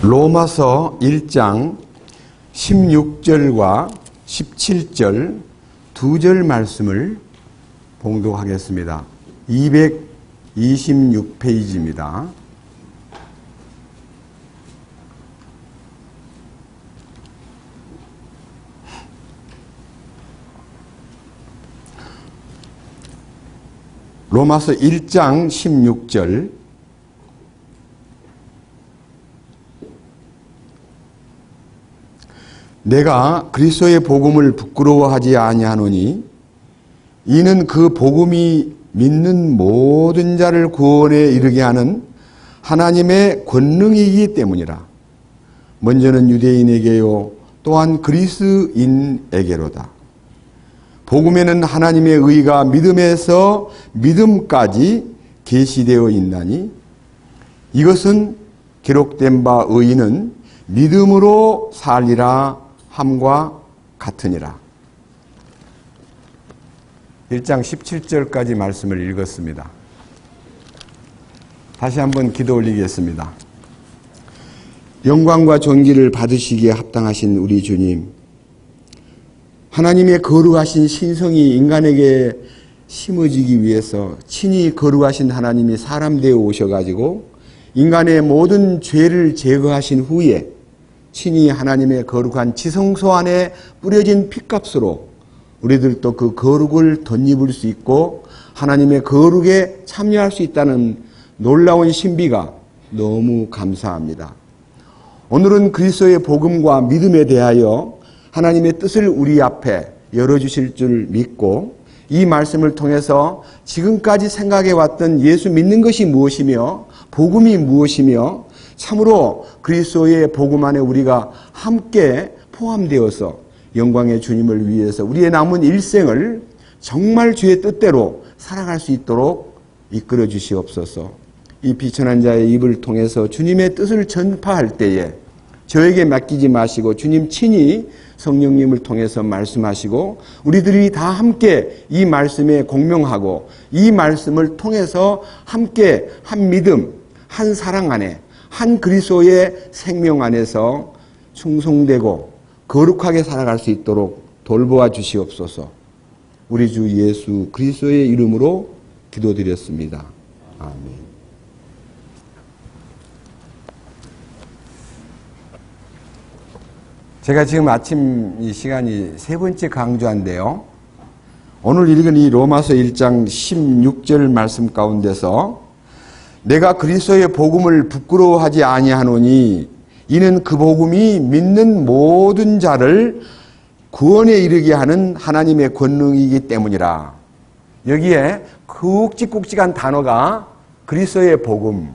로마서 1장 16절과 17절 두 절 말씀을 봉독하겠습니다. 226페이지입니다. 로마서 1장 16절 내가 그리스도의 복음을 부끄러워하지 아니하노니 이는 그 복음이 믿는 모든 자를 구원에 이르게 하는 하나님의 권능이기 때문이라. 먼저는 유대인에게요 또한 그리스인에게로다. 복음에는 하나님의 의가 믿음에서 믿음까지 계시되어 있나니 이것은 기록된 바 의인은 믿음으로 살리라 함과 같으니라. 1장 17절까지 말씀을 읽었습니다. 다시 한번 기도 올리겠습니다. 영광과 존귀를 받으시기에 합당하신 우리 주님, 하나님의 거룩하신 신성이 인간에게 심어지기 위해서 친히 거룩하신 하나님이 사람 되어 오셔가지고 인간의 모든 죄를 제거하신 후에 친히 하나님의 거룩한 지성소 안에 뿌려진 핏값으로 우리들도 그 거룩을 덧입을 수 있고 하나님의 거룩에 참여할 수 있다는 놀라운 신비가 너무 감사합니다. 오늘은 그리스도의 복음과 믿음에 대하여 하나님의 뜻을 우리 앞에 열어주실 줄 믿고 이 말씀을 통해서 지금까지 생각해왔던 예수 믿는 것이 무엇이며 복음이 무엇이며 참으로 그리스도의 복음 안에 우리가 함께 포함되어서 영광의 주님을 위해서 우리의 남은 일생을 정말 주의 뜻대로 살아갈 수 있도록 이끌어 주시옵소서. 이 비천한 자의 입을 통해서 주님의 뜻을 전파할 때에 저에게 맡기지 마시고 주님 친히 성령님을 통해서 말씀하시고 우리들이 다 함께 이 말씀에 공명하고 이 말씀을 통해서 함께 한 믿음, 한 사랑 안에 한 그리스도의 생명 안에서 충성되고 거룩하게 살아갈 수 있도록 돌보아 주시옵소서. 우리 주 예수 그리스도의 이름으로 기도드렸습니다. 아멘. 제가 지금 아침 이 시간이 세 번째 강조한데요. 오늘 읽은 이 로마서 1장 16절 말씀 가운데서 내가 그리스도의 복음을 부끄러워하지 아니하노니 이는 그 복음이 믿는 모든 자를 구원에 이르게 하는 하나님의 권능이기 때문이라. 여기에 굵직굵직한 단어가 그리스도의 복음,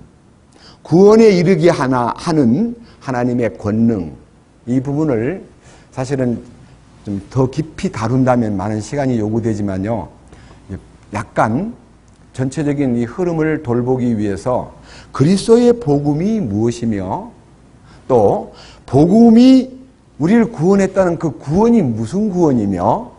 구원에 이르게 하는 하나님의 권능, 이 부분을 사실은 좀 더 깊이 다룬다면 많은 시간이 요구되지만요. 약간 전체적인 이 흐름을 돌보기 위해서 그리스도의 복음이 무엇이며 또 복음이 우리를 구원했다는 그 구원이 무슨 구원이며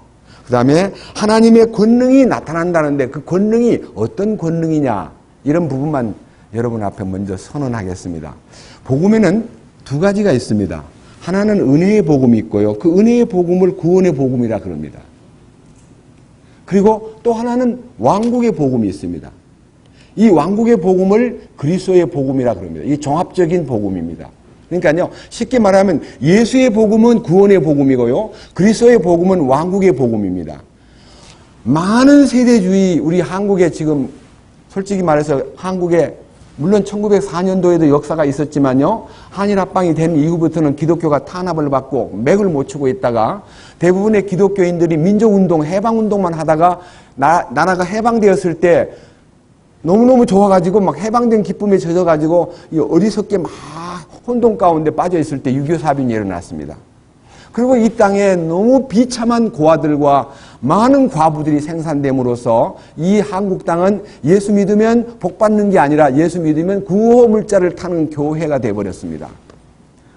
그 다음에 하나님의 권능이 나타난다는데 그 권능이 어떤 권능이냐 이런 부분만 여러분 앞에 먼저 선언하겠습니다. 복음에는 두 가지가 있습니다. 하나는 은혜의 복음이 있고요. 그 은혜의 복음을 구원의 복음이라 그럽니다. 그리고 또 하나는 왕국의 복음이 있습니다. 이 왕국의 복음을 그리스도의 복음이라 그럽니다. 이 종합적인 복음입니다. 그러니까요, 쉽게 말하면 예수의 복음은 구원의 복음이고요. 그리스도의 복음은 왕국의 복음입니다. 많은 세대주의, 우리 한국에 지금 솔직히 말해서 한국에 물론 1904년도에도 역사가 있었지만요. 한일합방이 된 이후부터는 기독교가 탄압을 받고 맥을 못 추고 있다가 대부분의 기독교인들이 민족운동, 해방운동만 하다가 나라가 해방되었을 때 너무너무 좋아가지고 막 해방된 기쁨에 젖어가지고 어리석게 막 혼돈 가운데 빠져있을 때 6.25 사변이 일어났습니다. 그리고 이 땅에 너무 비참한 고아들과 많은 과부들이 생산됨으로써 이 한국 땅은 예수 믿으면 복 받는 게 아니라 예수 믿으면 구호물자를 타는 교회가 되어버렸습니다.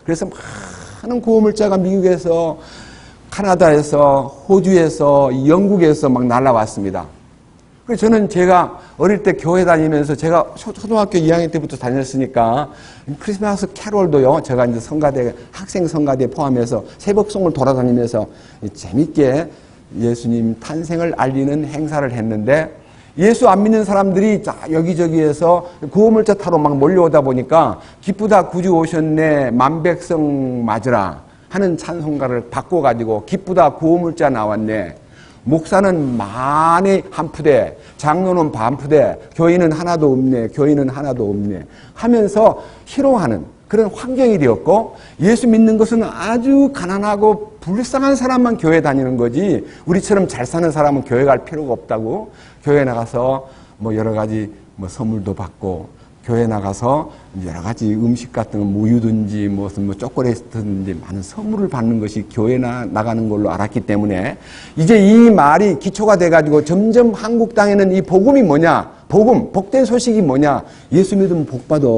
그래서 많은 구호물자가 미국에서 카나다에서 호주에서 영국에서 막 날라왔습니다. 그래서 저는 제가 어릴 때 교회 다니면서 제가 초등학교 2학년 때부터 다녔으니까 크리스마스 캐롤도요, 제가 이제 성가대, 학생 성가대 포함해서 새벽송을 돌아다니면서 재밌게 예수님 탄생을 알리는 행사를 했는데, 예수 안 믿는 사람들이 여기저기에서 구호물자 타러 막 몰려오다 보니까 기쁘다 구주 오셨네 만백성 맞으라 하는 찬송가를 바꿔가지고 기쁘다 구호물자 나왔네, 목사는 많이 한 푸대, 장로는 반 푸대, 교인은 하나도 없네, 교인은 하나도 없네 하면서 희롱하는 그런 환경이 되었고, 예수 믿는 것은 아주 가난하고 불쌍한 사람만 교회 다니는 거지 우리처럼 잘 사는 사람은 교회 갈 필요가 없다고, 교회 나가서 뭐 여러 가지 뭐 선물도 받고, 교회 나가서 여러 가지 음식 같은 거 무유든지 무슨 뭐 초콜릿든지 많은 선물을 받는 것이 교회 나가는 걸로 알았기 때문에, 이제 이 말이 기초가 돼가지고 점점 한국 땅에는 이 복음이 뭐냐, 복음, 복된 소식이 뭐냐, 예수 믿으면 복 받아,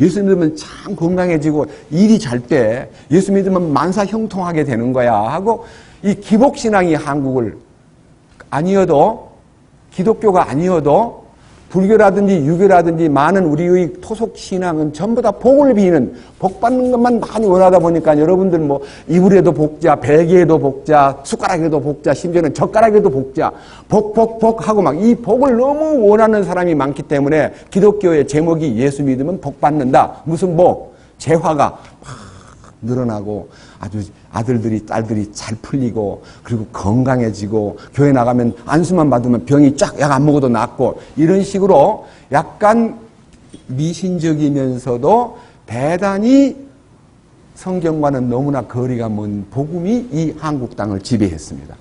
예수 믿으면 참 건강해지고 일이 잘 돼, 예수 믿으면 만사 형통하게 되는 거야 하고, 이 기복신앙이 한국을 아니어도, 기독교가 아니어도 불교라든지 유교라든지 많은 우리의 토속 신앙은 전부 다 복을 비는, 복 받는 것만 많이 원하다 보니까 여러분들 뭐 이불에도 복자, 베개에도 복자, 숟가락에도 복자, 심지어는 젓가락에도 복자, 복 하고 막 이 복을 너무 원하는 사람이 많기 때문에 기독교의 제목이 예수 믿으면 복 받는다. 무슨 복? 재화가 막 늘어나고 아주 아들들이 딸들이 잘 풀리고 그리고 건강해지고 교회 나가면 안수만 받으면 병이 쫙 약 안 먹어도 낫고, 이런 식으로 약간 미신적이면서도 대단히 성경과는 너무나 거리가 먼 복음이 이 한국 땅을 지배했습니다.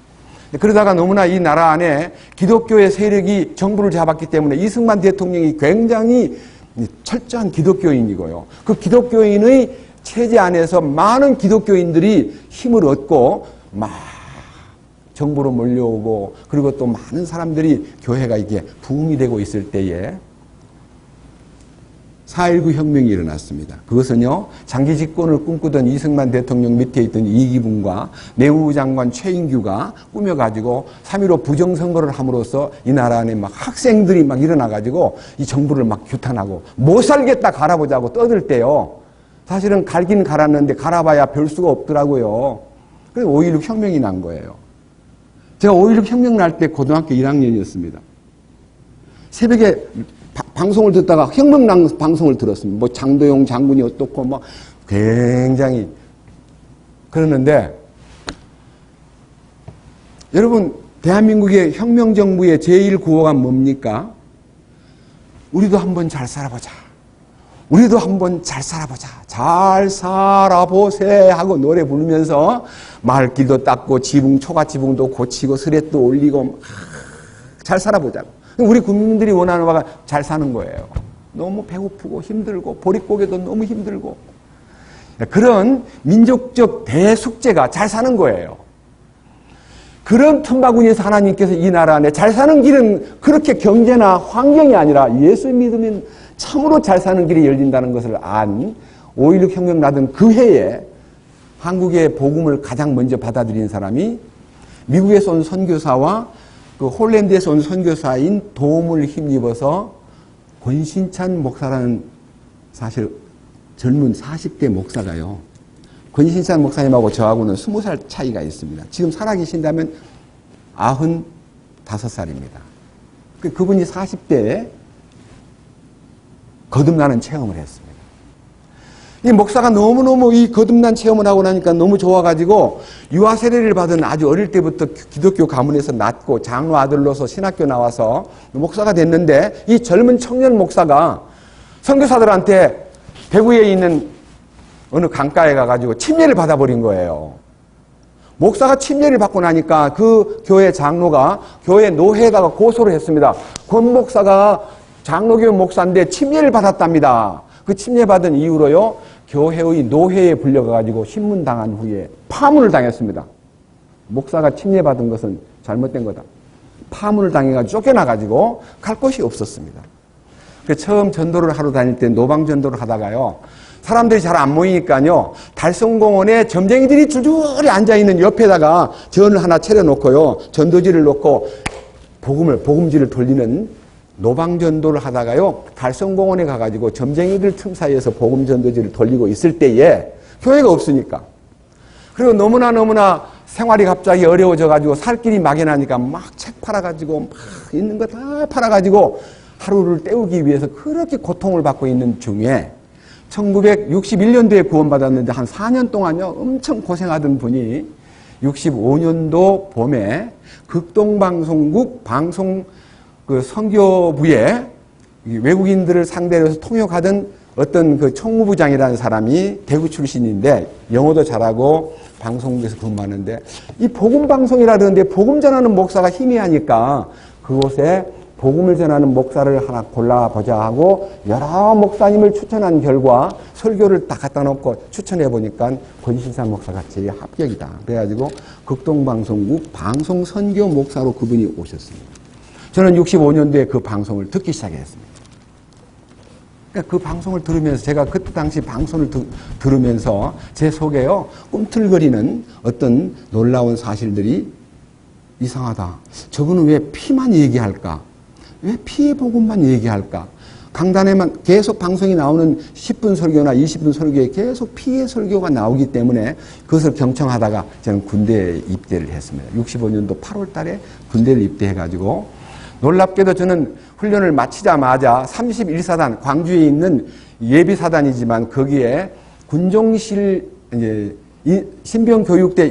그러다가 너무나 이 나라 안에 기독교의 세력이 정부를 잡았기 때문에 이승만 대통령이 굉장히 철저한 기독교인이고요. 그 기독교인의 체제 안에서 많은 기독교인들이 힘을 얻고 막 정부로 몰려오고, 그리고 또 많은 사람들이 교회가 이게 부흥이 되고 있을 때에 4.19 혁명이 일어났습니다. 그것은요, 장기 집권을 꿈꾸던 이승만 대통령 밑에 있던 이기붕과 내무장관 최인규가 꾸며가지고 3.15 부정선거를 함으로써 이 나라 안에 막 학생들이 막 일어나가지고 이 정부를 막 규탄하고 못 살겠다 갈아보자고 떠들 때요, 사실은 갈긴 갈았는데 갈아봐야 별 수가 없더라고요. 그래서 5.16 혁명이 난 거예요. 제가 5.16 혁명 날 때 고등학교 1학년이었습니다. 새벽에 방송을 듣다가 혁명 방송을 들었습니다. 뭐 장도영 장군이 어떻고 뭐 굉장히 그러는데, 여러분 대한민국의 혁명정부의 제1구호가 뭡니까? 우리도 한번 잘 살아보자. 우리도 한번 잘 살아보자. 잘 살아보세 하고 노래 부르면서 마을길도 닦고 지붕, 초가지붕도 고치고 스렛도 올리고 잘 살아보자고. 우리 국민들이 원하는 바가 잘 사는 거예요. 너무 배고프고 힘들고 보릿고개도 너무 힘들고 그런 민족적 대숙제가 잘 사는 거예요. 그런 틈바구니에서 하나님께서 이 나라 안에 잘 사는 길은 그렇게 경제나 환경이 아니라 예수 믿으면 참으로 잘 사는 길이 열린다는 것을 안 5.16 혁명 나던 그 해에 한국의 복음을 가장 먼저 받아들인 사람이 미국에서 온 선교사와 그 홀랜드에서 온 선교사인 도움을 힘입어서 권신찬 목사라는, 사실 젊은 40대 목사가요, 권신찬 목사님하고 저하고는 20살 차이가 있습니다. 지금 살아계신다면 95살입니다. 그분이 40대에 거듭나는 체험을 했습니다. 이 목사가 너무너무 이 거듭난 체험을 하고 나니까 너무 좋아가지고 유아 세례를 받은 아주 어릴 때부터 기독교 가문에서 낳고 장로 아들로서 신학교 나와서 목사가 됐는데, 이 젊은 청년 목사가 선교사들한테 대구에 있는 어느 강가에 가가지고 침례를 받아버린 거예요. 목사가 침례를 받고 나니까 그 교회 장로가 교회 노회에다가 고소를 했습니다. 권 목사가 장로교 목사인데 침례를 받았답니다. 그 침례받은 이후로요, 교회의 노회에 불려가가지고 신문당한 후에 파문을 당했습니다. 목사가 침례받은 것은 잘못된 거다. 파문을 당해가지고 쫓겨나가지고 갈 곳이 없었습니다. 처음 전도를 하러 다닐 때 노방전도를 하다가요, 사람들이 잘 안 모이니까요, 달성공원에 점쟁이들이 줄줄이 앉아있는 옆에다가 전을 하나 차려놓고요, 전도지를 놓고 복음지를 돌리는 노방전도를 하다가요, 달성공원에 가가지고 점쟁이들 틈 사이에서 복음전도지를 돌리고 있을 때에 교회가 없으니까. 그리고 너무나 생활이 갑자기 어려워져가지고 살 길이 막연하니까 막 책 팔아가지고 막 있는 거 다 팔아가지고 하루를 때우기 위해서 그렇게 고통을 받고 있는 중에 1961년도에 구원받았는데 한 4년 동안요, 엄청 고생하던 분이 65년도 봄에 극동방송국 선교부에 외국인들을 상대로 해서 통역하던 어떤 그 총무부장이라는 사람이 대구 출신인데 영어도 잘하고 방송국에서 근무하는데 이 복음방송이라 그러는데 복음 전하는 목사가 희미하니까 그곳에 복음을 전하는 목사를 하나 골라보자 하고 여러 목사님을 추천한 결과 설교를 딱 갖다 놓고 추천해 보니까 권신산 목사가 제일 합격이다. 그래가지고 극동방송국 방송선교 목사로 그분이 오셨습니다. 저는 65년도에 그 방송을 듣기 시작했습니다. 그러니까 그 방송을 들으면서 제가 그때 당시 방송을 들으면서 제 속에요 꿈틀거리는 어떤 놀라운 사실들이 이상하다. 저분은 왜 피만 얘기할까? 왜 피의 복음만 얘기할까? 강단에만 계속 방송이 나오는 10분 설교나 20분 설교에 계속 피의 설교가 나오기 때문에 그것을 경청하다가 저는 군대에 입대를 했습니다. 65년도 8월 달에 군대를 입대해가지고 놀랍게도 저는 훈련을 마치자마자 31사단, 광주에 있는 예비사단이지만 거기에 군종실 이제 신병교육대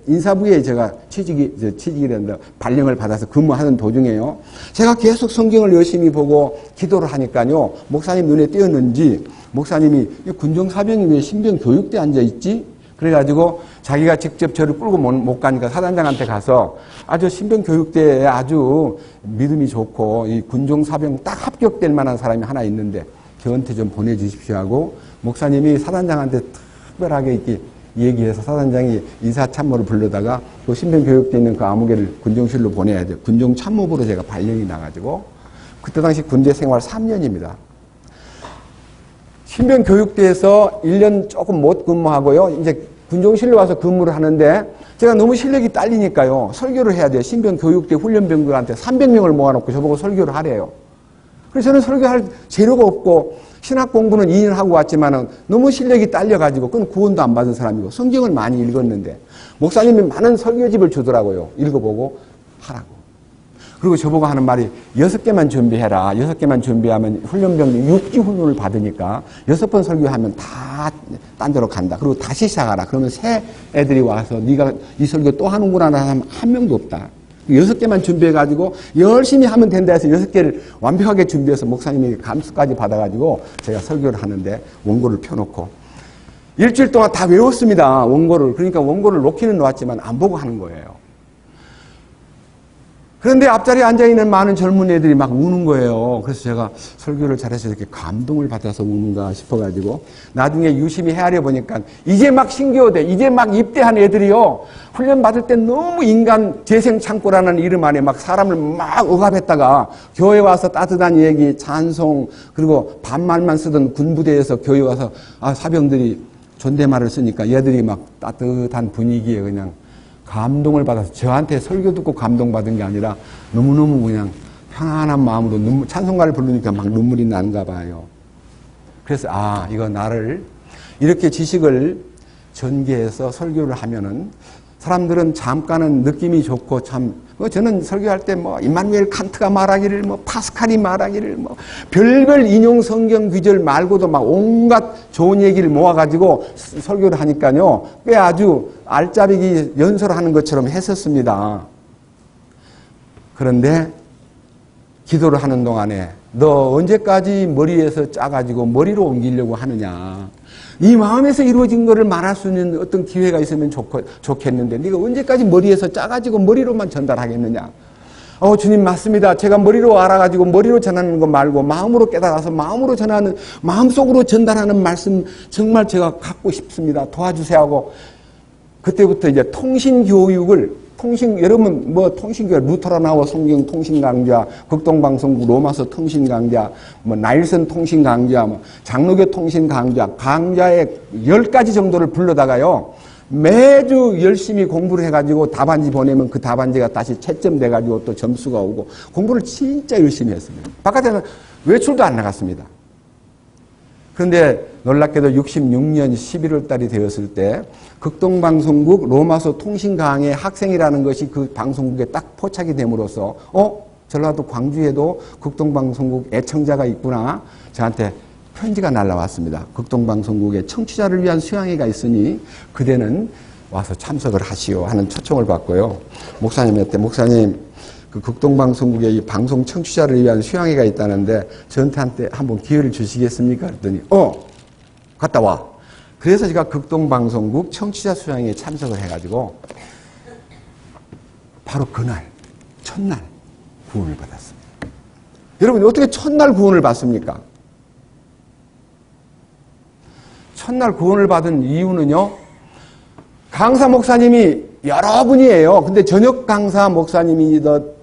인사부에 제가 취직이 된다. 발령을 받아서 근무하는 도중에요. 제가 계속 성경을 열심히 보고 기도를 하니까요. 목사님 눈에 띄었는지 목사님이 군종사병이 왜 신병교육대에 앉아있지? 그래가지고 자기가 직접 저를 끌고 못 가니까 사단장한테 가서 아주 신병교육대에 아주 믿음이 좋고 이 군종사병 딱 합격될 만한 사람이 하나 있는데 저한테 좀 보내주십시오 하고 목사님이 사단장한테 특별하게 이렇게 얘기해서 사단장이 인사참모를 부르다가 그 신병교육대에 있는 그 아무개를 군종실로 보내야 돼요. 군종참모부로 제가 발령이 나가지고 그때 당시 군대 생활 3년입니다. 신병교육대에서 1년 조금 못 근무하고요. 이제 군종실로 와서 근무를 하는데 제가 너무 실력이 딸리니까요. 설교를 해야 돼요. 신병교육대 훈련병들한테 300명을 모아놓고 저보고 설교를 하래요. 그래서 저는 설교할 재료가 없고 신학 공부는 2년 하고 왔지만은 너무 실력이 딸려가지고 그건 구원도 안 받은 사람이고 성경을 많이 읽었는데 목사님이 많은 설교집을 주더라고요. 읽어보고 하라고. 그리고 저보고 하는 말이 6개만 준비해라. 6개만 준비하면 훈련병들이 6기 훈련을 받으니까 6번 설교하면 다 딴 데로 간다. 그리고 다시 시작하라. 그러면 새 애들이 와서 네가 이 설교 또 하는구나 하는 사람 한 명도 없다. 6개만 준비해가지고 열심히 하면 된다 해서 6개를 완벽하게 준비해서 목사님이 감수까지 받아가지고 제가 설교를 하는데 원고를 펴놓고 일주일 동안 다 외웠습니다. 원고를. 그러니까 원고를 놓기는 놓았지만 안 보고 하는 거예요. 그런데 앞자리에 앉아있는 많은 젊은 애들이 막 우는 거예요. 그래서 제가 설교를 잘해서 이렇게 감동을 받아서 우는가 싶어가지고 나중에 유심히 헤아려 보니까 이제 막 신교대, 이제 막 입대한 애들이요. 훈련 받을 때 너무 인간 재생창고라는 이름 안에 막 사람을 막 억압했다가 교회 와서 따뜻한 얘기, 찬송, 그리고 반말만 쓰던 군부대에서 교회 와서 사병들이 존댓말을 쓰니까 얘들이 막 따뜻한 분위기에 그냥 감동을 받아서 저한테 설교 듣고 감동받은 게 아니라 너무너무 그냥 편안한 마음으로 찬송가를 부르니까 막 눈물이 나는가 봐요. 그래서 이거 나를 이렇게 지식을 전개해서 설교를 하면은 사람들은 잠깐은 느낌이 좋고 참 저는 설교할 때 임마누엘 칸트가 말하기를 파스칼이 말하기를 별별 인용 성경 구절 말고도 막 온갖 좋은 얘기를 모아가지고 설교를 하니까요. 꽤 아주 알짜배기 연설하는 것처럼 했었습니다. 그런데 기도를 하는 동안에 너 언제까지 머리에서 짜가지고 머리로 옮기려고 하느냐. 네 마음에서 이루어진 거를 말할 수 있는 어떤 기회가 있으면 좋겠는데 네가 언제까지 머리에서 짜가지고 머리로만 전달하겠느냐. 주님 맞습니다. 제가 머리로 알아가지고 머리로 전하는 거 말고 마음으로 깨달아서 마음으로 전하는, 마음속으로 전달하는 말씀 정말 제가 갖고 싶습니다. 도와주세요 하고 그때부터 이제 여러분 통신교회 루터라 나와 성경 통신 강좌, 극동방송국 로마서 통신 강좌, 나일선 통신 강좌, 장로교 통신 강좌에 10가지 정도를 불러다가요. 매주 열심히 공부를 해가지고 답안지 보내면 그 답안지가 다시 채점돼가지고 또 점수가 오고 공부를 진짜 열심히 했습니다. 바깥에는 외출도 안 나갔습니다. 그런데 놀랍게도 66년 11월 달이 되었을 때 극동방송국 로마서 통신강의 학생이라는 것이 그 방송국에 딱 포착이 됨으로써 전라도 광주에도 극동방송국 애청자가 있구나. 저한테 편지가 날라왔습니다. 극동방송국의 청취자를 위한 수양회가 있으니 그대는 와서 참석을 하시오 하는 초청을 받고요. 목사님한테 목사님 그 극동방송국의 이 방송 청취자를 위한 수양회가 있다는데 저한테 한번 기회를 주시겠습니까? 그랬더니 갔다 와. 그래서 제가 극동방송국 청취자 수양회에 참석을 해가지고 바로 그날 첫날 구원을 받았습니다. 여러분 어떻게 첫날 구원을 받습니까? 첫날 구원을 받은 이유는요, 강사 목사님이 여러분이에요. 근데 저녁 강사 목사님이던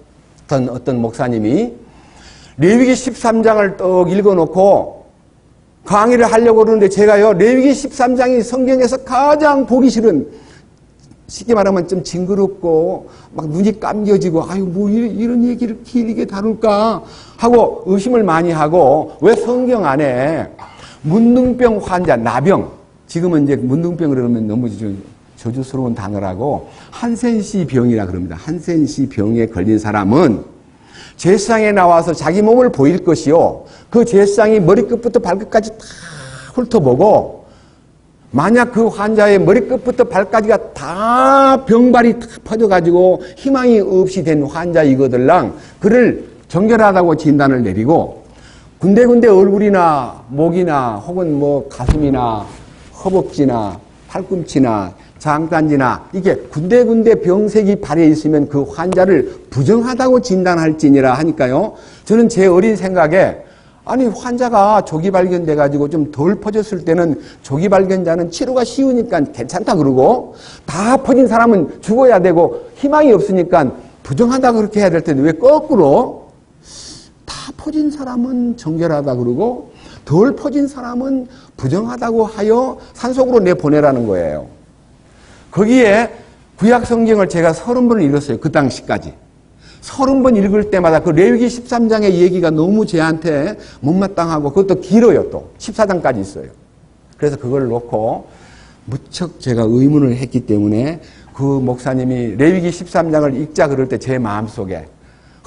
어떤 목사님이 레위기 13장을 떡 읽어놓고 강의를 하려고 그러는데 제가요, 레위기 13장이 성경에서 가장 보기 싫은, 쉽게 말하면 좀 징그럽고 막 눈이 감겨지고 아유 뭐 이런 얘기를 길게 다룰까 하고 의심을 많이 하고, 왜 성경 안에 문둥병 환자, 나병, 지금은 이제 문둥병 그러면 너무 저주스러운 단어라고 한센시 병이라 그럽니다. 한센시 병에 걸린 사람은 제사장에 나와서 자기 몸을 보일 것이요, 그 제사장이 머리끝부터 발끝까지 다 훑어보고 만약 그 환자의 머리끝부터 발까지가 다 병발이 다 퍼져가지고 희망이 없이 된 환자이거들랑 그를 정결하다고 진단을 내리고, 군데군데 얼굴이나 목이나 혹은 뭐 가슴이나 허벅지나 팔꿈치나 장단지나 이게 군데군데 병색이 발해 있으면 그 환자를 부정하다고 진단할지니라 하니까요. 저는 제 어린 생각에 아니 환자가 조기 발견돼 가지고 좀 덜 퍼졌을 때는 조기 발견자는 치료가 쉬우니까 괜찮다 그러고, 다 퍼진 사람은 죽어야 되고 희망이 없으니까 부정하다 그렇게 해야 될 텐데 왜 거꾸로 다 퍼진 사람은 정결하다 그러고 덜 퍼진 사람은 부정하다고 하여 산속으로 내보내라는 거예요. 거기에 구약 성경을 제가 30번을 읽었어요. 그 당시까지. 30번 읽을 때마다 그 레위기 13장의 얘기가 너무 제한테 못마땅하고 그것도 길어요. 또 14장까지 있어요. 그래서 그걸 놓고 무척 제가 의문을 했기 때문에 그 목사님이 레위기 13장을 읽자 그럴 때 제 마음속에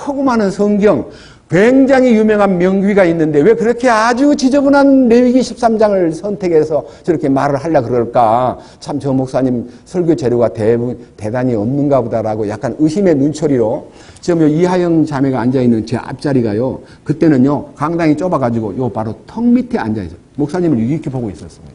허구 많은 성경, 굉장히 유명한 명귀가 있는데 왜 그렇게 아주 지저분한 레위기 13장을 선택해서 저렇게 말을 하려고 그럴까? 참 저 목사님 설교 재료가 대단히 없는가 보다라고 약간 의심의 눈초리로, 지금 이하영 자매가 앉아있는 제 앞자리가요, 그때는요 강당이 좁아가지고 요 바로 턱 밑에 앉아있어요. 목사님을 이렇게 보고 있었습니다.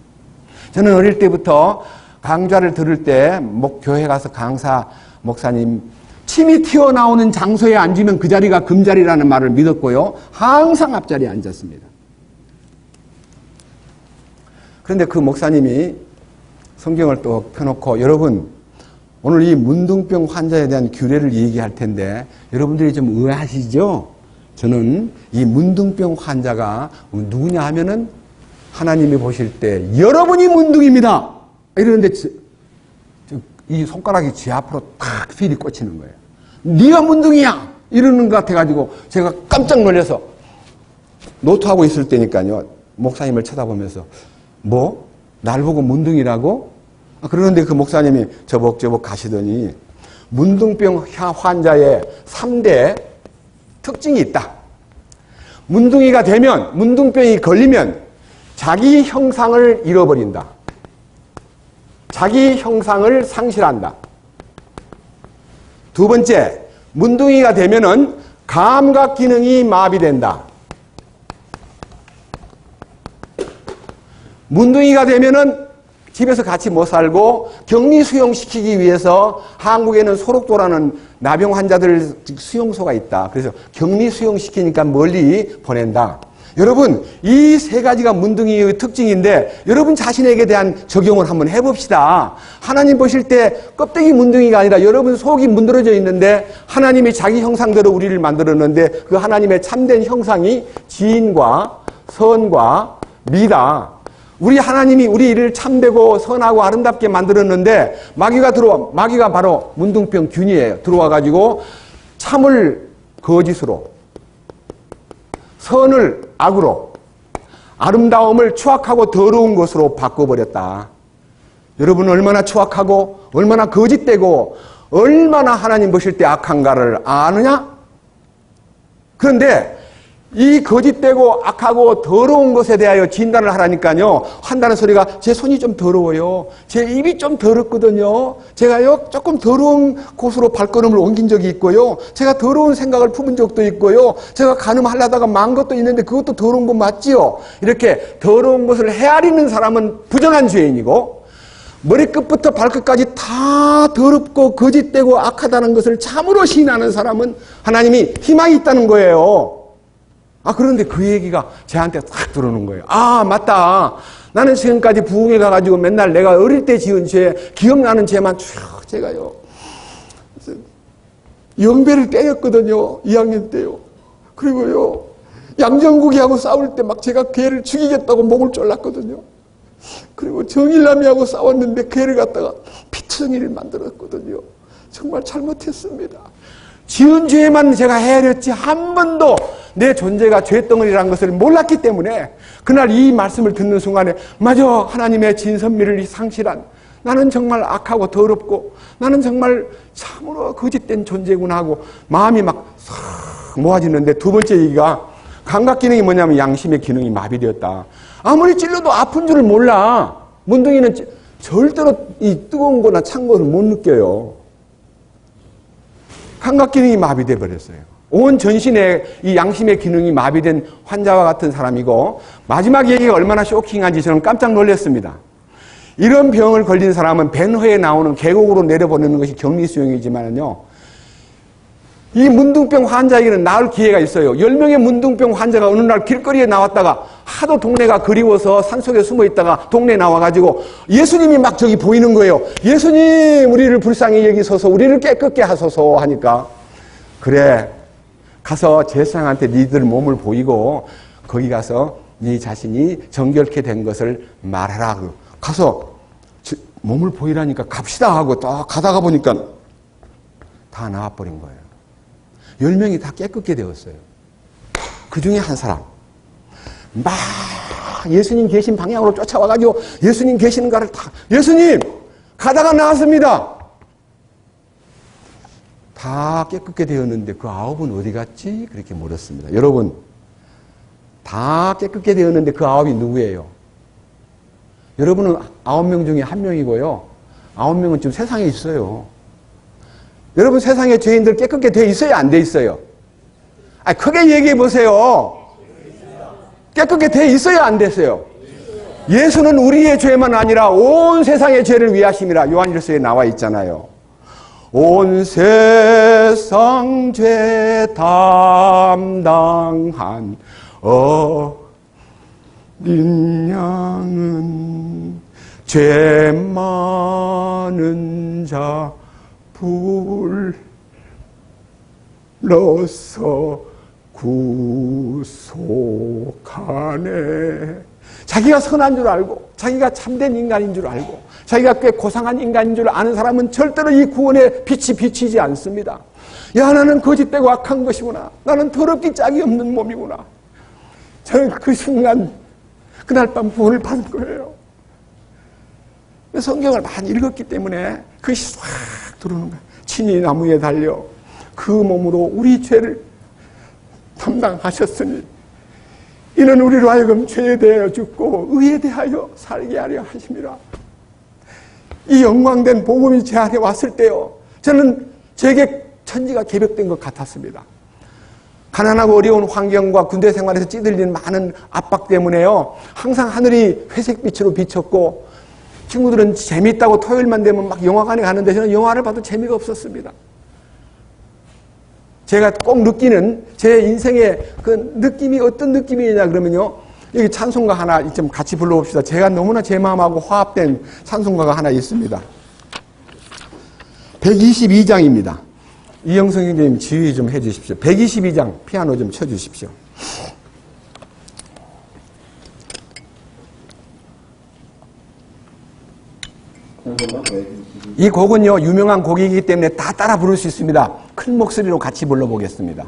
저는 어릴 때부터 강좌를 들을 때 교회 가서 강사 목사님 침이 튀어나오는 장소에 앉으면 그 자리가 금자리라는 말을 믿었고요. 항상 앞자리에 앉았습니다. 그런데 그 목사님이 성경을 또 펴놓고, 여러분 오늘 이 문둥병 환자에 대한 규례를 얘기할 텐데 여러분들이 좀 의아하시죠? 저는 이 문둥병 환자가 누구냐 하면은 하나님이 보실 때 여러분이 문둥입니다 이러는데 이 손가락이 제 앞으로 탁 필이 꽂히는 거예요. 네가 문둥이야 이러는 것 같아가지고 제가 깜짝 놀라서 노트하고 있을 때니까요, 목사님을 쳐다보면서 뭐? 날 보고 문둥이라고? 그러는데 그 목사님이 저벅저벅 가시더니 문둥병 환자의 3대 특징이 있다. 문둥이가 되면, 문둥병이 걸리면 자기 형상을 잃어버린다. 자기 형상을 상실한다. 두 번째, 문둥이가 되면은 감각 기능이 마비된다. 문둥이가 되면은 집에서 같이 못 살고 격리 수용시키기 위해서 한국에는 소록도라는 나병 환자들 수용소가 있다. 그래서 격리 수용시키니까 멀리 보낸다. 여러분, 이 세 가지가 문둥이의 특징인데 여러분 자신에게 대한 적용을 한번 해봅시다. 하나님 보실 때 껍데기 문둥이가 아니라 여러분 속이 문드러져 있는데 하나님이 자기 형상대로 우리를 만들었는데 그 하나님의 참된 형상이 지인과 선과 미다. 우리 하나님이 우리 일을 참되고 선하고 아름답게 만들었는데 마귀가 바로 문둥병 균이에요. 들어와가지고 참을 거짓으로, 선을 악으로, 아름다움을 추악하고 더러운 것으로 바꿔버렸다. 여러분 얼마나 추악하고 얼마나 거짓되고 얼마나 하나님 보실 때 악한가를 아느냐? 그런데 이 거짓되고 악하고 더러운 것에 대하여 진단을 하라니까요. 한다는 소리가 제 손이 좀 더러워요. 제 입이 좀 더럽거든요. 제가요 조금 더러운 곳으로 발걸음을 옮긴 적이 있고요. 제가 더러운 생각을 품은 적도 있고요. 제가 간음하려다가 망 것도 있는데 그것도 더러운 거 맞지요? 이렇게 더러운 것을 헤아리는 사람은 부정한 죄인이고 머리끝부터 발끝까지 다 더럽고 거짓되고 악하다는 것을 참으로 시인하는 사람은 하나님이 희망이 있다는 거예요. 그런데 그 얘기가 저한테 딱 들어오는 거예요. 맞다. 나는 지금까지 부흥회 가가지고 맨날 내가 어릴 때 지은 죄, 기억나는 죄만 쭉 제가요. 영배를 때렸거든요. 2학년 때요. 그리고요. 양정국이하고 싸울 때 막 제가 걔를 죽이겠다고 목을 졸랐거든요. 그리고 정일남이하고 싸웠는데 걔를 갖다가 피투성이를 만들었거든요. 정말 잘못했습니다. 지은 죄만 제가 헤아렸지 한 번도 내 존재가 죄덩어리라는 것을 몰랐기 때문에 그날 이 말씀을 듣는 순간에 맞아, 하나님의 진선미를 상실한 나는 정말 악하고 더럽고 나는 정말 참으로 거짓된 존재구나 하고 마음이 막 싹 모아지는데, 두 번째 얘기가 감각 기능이 뭐냐면 양심의 기능이 마비되었다. 아무리 찔러도 아픈 줄을 몰라. 문둥이는 절대로 이 뜨거운 거나 찬 것을 못 느껴요. 감각 기능이 마비돼 버렸어요. 온 전신에 이 양심의 기능이 마비된 환자와 같은 사람이고, 마지막 얘기가 얼마나 쇼킹한지 저는 깜짝 놀랐습니다. 이런 병을 걸린 사람은 벤허에 나오는 계곡으로 내려보내는 것이 격리 수용이지만요, 이 문둥병 환자에게는 나을 기회가 있어요. 10명의 문둥병 환자가 어느 날 길거리에 나왔다가 하도 동네가 그리워서 산속에 숨어 있다가 동네에 나와가지고 예수님이 막 저기 보이는 거예요. 예수님, 우리를 불쌍히 여기소서, 우리를 깨끗게 하소서 하니까, 그래, 가서 제사장한테 니들 몸을 보이고 거기 가서 네 자신이 정결케 된 것을 말하라. 가서 몸을 보이라니까 갑시다 하고 딱 가다가 보니까 다 나와버린 거예요. 10명이 다 깨끗게 되었어요. 그 중에 한 사람 막 예수님 계신 방향으로 쫓아와가지고 예수님 계시는가를 다, 예수님 가다가 나왔습니다. 다 깨끗게 되었는데 그 9은 어디 갔지? 그렇게 물었습니다. 여러분, 다 깨끗게 되었는데 그 9이 누구예요? 여러분은 9명 중에 1명이고요. 9명은 지금 세상에 있어요. 여러분, 세상에 죄인들 깨끗게 돼 있어요? 안 돼 있어요? 크게 얘기해 보세요. 깨끗게 돼 있어요? 안 됐어요? 예수는 우리의 죄만 아니라 온 세상의 죄를 위하심이라 요한일서에 나와 있잖아요. 온 세상 죄 담당한 어린 양은 죄 많은 자 불러서 구속하네. 자기가 선한 줄 알고 자기가 참된 인간인 줄 알고 자기가 꽤 고상한 인간인 줄 아는 사람은 절대로 이 구원의 빛이 비치지 않습니다. 야, 나는 거짓되고 악한 것이구나. 나는 더럽기 짝이 없는 몸이구나. 저는 그 순간 그날 밤 구원을 받은 거예요. 성경을 많이 읽었기 때문에 그것이 싹 들어오는 거예요. 친히 나무에 달려 그 몸으로 우리 죄를 담당하셨으니 이는 우리로 하여금 죄에 대하여 죽고 의에 대하여 살게 하려 하심이라. 이 영광된 복음이 제 안에 왔을 때요, 저는 제게 천지가 개벽된 것 같았습니다. 가난하고 어려운 환경과 군대 생활에서 찌들린 많은 압박 때문에요, 항상 하늘이 회색빛으로 비쳤고 친구들은 재미있다고 토요일만 되면 막 영화관에 가는데 저는 영화를 봐도 재미가 없었습니다. 제가 꼭 느끼는 제 인생의 그 느낌이 어떤 느낌이냐 그러면요, 여기 찬송가 하나 좀 같이 불러봅시다. 제가 너무나 제 마음하고 화합된 찬송가가 하나 있습니다. 122장입니다. 이영성 형님 지휘 좀 해주십시오. 122장 피아노 좀 쳐주십시오. 이 곡은요, 유명한 곡이기 때문에 다 따라 부를 수 있습니다. 큰 목소리로 같이 불러보겠습니다.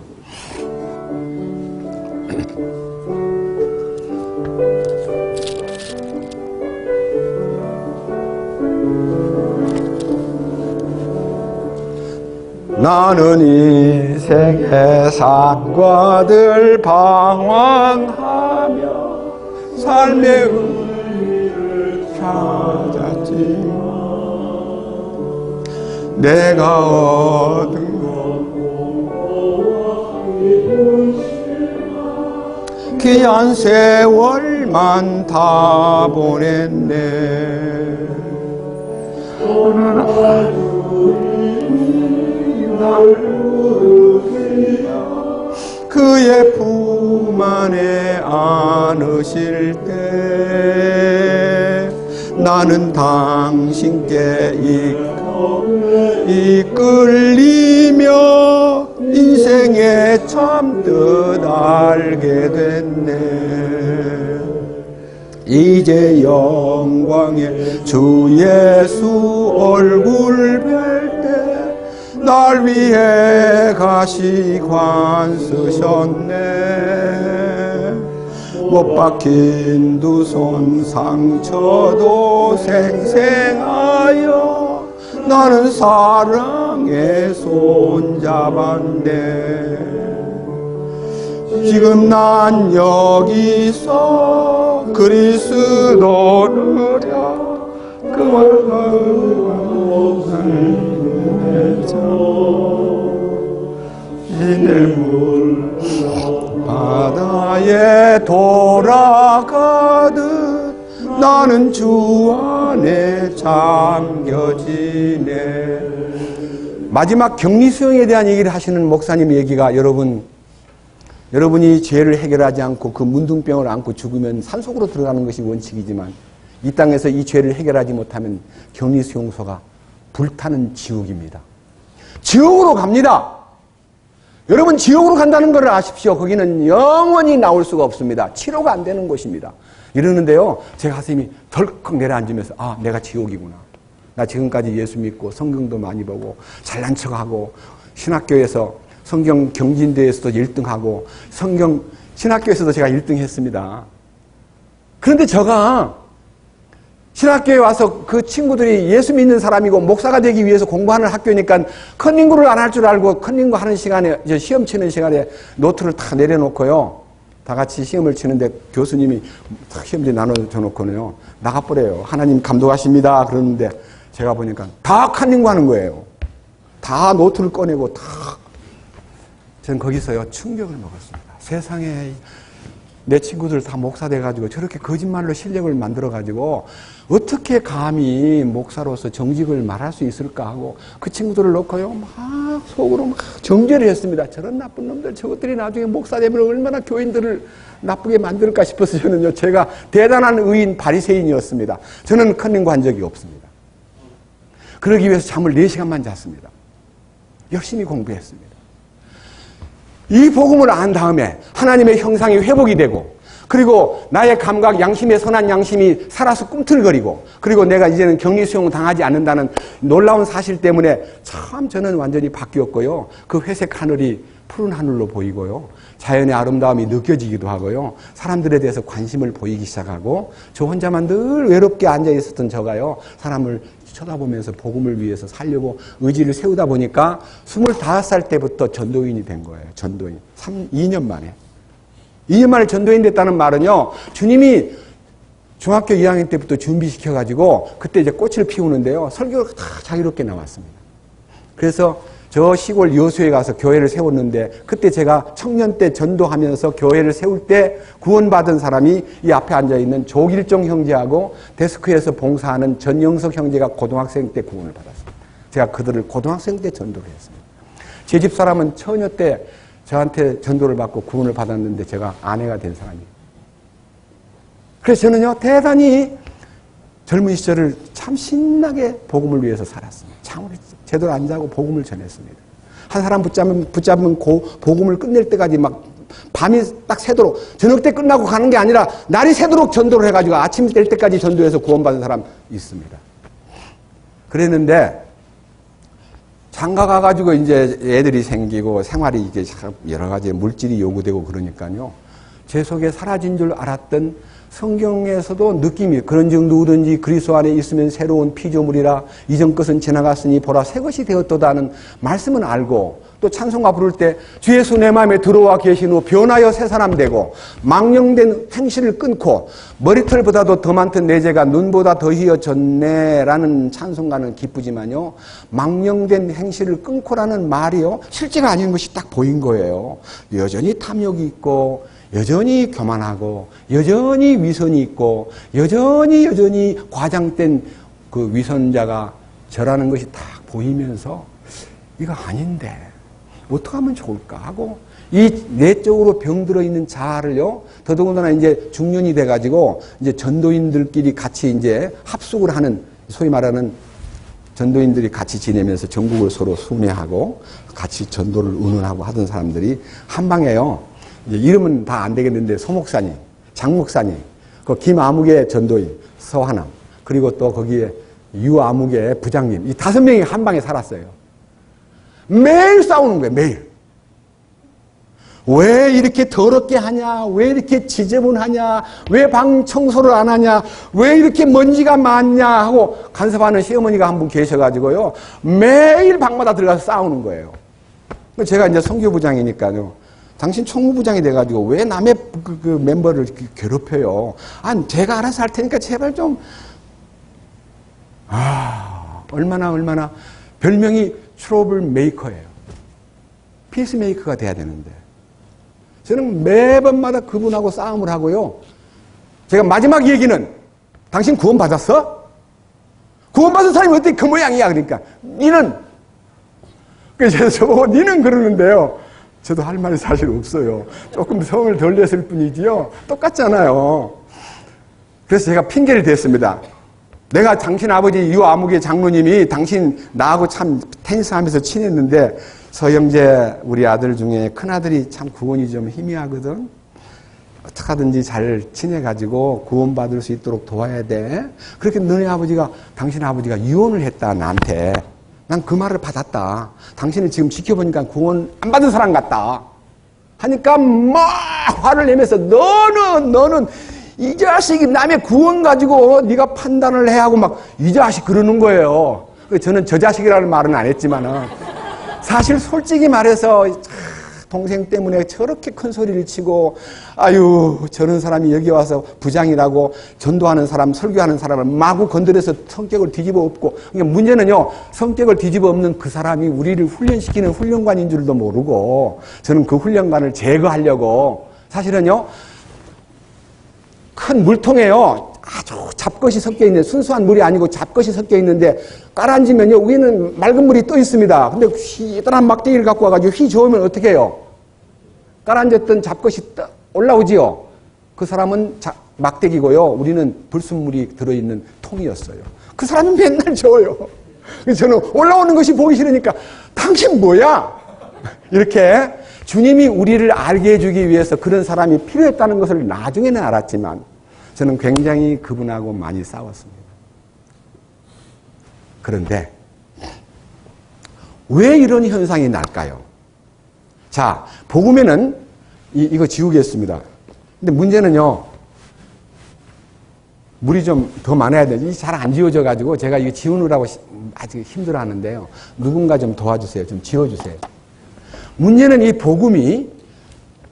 나는 이 세계 산과들 방황하며 삶의 의미를 찾았지만 내가 얻은 것 귀한 세월만 다 보냈네. 그의 품 안에 안으실 때 나는 당신께 이끌리며 인생의 참뜻 알게 됐네. 이제 영광의 주 예수 얼굴 뵐 때 날 위해 가시관 쓰셨네. 못 박힌 두 손 상처도 생생하여 나는 사랑의 손 잡았네. 지금 난 여기서 그리스도를 이내물 바다에 돌아가듯 나는 주 안에 잠겨지네. 마지막 격리수용에 대한 얘기를 하시는 목사님 얘기가 여러분이 죄를 해결하지 않고 그 문둥병을 안고 죽으면 산속으로 들어가는 것이 원칙이지만 이 땅에서 이 죄를 해결하지 못하면 격리수용소가 불타는 지옥입니다. 지옥으로 갑니다. 여러분 지옥으로 간다는 걸 아십시오. 거기는 영원히 나올 수가 없습니다. 치료가 안 되는 곳입니다. 이러는데요, 제 가슴이 덜컥 내려앉으면서 아, 내가 지옥이구나. 나 지금까지 예수 믿고 성경도 많이 보고 잘난 척하고 신학교에서 성경 경진대회에서도 1등하고 신학교에서도 제가 1등 했습니다. 그런데 제가 신학교에 와서 그 친구들이 예수 믿는 사람이고 목사가 되기 위해서 공부하는 학교니까 컨닝구를 안 할 줄 알고 컨닝구 하는 시간에, 시험 치는 시간에 노트를 다 내려놓고요. 다 같이 시험을 치는데 교수님이 시험지 나눠줘 놓고는요. 나가버려요. 하나님 감독하십니다. 그러는데 제가 보니까 다 컨닝구 하는 거예요. 다 노트를 꺼내고 다. 저는 거기서요. 충격을 먹었습니다. 세상에 내 친구들 다 목사 돼가지고 저렇게 거짓말로 실력을 만들어가지고 어떻게 감히 목사로서 정직을 말할 수 있을까 하고 그 친구들을 놓고요 막 속으로 막 정죄를 했습니다. 저런 나쁜 놈들 저것들이 나중에 목사 되면 얼마나 교인들을 나쁘게 만들까 싶어서 저는요 제가 대단한 의인 바리새인이었습니다. 저는 컨닝구 한 적이 없습니다. 그러기 위해서 잠을 4시간만 잤습니다. 열심히 공부했습니다. 이 복음을 안 다음에 하나님의 형상이 회복이 되고 그리고 나의 감각, 양심의 선한 양심이 살아서 꿈틀거리고 그리고 내가 이제는 격리수용 당하지 않는다는 놀라운 사실 때문에 참 저는 완전히 바뀌었고요. 그 회색 하늘이 푸른 하늘로 보이고요. 자연의 아름다움이 느껴지기도 하고요. 사람들에 대해서 관심을 보이기 시작하고 저 혼자만 늘 외롭게 앉아 있었던 저가요. 사람을 쳐다보면서 복음을 위해서 살려고 의지를 세우다 보니까 25살 때부터 전도인이 된 거예요. 전도인. 2년 만에. 2년 만에 전도인 됐다는 말은요. 주님이 중학교 2학년 때부터 준비시켜가지고 그때 이제 꽃을 피우는데요. 설교가 다 자유롭게 나왔습니다. 그래서 저 시골 여수에 가서 교회를 세웠는데 그때 제가 청년 때 전도하면서 교회를 세울 때 구원받은 사람이 이 앞에 앉아있는 조길정 형제하고 데스크에서 봉사하는 전영석 형제가 고등학생 때 구원을 받았습니다. 제가 그들을 고등학생 때 전도를 했습니다. 제 집사람은 처녀 때 저한테 전도를 받고 구원을 받았는데 제가 아내가 된 사람이에요. 그래서 저는요 대단히 젊은 시절을 참 신나게 복음을 위해서 살았습니다. 잠을 제대로 안 자고 복음을 전했습니다. 한 사람 붙잡으면 복음을 끝낼 때까지 막 밤이 딱 새도록 저녁 때 끝나고 가는 게 아니라 날이 새도록 전도를 해가지고 아침 될 때까지 전도해서 구원받은 사람 있습니다. 그랬는데 장가 가가지고 이제 애들이 생기고 생활이 이게 여러 가지 물질이 요구되고 그러니까요. 제 속에 사라진 줄 알았던 성경에서도 느낌이 그런즉 누구든지 그리스도 안에 있으면 새로운 피조물이라 이전 것은 지나갔으니 보라 새 것이 되었도다 하는 말씀은 알고 또 찬송가 부를 때 주 예수 내 마음에 들어와 계신 후 변하여 새 사람 되고 망령된 행실을 끊고 머리털보다도 더 많던 내 죄가 눈보다 더 희어졌네라는 찬송가는 기쁘지만요. 망령된 행실을 끊고라는 말이요. 실제가 아닌 것이 딱 보인 거예요. 여전히 탐욕이 있고 여전히 교만하고 여전히 위선이 있고 여전히 과장된 그 위선자가 저라는 것이 딱 보이면서 이거 아닌데 어떻게 하면 좋을까 하고 이 내적으로 병들어 있는 자아를요 더더군다나 이제 중년이 돼가지고 이제 전도인들끼리 같이 이제 합숙을 하는 소위 말하는 전도인들이 같이 지내면서 전국을 서로 순회하고 같이 전도를 의논하고 하던 사람들이 한 방에요. 이제 이름은 다 안 되겠는데 소목사님, 장목사님, 그 김아무개 전도인 서하남, 그리고 또 거기에 유아무개 부장님 이 5명이 한 방에 살았어요. 매일 싸우는 거예요. 매일. 왜 이렇게 더럽게 하냐? 왜 이렇게 지저분하냐? 왜 방 청소를 안 하냐? 왜 이렇게 먼지가 많냐? 하고 간섭하는 시어머니가 한 분 계셔가지고요. 매일 방마다 들어가서 싸우는 거예요. 제가 이제 선교부장이니까요. 당신 총무부장이 돼가지고 왜 남의 그 멤버를 괴롭혀요? 제가 알아서 할 테니까 제발 좀. 얼마나 별명이 트러블 메이커예요. 피스 메이커가 돼야 되는데. 저는 매번마다 그분하고 싸움을 하고요. 제가 마지막 얘기는 당신 구원 받았어? 구원 받은 사람이 어떻게 그 모양이야? 그러니까 니는 그래서 저보고 니는 그러는데요. 저도 할 말이 사실 없어요. 조금 성을 덜 냈을 뿐이지요. 똑같잖아요. 그래서 제가 핑계를 댔습니다. 내가 당신 아버지 유아무개 장로님이 당신 나하고 참 테니스하면서 친했는데 서영재 우리 아들 중에 큰아들이 참 구원이 좀 희미하거든. 어떻게 하든지 잘 친해가지고 구원받을 수 있도록 도와야 돼. 그렇게 너네 아버지가 당신 아버지가 유언을 했다 나한테. 난 그 말을 받았다. 당신은 지금 지켜보니까 구원 안 받은 사람 같다. 하니까 막 화를 내면서 너는 이 자식이 남의 구원 가지고 네가 판단을 해야 하고 막 이 자식 그러는 거예요. 저는 저 자식이라는 말은 안 했지만은 사실 솔직히 말해서 동생 때문에 저렇게 큰 소리를 치고 아유 저런 사람이 여기 와서 부장이라고 전도하는 사람 설교하는 사람을 마구 건드려서 성격을 뒤집어 엎고 그러니까 문제는요 성격을 뒤집어 엎는 그 사람이 우리를 훈련시키는 훈련관인 줄도 모르고 저는 그 훈련관을 제거하려고 사실은요 큰 물통에요 아주 잡것이 섞여 있는 순수한 물이 아니고 잡것이 섞여 있는데 깔아앉으면요 위에는 맑은 물이 떠 있습니다. 근데 휘다란 막대기를 갖고 와가지고 휘 저으면 어떻게 해요? 깔아앉았던 잡것이 올라오지요. 그 사람은 막대기고요. 우리는 불순물이 들어있는 통이었어요. 그 사람은 맨날 저어요. 그래서 저는 올라오는 것이 보기 싫으니까 당신 뭐야? 이렇게 주님이 우리를 알게 해주기 위해서 그런 사람이 필요했다는 것을 나중에는 알았지만 저는 굉장히 그분하고 많이 싸웠습니다. 그런데 왜 이런 현상이 날까요? 자, 복음에는 이거 지우겠습니다. 근데 문제는요. 물이 좀 더 많아야 돼. 잘 안 지워져 가지고 제가 이거 지우느라고 아주 힘들어 하는데요. 누군가 좀 도와주세요. 좀 지워주세요. 문제는 이 복음이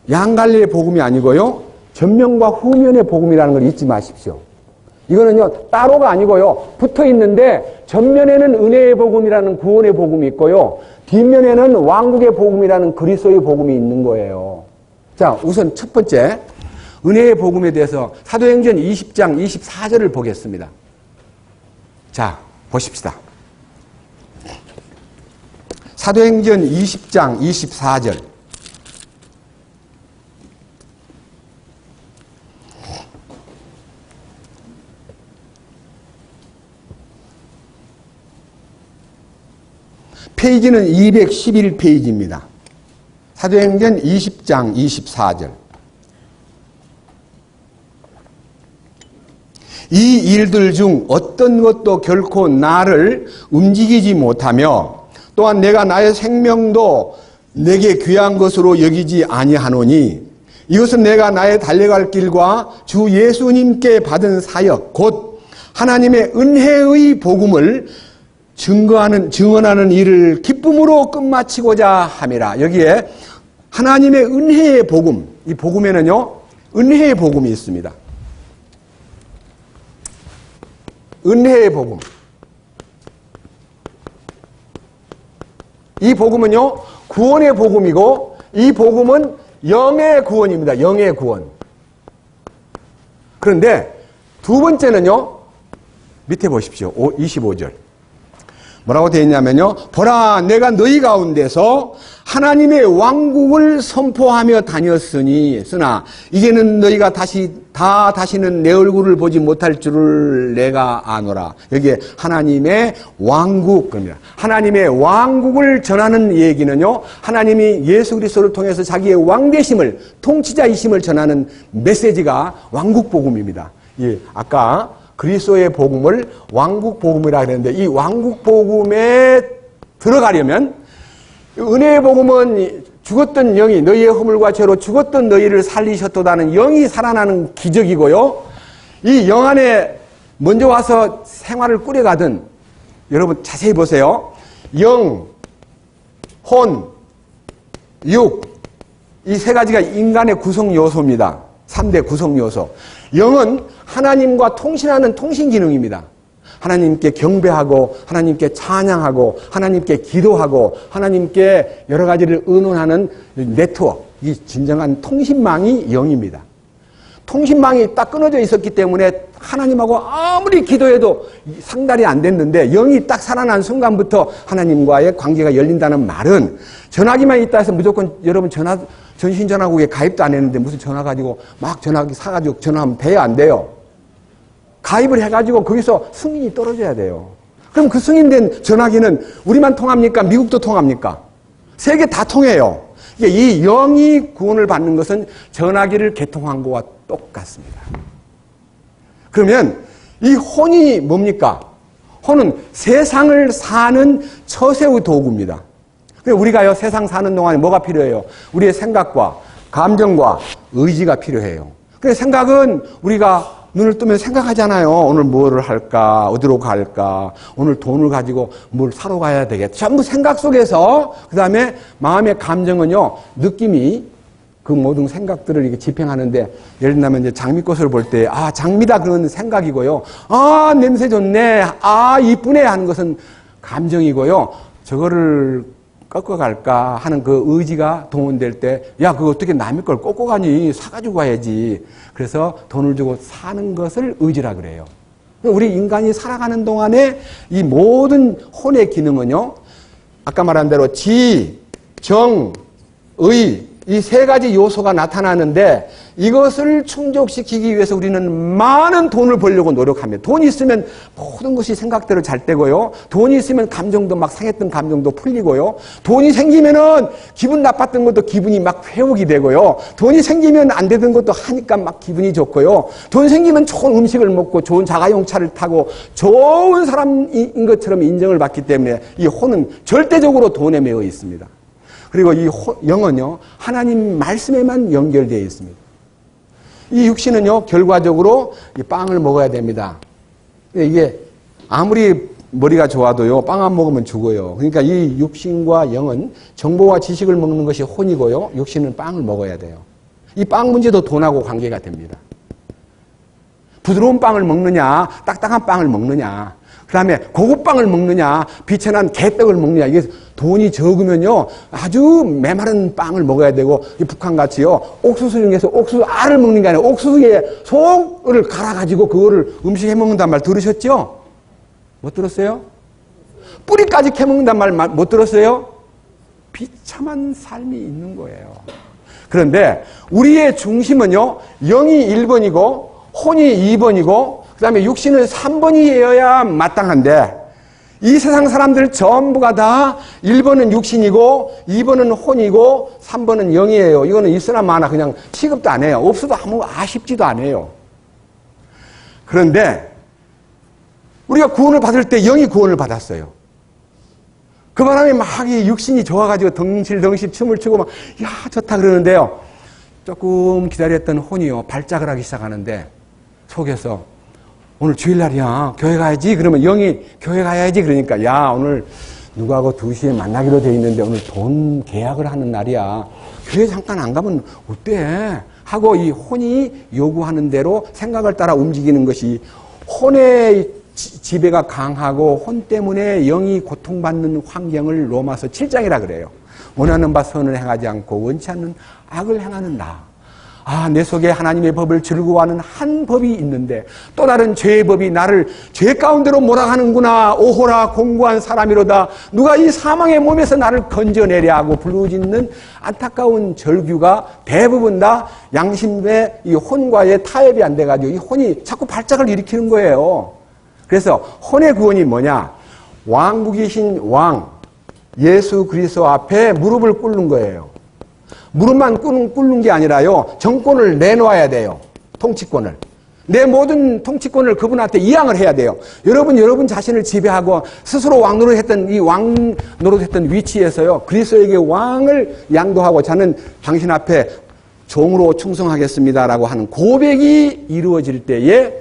양갈래의 복음이 아니고요. 전면과 후면의 복음이라는 걸 잊지 마십시오. 이거는요, 따로가 아니고요. 붙어 있는데 전면에는 은혜의 복음이라는 구원의 복음이 있고요. 뒷면에는 왕국의 복음이라는 그리스도의 복음이 있는 거예요. 자, 우선 첫 번째 은혜의 복음에 대해서 사도행전 20장 24절을 보겠습니다. 자, 보십시다. 사도행전 20장 24절. 페이지는 211페이지입니다. 사도행전 20장 24절. 이 일들 중 어떤 것도 결코 나를 움직이지 못하며 또한 내가 나의 생명도 내게 귀한 것으로 여기지 아니하노니 이것은 내가 나의 달려갈 길과 주 예수님께 받은 사역 곧 하나님의 은혜의 복음을 증언하는 일을 기쁨으로 끝마치고자 함이라. 여기에 하나님의 은혜의 복음, 이 복음에는요 은혜의 복음이 있습니다. 은혜의 복음. 이 복음은요 구원의 복음이고 이 복음은 영의 구원입니다. 영의 구원. 그런데 두 번째는요 밑에 보십시오. 25절. 뭐라고 되어 있냐면요. 보라 내가 너희 가운데서 하나님의 왕국을 선포하며 다녔으니 쓰나 이제는 너희가 다시는 내 얼굴을 보지 못할 줄을 내가 아노라. 여기에 하나님의 왕국 겁니다. 하나님의 왕국을 전하는 얘기는요. 하나님이 예수 그리스도를 통해서 자기의 왕되심을 통치자이심을 전하는 메시지가 왕국 복음입니다. 예, 아까 그리스도의 복음을 왕국 복음이라 그랬는데 이 왕국 복음에 들어가려면 은혜의 복음은 죽었던 영이 너희의 허물과 죄로 죽었던 너희를 살리셨도다는 영이 살아나는 기적이고요. 이 영 안에 먼저 와서 생활을 꾸려가든 여러분 자세히 보세요. 영, 혼, 육 이 세 가지가 인간의 구성 요소입니다. 3대 구성 요소. 영은 하나님과 통신하는 통신 기능입니다. 하나님께 경배하고 하나님께 찬양하고 하나님께 기도하고 하나님께 여러 가지를 의논하는 네트워크, 이 진정한 통신망이 영입니다. 통신망이 딱 끊어져 있었기 때문에 하나님하고 아무리 기도해도 상달이 안 됐는데 영이 딱 살아난 순간부터 하나님과의 관계가 열린다는 말은 전화기만 있다 해서 무조건 여러분 전신전화국에 가입도 안 했는데 무슨 전화 가지고 막 전화기 사가지고 전화하면 돼요, 안 돼요? 가입을 해가지고 거기서 승인이 떨어져야 돼요. 그럼 그 승인된 전화기는 우리만 통합니까? 미국도 통합니까? 세계 다 통해요. 이 영이 구원을 받는 것은 전화기를 개통한 것과 똑같습니다. 그러면 이 혼이 뭡니까? 혼은 세상을 사는 처세의 도구입니다. 우리가요 세상 사는 동안에 뭐가 필요해요? 우리의 생각과 감정과 의지가 필요해요. 그래서 생각은 우리가 눈을 뜨면 생각하잖아요. 오늘 뭐를 할까? 어디로 갈까? 오늘 돈을 가지고 뭘 사러 가야 되겠다. 전부 생각 속에서 그 다음에 마음의 감정은요 느낌이 그 모든 생각들을 이렇게 집행하는데 예를 들면 이제 장미꽃을 볼 때 아 장미다 그런 생각이고요. 아 냄새 좋네. 아 이쁘네 하는 것은 감정이고요. 저거를 꺾어갈까 하는 그 의지가 동원될 때, 야, 그거 어떻게 남의 걸 꺾어 가니? 사가지고 가야지. 그래서 돈을 주고 사는 것을 의지라 그래요. 우리 인간이 살아가는 동안에 이 모든 혼의 기능은요, 아까 말한 대로 지, 정, 의, 이 세 가지 요소가 나타나는데 이것을 충족시키기 위해서 우리는 많은 돈을 벌려고 노력합니다. 돈이 있으면 모든 것이 생각대로 잘 되고요. 돈이 있으면 감정도 막 상했던 감정도 풀리고요. 돈이 생기면은 기분 나빴던 것도 기분이 막 회복이 되고요. 돈이 생기면 안 되던 것도 하니까 막 기분이 좋고요. 돈 생기면 좋은 음식을 먹고 좋은 자가용차를 타고 좋은 사람인 것처럼 인정을 받기 때문에 이 혼은 절대적으로 돈에 매여 있습니다. 그리고 이 영은요, 하나님 말씀에만 연결되어 있습니다. 이 육신은요, 결과적으로 이 빵을 먹어야 됩니다. 이게 아무리 머리가 좋아도요, 빵 안 먹으면 죽어요. 그러니까 이 육신과 영은 정보와 지식을 먹는 것이 혼이고요, 육신은 빵을 먹어야 돼요. 이 빵 문제도 돈하고 관계가 됩니다. 부드러운 빵을 먹느냐, 딱딱한 빵을 먹느냐, 그 다음에 고급 빵을 먹느냐, 비천한 개떡을 먹느냐, 이게 돈이 적으면요, 아주 메마른 빵을 먹어야 되고, 북한같이요, 옥수수 중에서 옥수수 알을 먹는 게 아니라 옥수수에 속을 갈아가지고 그거를 음식 해 먹는단 말 들으셨죠? 못 들었어요? 뿌리까지 캐 먹는단 말 못 들었어요? 비참한 삶이 있는 거예요. 그런데 우리의 중심은요, 영이 1번이고, 혼이 2번이고, 그 다음에 육신은 3번이어야 마땅한데 이 세상 사람들 전부가 다 1번은 육신이고 2번은 혼이고 3번은 영이에요. 이거는 있으나 마나 그냥 취급도 안 해요. 없어도 아무 아쉽지도 않아요. 그런데 우리가 구원을 받을 때 영이 구원을 받았어요. 그 바람에 막 이 육신이 좋아가지고 덩실덩실 춤을 추고 막, 야, 좋다 그러는데요. 조금 기다렸던 혼이요. 발작을 하기 시작하는데 속에서 오늘 주일날이야. 교회 가야지. 그러면 영이 교회 가야지. 그러니까 야, 오늘 누구하고 2시에 만나기로 돼 있는데 오늘 돈 계약을 하는 날이야. 교회 잠깐 안 가면 어때? 하고 이 혼이 요구하는 대로 생각을 따라 움직이는 것이 혼의 지배가 강하고 혼 때문에 영이 고통받는 환경을 로마서 7장이라 그래요. 원하는 바 선을 행하지 않고 원치 않는 악을 행하는 나. 아, 내 속에 하나님의 법을 즐거워하는 한 법이 있는데 또 다른 죄의 법이 나를 죄 가운데로 몰아가는구나. 오호라 공고한 사람이로다. 누가 이 사망의 몸에서 나를 건져내랴 하고 부르짖는 안타까운 절규가 대부분 다 양심의 이 혼과의 타협이 안 돼가지고 이 혼이 자꾸 발작을 일으키는 거예요. 그래서 혼의 구원이 뭐냐? 왕국이신 왕 예수 그리스도 앞에 무릎을 꿇는 거예요. 무릎만 꿇는 게 아니라요. 정권을 내놓아야 돼요. 통치권을. 내 모든 통치권을 그분한테 이양을 해야 돼요. 여러분 자신을 지배하고 스스로 왕노릇했던 이 왕노릇했던 위치에서요. 그리스도에게 왕을 양도하고 저는 당신 앞에 종으로 충성하겠습니다라고 하는 고백이 이루어질 때에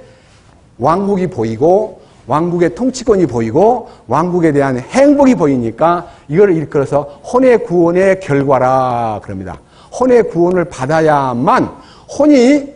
왕국이 보이고 왕국의 통치권이 보이고 왕국에 대한 행복이 보이니까 이걸 일컬어서 혼의 구원의 결과라 그럽니다. 혼의 구원을 받아야만 혼이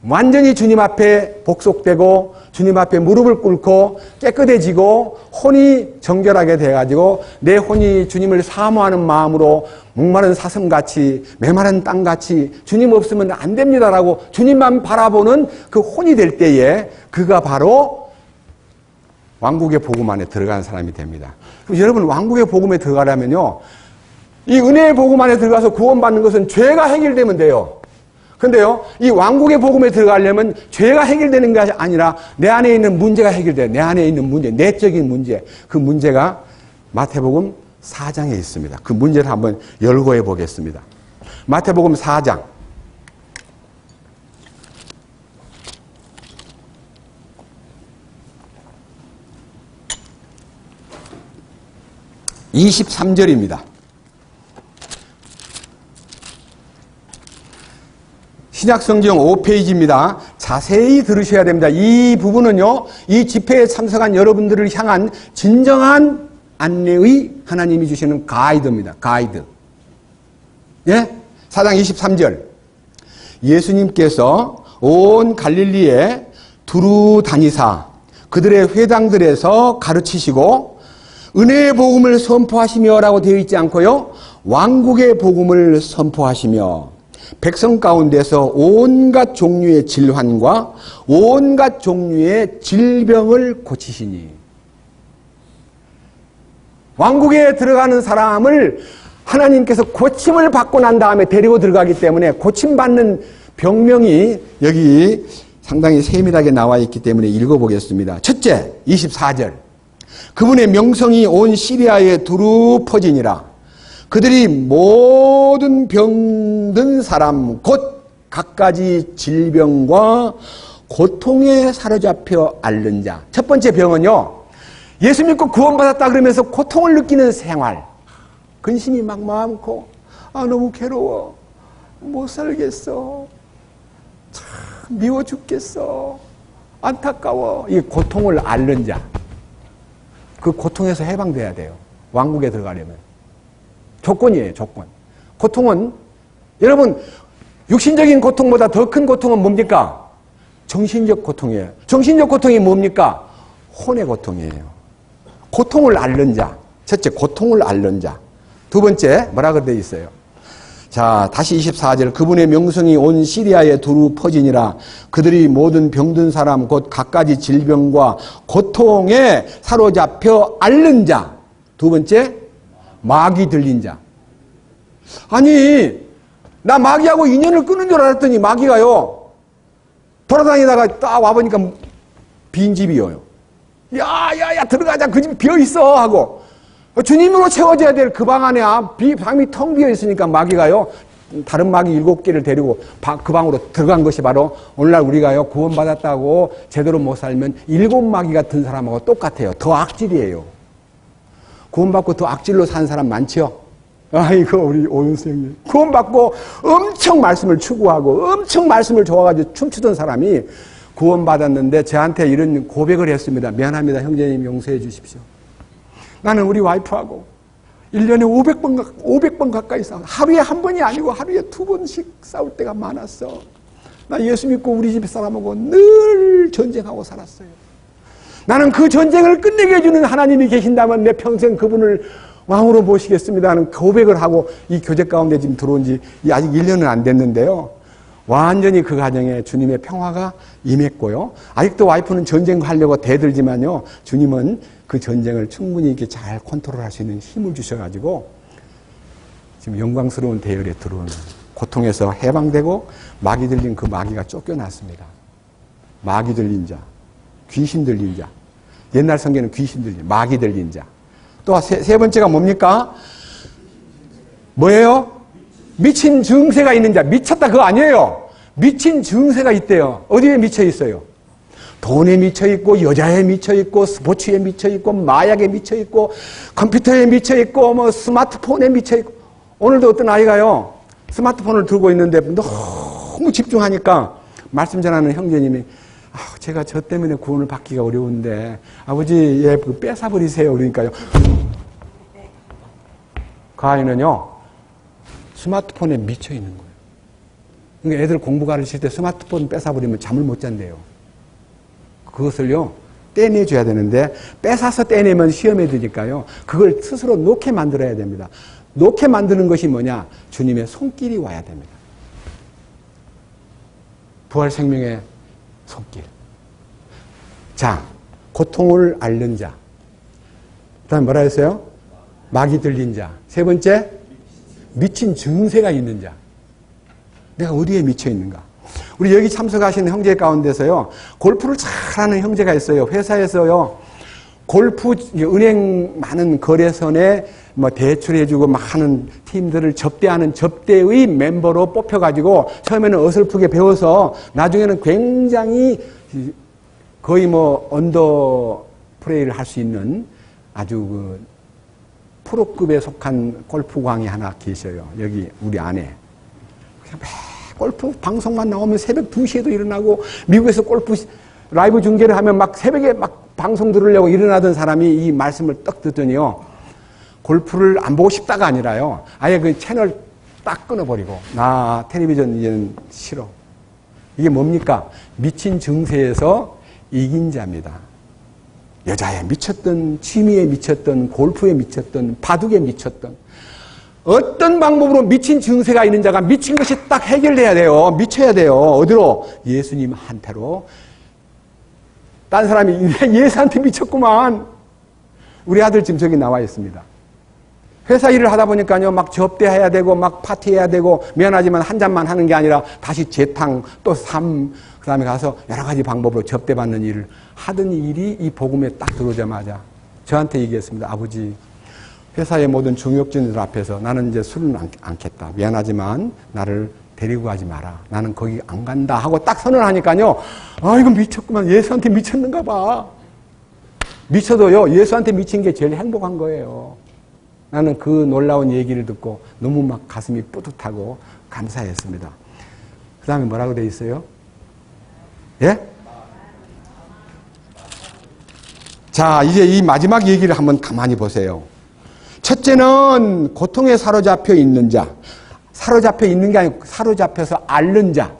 완전히 주님 앞에 복속되고 주님 앞에 무릎을 꿇고 깨끗해지고 혼이 정결하게 돼가지고 내 혼이 주님을 사모하는 마음으로 목마른 사슴같이 메마른 땅같이 주님 없으면 안 됩니다라고 주님만 바라보는 그 혼이 될 때에 그가 바로 왕국의 복음 안에 들어가는 사람이 됩니다. 그럼 여러분 왕국의 복음에 들어가려면요. 이 은혜의 복음 안에 들어가서 구원받는 것은 죄가 해결되면 돼요. 근데요, 이 왕국의 복음에 들어가려면 죄가 해결되는 것이 아니라 내 안에 있는 문제가 해결돼요. 내 안에 있는 문제, 내적인 문제. 그 문제가 마태복음 4장에 있습니다. 그 문제를 한번 열거해 보겠습니다. 마태복음 4장. (23절입니다) 신약성경 5페이지입니다. 자세히 들으셔야 됩니다. 이 부분은요, 이 집회에 참석한 여러분들을 향한 진정한 안내의 하나님이 주시는 가이드입니다. 가이드. 예? 4장 23절. 예수님께서 온 갈릴리에 두루 다니사 그들의 회당들에서 가르치시고 은혜의 복음을 선포하시며라고 되어 있지 않고요. 왕국의 복음을 선포하시며 백성 가운데서 온갖 종류의 질환과 온갖 종류의 질병을 고치시니. 왕국에 들어가는 사람을 하나님께서 고침을 받고 난 다음에 데리고 들어가기 때문에 고침받는 병명이 여기 상당히 세밀하게 나와 있기 때문에 읽어보겠습니다. 첫째, 24절. 그분의 명성이 온 시리아에 두루 퍼지니라. 그들이 모든 병든 사람 곧 갖가지 질병과 고통에 사로잡혀 앓는 자. 첫 번째 병은요, 예수 믿고 구원받았다 그러면서 고통을 느끼는 생활. 근심이 막 많고, 아, 너무 괴로워. 못 살겠어. 참, 미워 죽겠어. 안타까워. 이 고통을 앓는 자. 그 고통에서 해방돼야 돼요. 왕국에 들어가려면. 조건이에요, 조건. 고통은, 여러분, 육신적인 고통보다 더 큰 고통은 뭡니까? 정신적 고통이에요. 정신적 고통이 뭡니까? 혼의 고통이에요. 고통을 앓는 자. 첫째, 고통을 앓는 자. 두 번째, 뭐라고 되어 있어요? 자, 다시 24절. 그분의 명성이 온 시리아에 두루 퍼지니라. 그들이 모든 병든 사람 곧 갖가지 질병과 고통에 사로잡혀 앓는 자. 두 번째, 마귀 들린 자. 아니, 나 마귀하고 인연을 끊은 줄 알았더니 마귀가요, 돌아다니다가 딱 와보니까 빈집이에요. 야, 들어가자. 그 집 비어있어. 하고. 주님으로 채워져야 될 그 방 안에 방이 텅 비어 있으니까 마귀가요, 다른 마귀 7개를 데리고 그 방으로 들어간 것이 바로 오늘날 우리가요, 구원받았다고 제대로 못 살면 7마귀가 든 사람하고 똑같아요. 더 악질이에요. 구원받고 더 악질로 사는 사람 많죠? 아이고, 우리 오윤수 형님. 구원받고 엄청 말씀을 추구하고 엄청 말씀을 좋아가지고 춤추던 사람이 구원받았는데 저한테 이런 고백을 했습니다. 미안합니다. 형제님 용서해 주십시오. 나는 우리 와이프하고 1년에 500번 가까이 싸워. 하루에 한 번이 아니고 하루에 2번씩 싸울 때가 많았어. 나 예수 믿고 우리 집 사람하고 늘 전쟁하고 살았어요. 나는 그 전쟁을 끝내게 해주는 하나님이 계신다면 내 평생 그분을 왕으로 모시겠습니다 하는 고백을 하고 이 교제 가운데 지금 들어온 지 아직 1년은 안 됐는데요. 완전히 그 가정에 주님의 평화가 임했고요. 아직도 와이프는 전쟁하려고 대들지만요. 주님은 그 전쟁을 충분히 이렇게 잘 컨트롤할 수 있는 힘을 주셔가지고 지금 영광스러운 대열에 들어오는 고통에서 해방되고 마귀 들린 그 마귀가 쫓겨났습니다. 마귀 들린 자, 귀신 들린 자. 옛날 성경에는 귀신 들린, 마귀 들린 자. 또 세 번째가 뭡니까? 뭐예요? 미친 증세가 있는 자. 미쳤다 그거 아니에요. 미친 증세가 있대요. 어디에 미쳐 있어요? 돈에 미쳐 있고, 여자에 미쳐 있고, 스포츠에 미쳐 있고, 마약에 미쳐 있고, 컴퓨터에 미쳐 있고, 뭐 스마트폰에 미쳐 있고. 오늘도 어떤 아이가요, 스마트폰을 들고 있는데 너무 집중하니까 말씀 전하는 형제님이 제가 저 때문에 구원을 받기가 어려운데 아버지 얘 뺏어버리세요. 그러니까요. 그 아이는요, 스마트폰에 미쳐 있는 거예요. 그러니까 애들 공부 가르칠 때 스마트폰 뺏어버리면 잠을 못 잔대요. 그것을요, 떼내줘야 되는데 뺏어서 떼내면 시험에 드니까요. 그걸 스스로 놓게 만들어야 됩니다. 놓게 만드는 것이 뭐냐? 주님의 손길이 와야 됩니다. 부활 생명의 손길. 자, 고통을 앓는 자. 그 다음에 뭐라 했어요? 마귀 들린 자. 세 번째, 미친 증세가 있는 자. 내가 어디에 미쳐 있는가? 우리 여기 참석하시는 형제 가운데서요, 골프를 잘하는 형제가 있어요. 회사에서요, 골프, 은행 많은 거래선에 뭐 대출해주고 많은 팀들을 접대하는 접대의 멤버로 뽑혀가지고 처음에는 어설프게 배워서 나중에는 굉장히 거의 뭐 언더 플레이를 할 수 있는 아주 그 프로급에 속한 골프광이 하나 계셔요. 여기 우리 안에. 골프 방송만 나오면 새벽 2시에도 일어나고 미국에서 골프 라이브 중계를 하면 막 새벽에 막 방송 들으려고 일어나던 사람이 이 말씀을 딱 듣더니요. 골프를 안 보고 싶다가 아니라요. 아예 그 채널 딱 끊어버리고 나 텔레비전 이제는 싫어. 이게 뭡니까? 미친 증세에서 이긴 자입니다. 여자에 미쳤던, 취미에 미쳤던, 골프에 미쳤던, 바둑에 미쳤던 어떤 방법으로 미친 증세가 있는 자가 미친 것이 딱 해결돼야 돼요. 미쳐야 돼요. 어디로? 예수님 한테로. 딴 사람이 예수한테 미쳤구만. 우리 아들 지금 저기 나와 있습니다. 회사 일을 하다 보니까요, 막 접대해야 되고, 막 파티해야 되고, 미안하지만 한 잔만 하는 게 아니라 다시 재탕, 또 그 다음에 가서 여러 가지 방법으로 접대받는 일을 하던 일이 이 복음에 딱 들어오자마자 저한테 얘기했습니다. 아버지, 회사의 모든 중역진들 앞에서 나는 이제 술은 않겠다. 미안하지만 나를 데리고 가지 마라. 나는 거기 안 간다. 하고 딱 선언하니까요, 아, 이거 미쳤구만. 예수한테 미쳤는가 봐. 미쳐도요, 예수한테 미친 게 제일 행복한 거예요. 나는 그 놀라운 얘기를 듣고 너무 막 가슴이 뿌듯하고 감사했습니다. 그 다음에 뭐라고 돼 있어요? 예? 자, 이제 이 마지막 얘기를 한번 가만히 보세요. 첫째는 고통에 사로잡혀 있는 자. 사로잡혀 있는 게 아니고 사로잡혀서 앓는 자.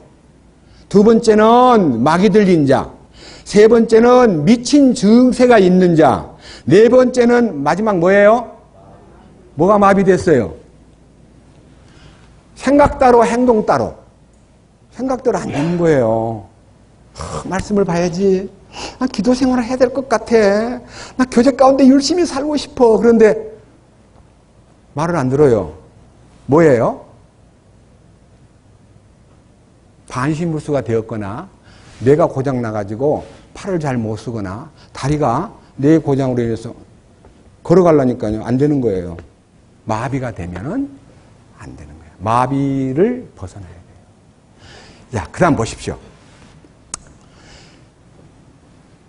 두 번째는 마귀 들린 자. 세 번째는 미친 증세가 있는 자. 네 번째는 마지막 뭐예요? 뭐가 마비됐어요? 생각 따로 행동 따로. 생각대로 안 되는 거예요. 말씀을 봐야지. 나 기도 생활을 해야 될 것 같아. 나 교제 가운데 열심히 살고 싶어. 그런데 말을 안 들어요. 뭐예요? 반신불수가 되었거나 뇌가 고장 나가지고 팔을 잘 못 쓰거나 다리가 뇌 고장으로 인해서 걸어가려니까요. 안 되는 거예요. 마비가 되면은 안 되는 거예요. 마비를 벗어나야 돼요. 자, 그 다음 보십시오.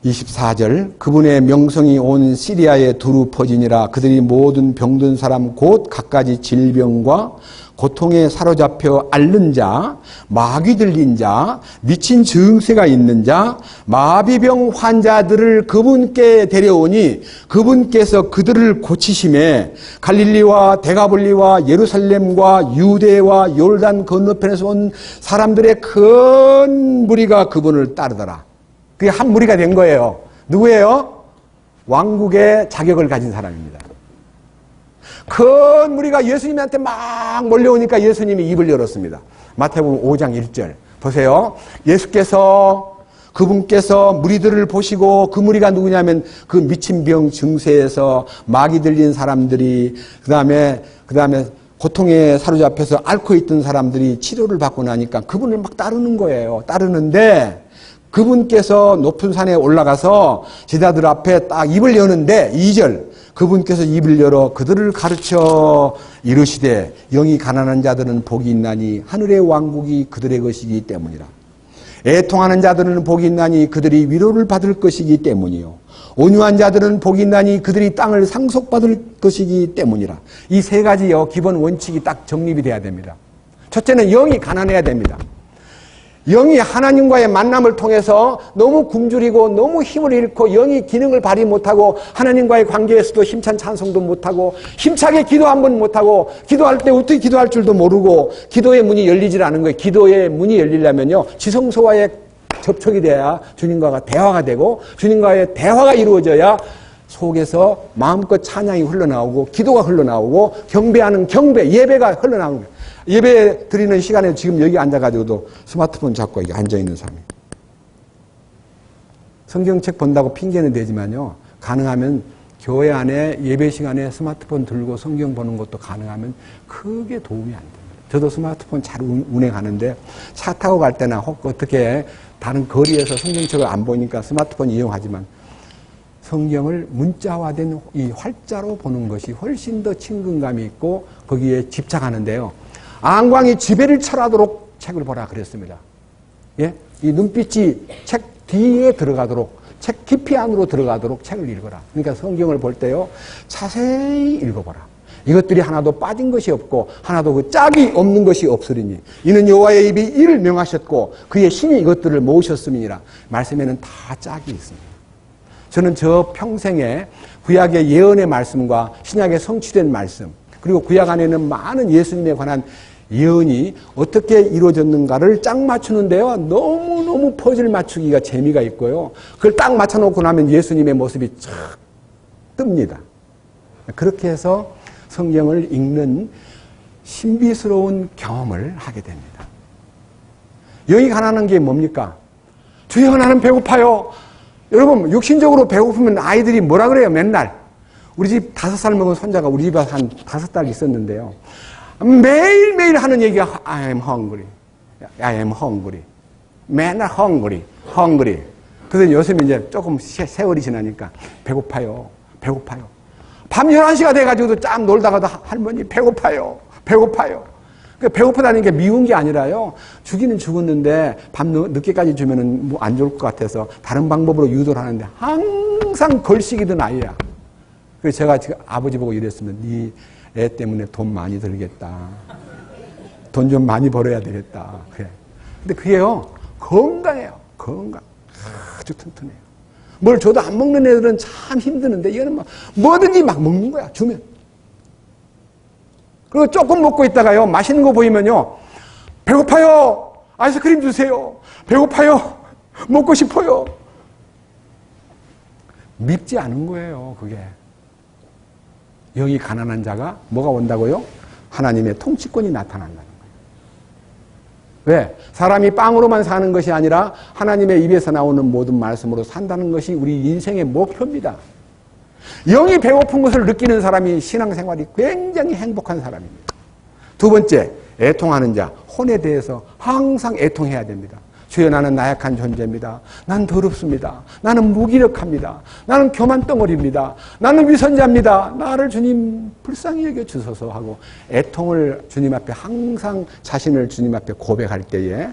24절 그분의 명성이 온 시리아에 두루 퍼지니라. 그들이 모든 병든 사람 곧 갖가지 질병과 고통에 사로잡혀 앓는 자, 마귀 들린 자, 미친 증세가 있는 자, 마비병 환자들을 그분께 데려오니 그분께서 그들을 고치심에 갈릴리와 데가볼리와 예루살렘과 유대와 요르단 건너편에서 온 사람들의 큰 무리가 그분을 따르더라. 그게 한 무리가 된 거예요. 누구예요? 왕국의 자격을 가진 사람입니다. 큰 무리가 예수님한테 막 몰려오니까 예수님이 입을 열었습니다. 마태복음 5장 1절 보세요. 예수께서 그분께서 무리들을 보시고 그 무리가 누구냐면 그 미친 병 증세에서 마귀 들린 사람들이 그다음에 고통에 사로잡혀서 앓고 있던 사람들이 치료를 받고 나니까 그분을 막 따르는 거예요. 따르는데 그분께서 높은 산에 올라가서 제자들 앞에 딱 입을 여는데 2절 그분께서 입을 열어 그들을 가르쳐 이르시되 영이 가난한 자들은 복이 있나니 하늘의 왕국이 그들의 것이기 때문이라. 애통하는 자들은 복이 있나니 그들이 위로를 받을 것이기 때문이요. 온유한 자들은 복이 있나니 그들이 땅을 상속받을 것이기 때문이라. 이 세 가지요 기본 원칙이 딱 정립이 돼야 됩니다. 첫째는 영이 가난해야 됩니다. 영이 하나님과의 만남을 통해서 너무 굶주리고 너무 힘을 잃고 영이 기능을 발휘 못하고 하나님과의 관계에서도 힘찬 찬송도 못하고 힘차게 기도 한 번 못하고 기도할 때 어떻게 기도할 줄도 모르고 기도의 문이 열리질 않은 거예요. 기도의 문이 열리려면요 지성소와의 접촉이 돼야 주님과 대화가 되고 주님과의 대화가 이루어져야 속에서 마음껏 찬양이 흘러나오고 기도가 흘러나오고 경배하는 경배 예배가 흘러나오는 거예요. 예배 드리는 시간에 지금 여기 앉아가지고도 스마트폰 잡고 여기 앉아있는 사람이 성경책 본다고 핑계는 되지만요 가능하면 교회 안에 예배 시간에 스마트폰 들고 성경 보는 것도 가능하면 크게 도움이 안 됩니다. 저도 스마트폰 잘 운행하는데 차 타고 갈 때나 혹 어떻게 다른 거리에서 성경책을 안 보니까 스마트폰 이용하지만 성경을 문자화된 이 활자로 보는 것이 훨씬 더 친근감이 있고 거기에 집착하는데요. 안광이 지배를 철하도록 책을 보라 그랬습니다. 예? 이 눈빛이 책 뒤에 들어가도록 책 깊이 안으로 들어가도록 책을 읽어라. 그러니까 성경을 볼 때요. 자세히 읽어보라. 이것들이 하나도 빠진 것이 없고 하나도 그 짝이 없는 것이 없으리니 이는 여호와의 입이 이를 명하셨고 그의 신이 이것들을 모으셨음이니라. 말씀에는 다 짝이 있습니다. 저는 저 평생에 구약의 예언의 말씀과 신약의 성취된 말씀 그리고 구약 안에는 많은 예수님에 관한 예언이 어떻게 이루어졌는가를 짝 맞추는데요. 너무너무 퍼즐 맞추기가 재미가 있고요. 그걸 딱 맞춰놓고 나면 예수님의 모습이 쫙 뜹니다. 그렇게 해서 성경을 읽는 신비스러운 경험을 하게 됩니다. 영이 가난한 게 뭡니까? 주여 나는 배고파요. 여러분 육신적으로 배고프면 아이들이 뭐라 그래요? 맨날. 우리 집 5살 먹은 손자가 우리 집에 한 5달 있었는데요. 매일매일 하는 얘기가 I am hungry. I am hungry. 맨날 hungry. hungry. 그래서 요즘 이제 조금 세월이 지나니까 배고파요. 배고파요. 밤 11시가 돼가지고도 쫙 놀다가도 할머니 배고파요. 배고파요. 그러니까 배고프다는 게 미운 게 아니라요. 주기는 죽었는데 밤 늦게까지 주면은 뭐 안 좋을 것 같아서 다른 방법으로 유도를 하는데 항상 걸식이던 아이야. 그래서 제가 지금 아버지 보고 이랬습니다. 네 애 때문에 돈 많이 들겠다. 돈 좀 많이 벌어야 되겠다. 그래. 근데 그게요, 건강해요. 건강. 아주 튼튼해요. 뭘 줘도 안 먹는 애들은 참 힘드는데, 이거는 막 뭐든지 막 먹는 거야, 주면. 그리고 조금 먹고 있다가요, 맛있는 거 보이면요, 배고파요. 아이스크림 주세요. 배고파요. 먹고 싶어요. 밉지 않은 거예요, 그게. 영이 가난한 자가 뭐가 온다고요? 하나님의 통치권이 나타난다는 거예요. 왜? 사람이 빵으로만 사는 것이 아니라 하나님의 입에서 나오는 모든 말씀으로 산다는 것이 우리 인생의 목표입니다. 영이 배고픈 것을 느끼는 사람이 신앙생활이 굉장히 행복한 사람입니다. 두 번째, 애통하는 자, 혼에 대해서 항상 애통해야 됩니다. 주여, 나는 나약한 존재입니다. 나는 더럽습니다. 나는 무기력합니다. 나는 교만 덩어리입니다. 나는 위선자입니다. 나를 주님 불쌍히 여겨 주소서 하고 애통을 주님 앞에 항상 자신을 주님 앞에 고백할 때에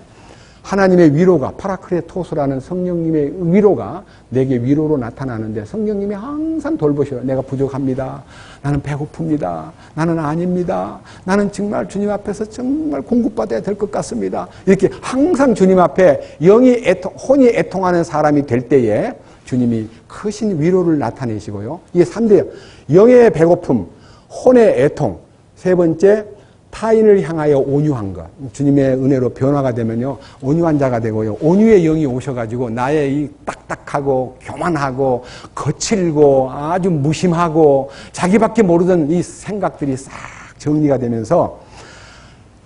하나님의 위로가, 파라크레토스라는 성령님의 위로가 내게 위로로 나타나는데, 성령님이 항상 돌보셔요. 내가 부족합니다. 나는 배고픕니다. 나는 아닙니다. 나는 정말 주님 앞에서 정말 공급받아야 될 것 같습니다. 이렇게 항상 주님 앞에 혼이 애통하는 사람이 될 때에 주님이 크신 위로를 나타내시고요. 이게 3대예요. 영의 배고픔, 혼의 애통, 세 번째 타인을 향하여 온유한 것. 주님의 은혜로 변화가 되면요, 온유한 자가 되고요. 온유의 영이 오셔가지고 나의 이 딱딱하고 교만하고 거칠고 아주 무심하고 자기밖에 모르던 이 생각들이 싹 정리가 되면서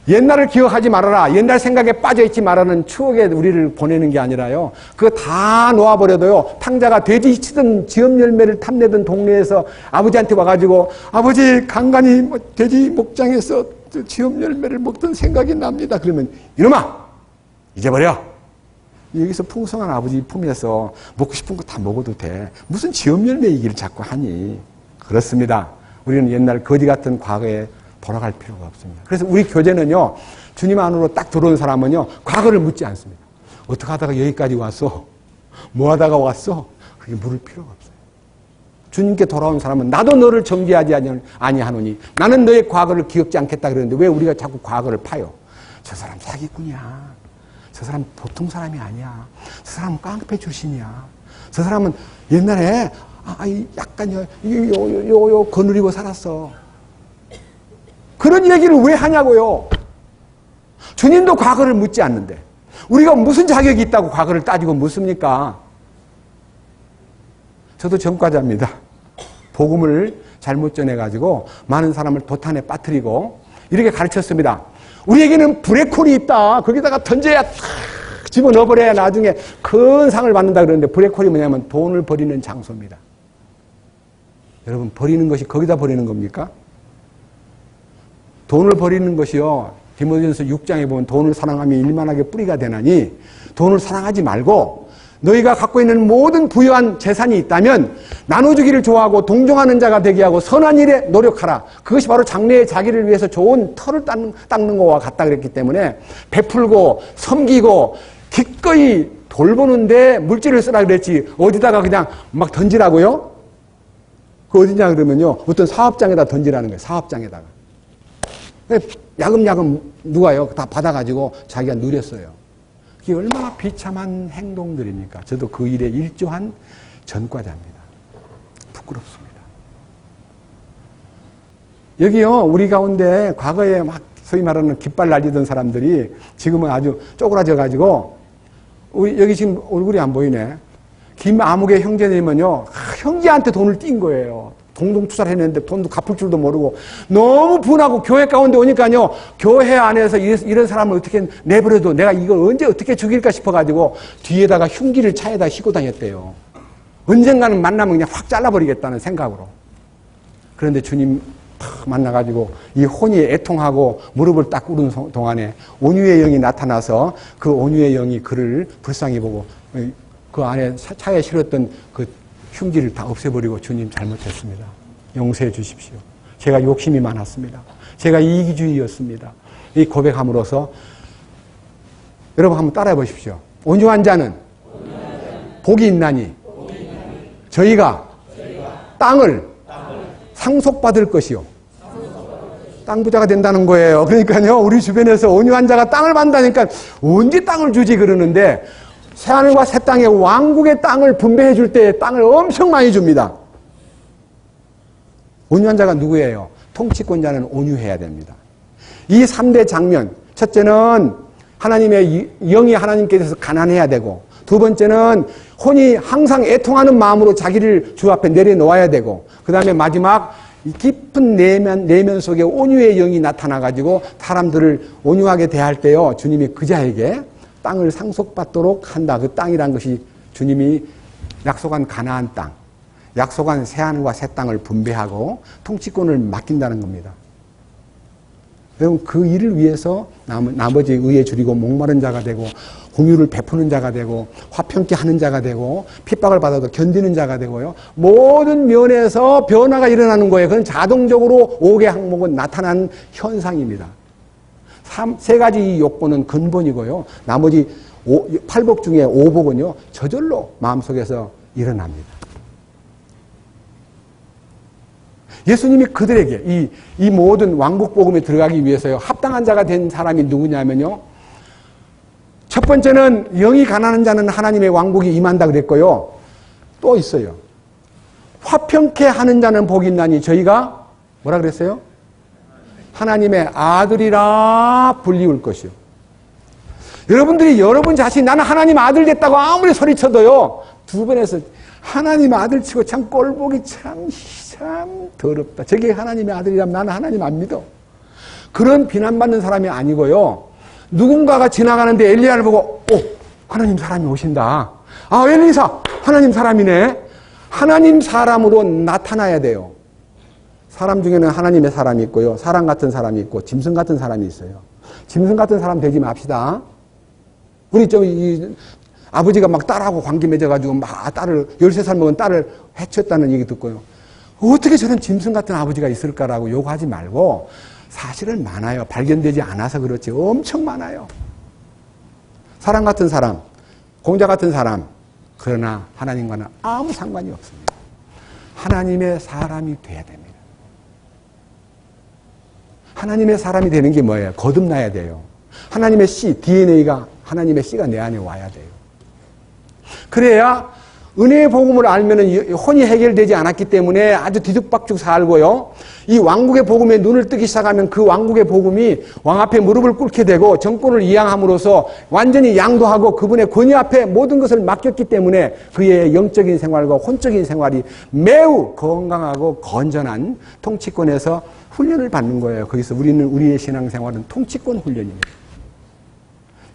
옛날을 기억하지 말아라, 옛날 생각에 빠져있지 말라는 추억에 우리를 보내는 게 아니라요, 그거 다 놓아버려도요, 탕자가 돼지 치던 지엄 열매를 탐내던 동네에서 아버지한테 와가지고, 아버지 간간히 돼지 목장에서 지엄 열매를 먹던 생각이 납니다. 그러면 이놈아, 잊어버려. 여기서 풍성한 아버지 품에서 먹고 싶은 거 다 먹어도 돼. 무슨 지엄 열매 얘기를 자꾸 하니. 그렇습니다. 우리는 옛날 거지 같은 과거에 돌아갈 필요가 없습니다. 그래서 우리 교제는요, 주님 안으로 딱 들어온 사람은요, 과거를 묻지 않습니다. 어떻게 하다가 여기까지 왔어? 뭐 하다가 왔어? 그게 물을 필요가 없어요. 주님께 돌아온 사람은 나도 너를 정죄하지 아니하노니 나는 너의 과거를 기억지 않겠다 그러는데, 왜 우리가 자꾸 과거를 파요? 저 사람 사기꾼이야. 저 사람 보통 사람이 아니야. 저 사람은 깡패 출신이야. 저 사람은 옛날에 약간 요 거느리고 살았어. 그런 얘기를 왜 하냐고요. 주님도 과거를 묻지 않는데 우리가 무슨 자격이 있다고 과거를 따지고 묻습니까? 저도 전과자입니다. 복음을 잘못 전해가지고 많은 사람을 도탄에 빠뜨리고 이렇게 가르쳤습니다. 우리에게는 브레콜이 있다. 거기다가 던져야 탁 집어넣어버려야 나중에 큰 상을 받는다 그러는데, 브레콜이 뭐냐면 돈을 버리는 장소입니다. 여러분, 버리는 것이 거기다 버리는 겁니까? 돈을 버리는 것이요, 디모데전서 6장에 보면 돈을 사랑하면 일만하게 뿌리가 되나니, 돈을 사랑하지 말고 너희가 갖고 있는 모든 부유한 재산이 있다면 나눠주기를 좋아하고 동정하는 자가 되게 하고 선한 일에 노력하라. 그것이 바로 장래의 자기를 위해서 좋은 터를 닦는 것과 같다 그랬기 때문에, 베풀고 섬기고 기꺼이 돌보는데 물질을 쓰라 그랬지 어디다가 그냥 막 던지라고요? 그 어디냐 그러면요, 어떤 사업장에다 던지라는 거예요. 사업장에다가. 야금야금 누가요? 다 받아가지고 자기가 누렸어요. 이게 얼마나 비참한 행동들입니까? 저도 그 일에 일조한 전과자입니다. 부끄럽습니다. 여기요, 우리 가운데 과거에 막 소위 말하는 깃발 날리던 사람들이 지금은 아주 쪼그라져가지고, 여기 지금 얼굴이 안 보이네. 김아무개 형제님은요, 형제한테 돈을 띈 거예요. 공동 투자를 했는데 돈도 갚을 줄도 모르고 너무 분하고 교회 가운데 오니까요, 교회 안에서 이런 사람을 어떻게 내버려도 내가 이걸 언제 어떻게 죽일까 싶어가지고 뒤에다가 흉기를 차에다 싣고 다녔대요. 언젠가는 만나면 그냥 확 잘라버리겠다는 생각으로. 그런데 주님 탁 만나가지고 이 혼이 애통하고 무릎을 딱 꿇은 동안에 온유의 영이 나타나서 그 온유의 영이 그를 불쌍히 보고 그 안에 차에 실었던 그 흉기를 다 없애버리고, 주님 잘못했습니다. 용서해 주십시오. 제가 욕심이 많았습니다. 제가 이기주의였습니다. 이 고백함으로써 여러분 한번 따라해 보십시오. 온유한 자는 복이 있나니 저희가 땅을 상속받을 것이요. 땅 부자가 된다는 거예요. 그러니까요, 우리 주변에서 온유한 자가 땅을 받는다니까 언제 땅을 주지 그러는데, 새하늘과 새 땅에 왕국의 땅을 분배해 줄 때 땅을 엄청 많이 줍니다. 온유한 자가 누구예요? 통치권자는 온유해야 됩니다. 이 3대 장면, 첫째는 하나님의 영이 하나님께 대해서 가난해야 되고, 두 번째는 혼이 항상 애통하는 마음으로 자기를 주 앞에 내려놓아야 되고, 그 다음에 마지막 깊은 내면 속에 온유의 영이 나타나가지고 사람들을 온유하게 대할 때요, 주님이 그 자에게 땅을 상속받도록 한다. 그 땅이란 것이 주님이 약속한 가나안 땅, 약속한 새하늘과 새 땅을 분배하고 통치권을 맡긴다는 겁니다. 여러분, 그 일을 위해서 나머지 의에 줄이고 목마른 자가 되고 공유를 베푸는 자가 되고 화평케 하는 자가 되고 핍박을 받아도 견디는 자가 되고요. 모든 면에서 변화가 일어나는 거예요. 그건 자동적으로 5개 항목은 나타난 현상입니다. 세 가지 이 요건은 근본이고요. 나머지 8복 중에 5복은요. 저절로 마음속에서 일어납니다. 예수님이 그들에게 이 모든 왕국복음에 들어가기 위해서요. 합당한 자가 된 사람이 누구냐면요. 첫 번째는 영이 가난한 자는 하나님의 왕국이 임한다 그랬고요. 또 있어요. 화평케 하는 자는 복이 있나니 저희가 뭐라 그랬어요? 하나님의 아들이라 불리울 것이요. 여러분들이 여러분 자신 나는 하나님 아들 됐다고 아무리 소리쳐도요. 두 번에서 하나님 아들 치고 참 꼴보기 참 더럽다. 저게 하나님의 아들이라면 나는 하나님 안 믿어. 그런 비난받는 사람이 아니고요. 누군가가 지나가는데 엘리야를 보고 하나님 사람이 오신다. 아, 엘리사 하나님 사람이네. 하나님 사람으로 나타나야 돼요. 사람 중에는 하나님의 사람이 있고요. 사람 같은 사람이 있고 짐승 같은 사람이 있어요. 짐승 같은 사람 되지 맙시다. 우리 아버지가 막 딸하고 관계 맺어가지고 막 딸을 13살 먹은 딸을 해쳤다는 얘기 듣고요. 어떻게 저런 짐승 같은 아버지가 있을까라고 욕하지 말고 사실은 많아요. 발견되지 않아서 그렇지 엄청 많아요. 사람 같은 사람, 공자 같은 사람, 그러나 하나님과는 아무 상관이 없습니다. 하나님의 사람이 돼야 됩니다. 하나님의 사람이 되는 게 뭐예요? 거듭나야 돼요. 하나님의 씨, DNA가 하나님의 씨가 내 안에 와야 돼요. 그래야 은혜의 복음을 알면은 혼이 해결되지 않았기 때문에 아주 뒤죽박죽 살고요. 이 왕국의 복음에 눈을 뜨기 시작하면 그 왕국의 복음이 왕 앞에 무릎을 꿇게 되고 정권을 이양함으로써 완전히 양도하고 그분의 권위 앞에 모든 것을 맡겼기 때문에 그의 영적인 생활과 혼적인 생활이 매우 건강하고 건전한 통치권에서 훈련을 받는 거예요. 거기서 우리의 신앙생활은 통치권 훈련입니다.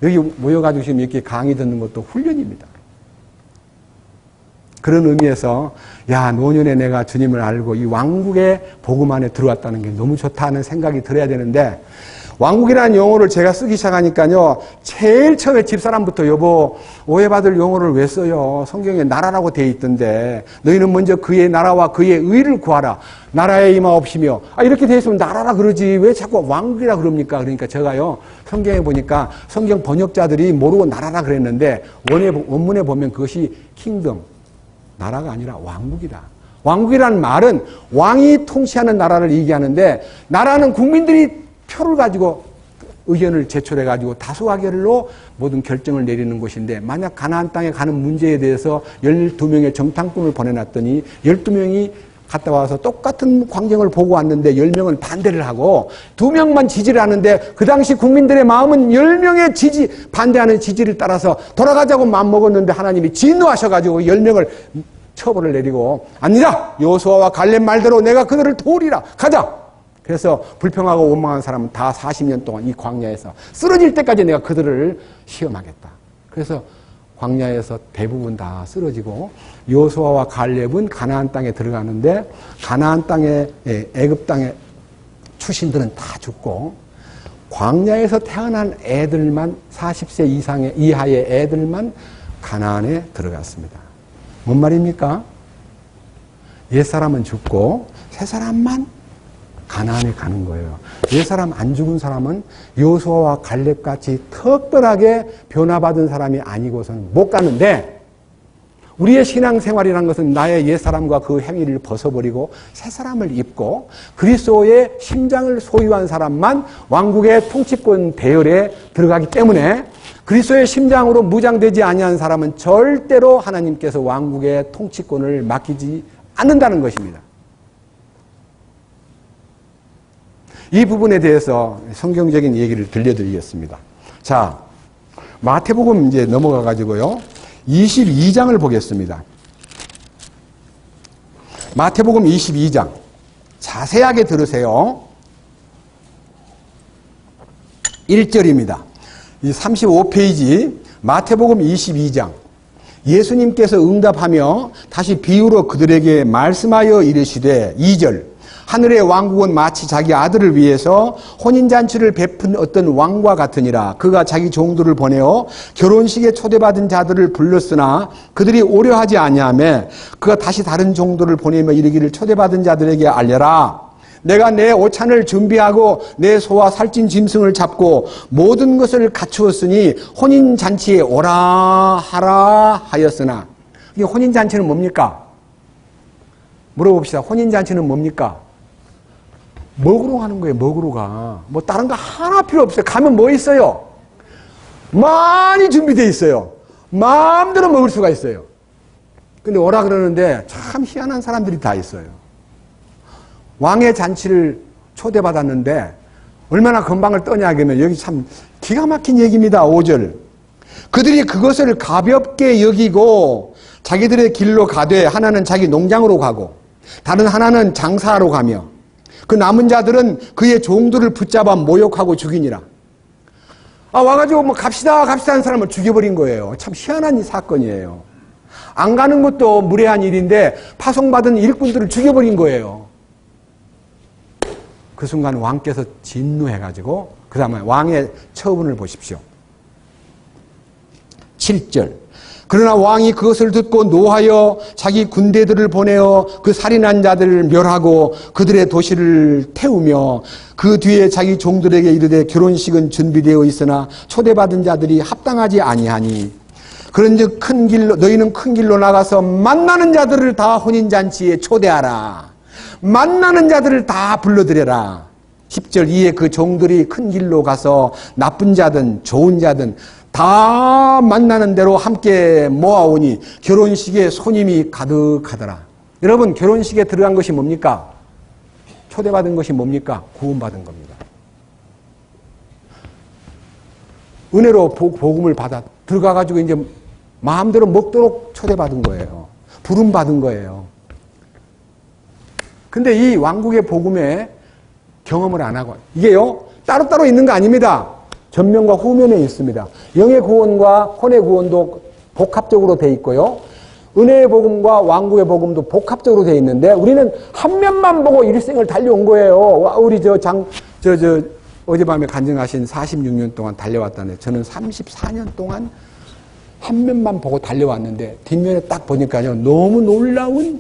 여기 모여가지고 지금 이렇게 강의 듣는 것도 훈련입니다. 그런 의미에서 노년에 내가 주님을 알고 이 왕국의 복음 안에 들어왔다는 게 너무 좋다는 생각이 들어야 되는데 왕국이라는 용어를 제가 쓰기 시작하니까요. 제일 처음에 집사람부터 여보 오해받을 용어를 왜 써요? 성경에 나라라고 돼 있던데 너희는 먼저 그의 나라와 그의 의를 구하라. 나라에 임하옵시며 이렇게 돼 있으면 나라라 그러지 왜 자꾸 왕국이라 그럽니까? 그러니까 제가요. 성경에 보니까 성경 번역자들이 모르고 나라라 그랬는데 원문에 보면 그것이 킹덤 나라가 아니라 왕국이다. 왕국이라는 말은 왕이 통치하는 나라를 얘기하는데 나라는 국민들이 표를 가지고 의견을 제출해가지고 다수의결로 모든 결정을 내리는 곳인데 만약 가나안 땅에 가는 문제에 대해서 12명의 정탐꾼을 보내놨더니 12명이 갔다 와서 똑같은 광경을 보고 왔는데 10명은 반대를 하고 2명만 지지를 하는데 그 당시 국민들의 마음은 10명의 반대하는 지지를 따라서 돌아가자고 마음먹었는데 하나님이 진노하셔가지고 10명을 처벌을 내리고 아니다! 여호수아와 갈렙 말대로 내가 그들을 도우리라! 가자! 그래서 불평하고 원망한 사람은 다 40년 동안 이 광야에서 쓰러질 때까지 내가 그들을 시험하겠다. 그래서 광야에서 대부분 다 쓰러지고 여호수아와 갈렙은 가나안 땅에 들어가는데 가나안 땅에 애굽 땅에 출신들은 다 죽고 광야에서 태어난 애들만 40세 이하의 애들만 가나안에 들어갔습니다. 뭔 말입니까? 옛사람은 죽고 새사람만 가나안에 가는 거예요. 옛사람 안 죽은 사람은 여호수아와 갈렙같이 특별하게 변화받은 사람이 아니고서는 못 가는데 우리의 신앙생활이라는 것은 나의 옛사람과 그 행위를 벗어버리고 새사람을 입고 그리스도의 심장을 소유한 사람만 왕국의 통치권 대열에 들어가기 때문에 그리스도의 심장으로 무장되지 아니한 사람은 절대로 하나님께서 왕국의 통치권을 맡기지 않는다는 것입니다. 이 부분에 대해서 성경적인 얘기를 들려드리겠습니다. 자, 마태복음 이제 넘어가 가지고요. 22장을 보겠습니다. 마태복음 22장. 자세하게 들으세요. 1절입니다. 이 35페이지 마태복음 22장. 예수님께서 응답하며 다시 비유로 그들에게 말씀하여 이르시되 2절. 하늘의 왕국은 마치 자기 아들을 위해서 혼인잔치를 베푼 어떤 왕과 같으니라. 그가 자기 종들을 보내어 결혼식에 초대받은 자들을 불렀으나 그들이 오려하지 아니하며 그가 다시 다른 종들을 보내며 이르기를 초대받은 자들에게 알려라. 내가 내 오찬을 준비하고 내 소와 살찐 짐승을 잡고 모든 것을 갖추었으니 혼인잔치에 오라 하라 하였으나, 이게 혼인잔치는 뭡니까? 물어봅시다. 혼인잔치는 뭡니까? 먹으러 가는 거예요. 먹으러 가. 뭐 다른 거 하나 필요 없어요. 가면 뭐 있어요? 많이 준비되어 있어요. 마음대로 먹을 수가 있어요. 근데 오라 그러는데 참 희한한 사람들이 다 있어요. 왕의 잔치를 초대받았는데 얼마나 건방을 떠냐 하면 여기 참 기가 막힌 얘기입니다. 5절. 그들이 그것을 가볍게 여기고 자기들의 길로 가되 하나는 자기 농장으로 가고 다른 하나는 장사하러 가며 그 남은 자들은 그의 종들을 붙잡아 모욕하고 죽이니라. 와가지고 뭐 갑시다 하는 사람을 죽여버린 거예요. 참 희한한 이 사건이에요. 안 가는 것도 무례한 일인데 파송받은 일꾼들을 죽여버린 거예요. 그 순간 왕께서 진노해가지고 그 다음에 왕의 처분을 보십시오. 7절. 그러나 왕이 그것을 듣고 노하여 자기 군대들을 보내어 그 살인한 자들을 멸하고 그들의 도시를 태우며 그 뒤에 자기 종들에게 이르되 결혼식은 준비되어 있으나 초대받은 자들이 합당하지 아니하니 그런즉 큰 길로 너희는 큰 길로 나가서 만나는 자들을 다 혼인잔치에 초대하라. 만나는 자들을 다 불러들여라. 10절. 이에 그 종들이 큰 길로 가서 나쁜 자든 좋은 자든 다 만나는 대로 함께 모아오니 결혼식에 손님이 가득하더라. 여러분, 결혼식에 들어간 것이 뭡니까? 초대받은 것이 뭡니까? 구원받은 겁니다. 은혜로 복음을 받아 들어가가지고 이제 마음대로 먹도록 초대받은 거예요. 부름받은 거예요. 근데 이 왕국의 복음에 경험을 안 하고, 이게요, 따로따로 있는 거 아닙니다. 전면과 후면에 있습니다. 영의 구원과 혼의 구원도 복합적으로 돼 있고요. 은혜의 복음과 왕국의 복음도 복합적으로 돼 있는데 우리는 한 면만 보고 일생을 달려온 거예요. 우리 어젯밤에 간증하신 46년 동안 달려왔다네. 저는 34년 동안 한 면만 보고 달려왔는데 뒷면에 딱 보니까요, 너무 놀라운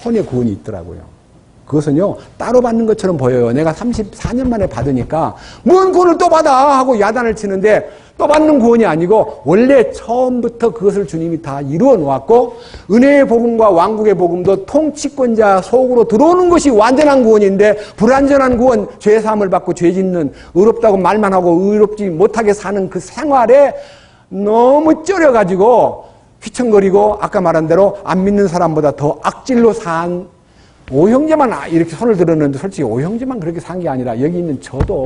혼의 구원이 있더라고요. 그것은요, 따로 받는 것처럼 보여요. 내가 34년 만에 받으니까 뭔 구원을 또 받아 하고 야단을 치는데 또 받는 구원이 아니고 원래 처음부터 그것을 주님이 다 이루어 놓았고 은혜의 복음과 왕국의 복음도 통치권자 속으로 들어오는 것이 완전한 구원인데 불완전한 구원, 죄 사함을 받고 죄 짓는, 의롭다고 말만 하고 의롭지 못하게 사는 그 생활에 너무 쩔여가지고 휘청거리고 아까 말한 대로 안 믿는 사람보다 더 악질로 산 오형제만 이렇게 손을 들었는데 솔직히 오형제만 그렇게 산 게 아니라 여기 있는 저도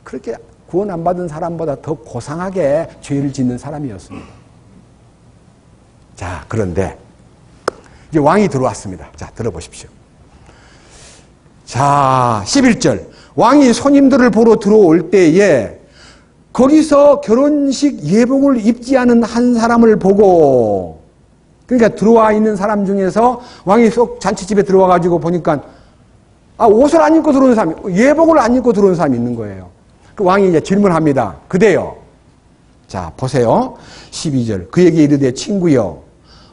그렇게 구원 안 받은 사람보다 더 고상하게 죄를 짓는 사람이었습니다. 자, 그런데 이제 왕이 들어왔습니다. 자, 들어보십시오. 자, 11절. 왕이 손님들을 보러 들어올 때에 거기서 결혼식 예복을 입지 않은 한 사람을 보고, 그러니까 들어와 있는 사람 중에서 왕이 쏙 잔치집에 들어와가지고 보니까 옷을 안 입고 들어오는 사람이, 예복을 안 입고 들어오는 사람이 있는 거예요. 그 왕이 이제 질문합니다. 그대요. 자, 보세요. 12절. 그에게 이르되 친구여,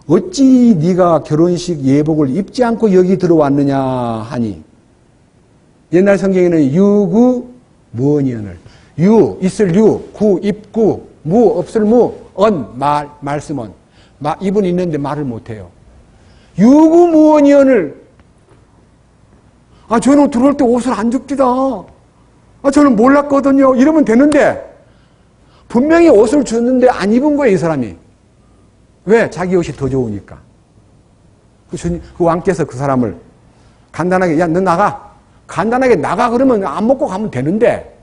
어찌 네가 결혼식 예복을 입지 않고 여기 들어왔느냐 하니, 옛날 성경에는 유구 무언이언을, 유 있을 유, 구 입구, 무 없을 무, 언 말씀은 입은 있는데 말을 못해요. 유구무원이언을, 저는 들어올 때 옷을 안 줍디다. 저는 몰랐거든요. 이러면 되는데 분명히 옷을 줬는데 안 입은 거예요, 이 사람이. 왜? 자기 옷이 더 좋으니까. 그 왕께서 그 사람을 간단하게, 야, 너 나가. 간단하게 나가 그러면 안 먹고 가면 되는데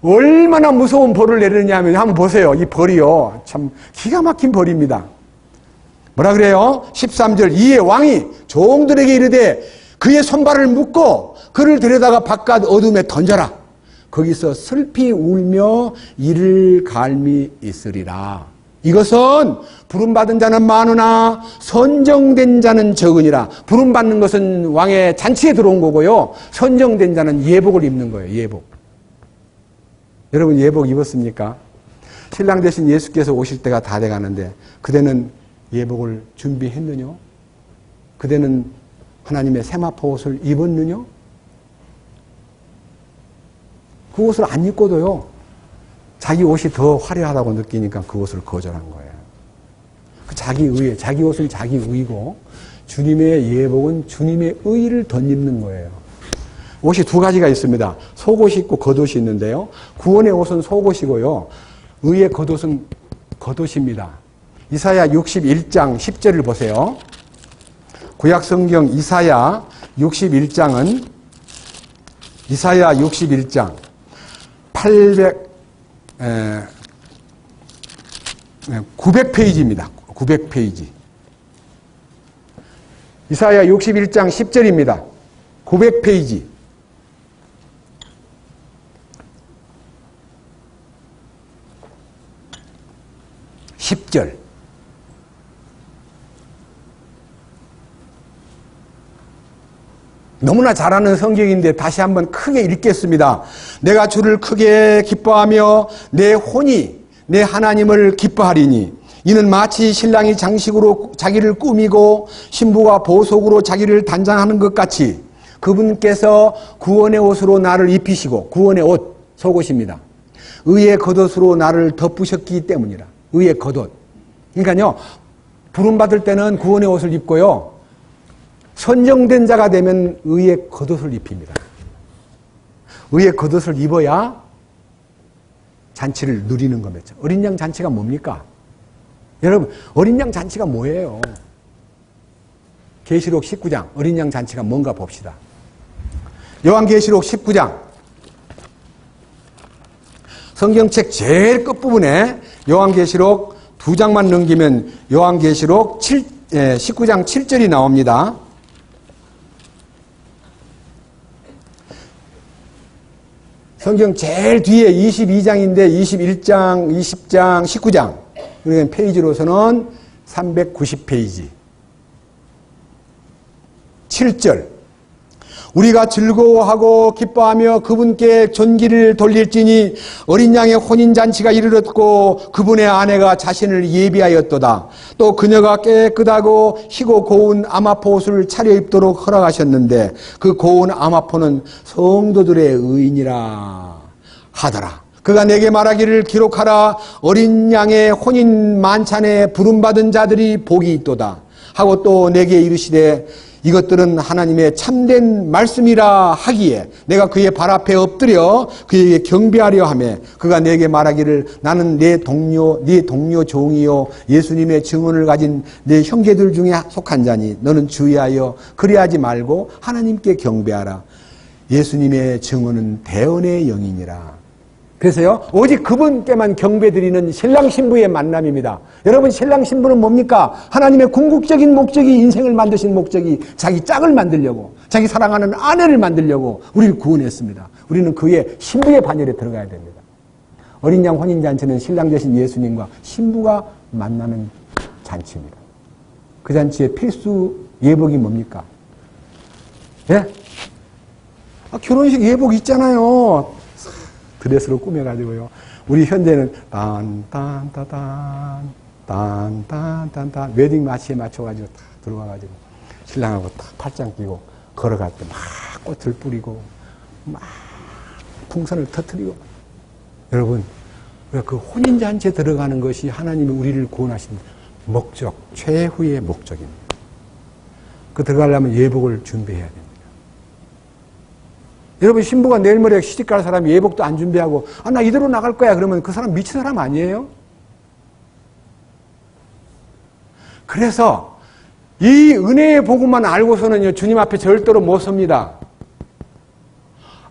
얼마나 무서운 벌을 내리느냐 하면 한번 보세요. 이 벌이요, 참 기가 막힌 벌입니다. 뭐라 그래요? 13절. 이에 왕이 종들에게 이르되 그의 손발을 묶고 그를 데려다가 바깥 어둠에 던져라. 거기서 슬피 울며 이를 갈미 있으리라. 이것은 부름받은 자는 많으나 선정된 자는 적으니라. 부름받는 것은 왕의 잔치에 들어온 거고요. 선정된 자는 예복을 입는 거예요. 예복. 여러분 예복 입었습니까? 신랑 대신 예수께서 오실 때가 다 돼가는데 그대는 예복을 준비했느냐? 그대는 하나님의 세마포 옷을 입었느냐? 그 옷을 안 입고도요. 자기 옷이 더 화려하다고 느끼니까 그 옷을 거절한 거예요. 그 자기 의에, 자기 옷은 자기 의고 주님의 예복은 주님의 의를 덧입는 거예요. 옷이 두 가지가 있습니다. 속옷이 있고 겉옷이 있는데요. 구원의 옷은 속옷이고요. 의의 겉옷은 겉옷입니다. 이사야 61장 10절을 보세요. 구약성경 이사야 61장은 이사야 61장 900페이지입니다. 900페이지. 이사야 61장 10절입니다. 900페이지. 10절. 너무나 잘 아는 성경인데 다시 한번 크게 읽겠습니다. 내가 주를 크게 기뻐하며 내 혼이 내 하나님을 기뻐하리니 이는 마치 신랑이 장식으로 자기를 꾸미고 신부가 보석으로 자기를 단장하는 것 같이 그분께서 구원의 옷으로 나를 입히시고 구원의 옷, 속옷입니다. 의의 겉옷으로 나를 덮으셨기 때문이라. 의의 겉옷. 그러니까요. 부름받을 때는 구원의 옷을 입고요. 선정된 자가 되면 의의 겉옷을 입힙니다. 의의 겉옷을 입어야 잔치를 누리는 겁니다. 어린 양 잔치가 뭡니까? 여러분, 어린 양 잔치가 뭐예요? 계시록 19장, 어린 양 잔치가 뭔가 봅시다. 요한계시록 19장. 성경책 제일 끝부분에 요한계시록 2장만 넘기면 요한계시록 19장 7절이 나옵니다. 성경 제일 뒤에 22장인데 21장, 20장, 19장. 그러니까 페이지로서는 390페이지. 7절. 우리가 즐거워하고 기뻐하며 그분께 전기를 돌릴지니 어린 양의 혼인잔치가 이르렀고 그분의 아내가 자신을 예비하였도다. 또 그녀가 깨끗하고 희고 고운 아마포 옷을 차려입도록 허락하셨는데 그 고운 아마포는 성도들의 의인이라 하더라. 그가 내게 말하기를 기록하라. 어린 양의 혼인 만찬에 부름받은 자들이 복이 있도다 하고 또 내게 이르시되 이것들은 하나님의 참된 말씀이라 하기에 내가 그의 발 앞에 엎드려 그에게 경배하려 하며 그가 내게 말하기를 나는 네 동료 종이요 예수님의 증언을 가진 내 형제들 중에 속한 자니 너는 주의하여 그리하지 말고 하나님께 경배하라. 예수님의 증언은 대언의 영이니라. 그래서요, 오직 그분께만 경배드리는 신랑 신부의 만남입니다. 여러분, 신랑 신부는 뭡니까? 하나님의 궁극적인 목적이, 인생을 만드신 목적이 자기 짝을 만들려고, 자기 사랑하는 아내를 만들려고 우리를 구원했습니다. 우리는 그의 신부의 반열에 들어가야 됩니다. 어린 양 혼인잔치는 신랑 되신 예수님과 신부가 만나는 잔치입니다. 그 잔치의 필수 예복이 뭡니까? 예? 결혼식 예복 있잖아요. 드레스로 꾸며가지고요. 우리 현대는 딴딴따단 웨딩 마치에 맞춰가지고 딱 들어가가지고 신랑하고 딱 팔짱 끼고 걸어갈 때 막 꽃을 뿌리고 막 풍선을 터뜨리고. 여러분, 그 혼인잔치에 들어가는 것이 하나님이 우리를 구원하신 목적, 최후의 목적입니다. 그 들어가려면 예복을 준비해야 됩니다. 여러분, 신부가 내일 모레 시집갈 사람이 예복도 안 준비하고 나 이대로 나갈 거야 그러면 그 사람 미친 사람 아니에요? 그래서 이 은혜의 복음만 알고서는요, 주님 앞에 절대로 못 섭니다.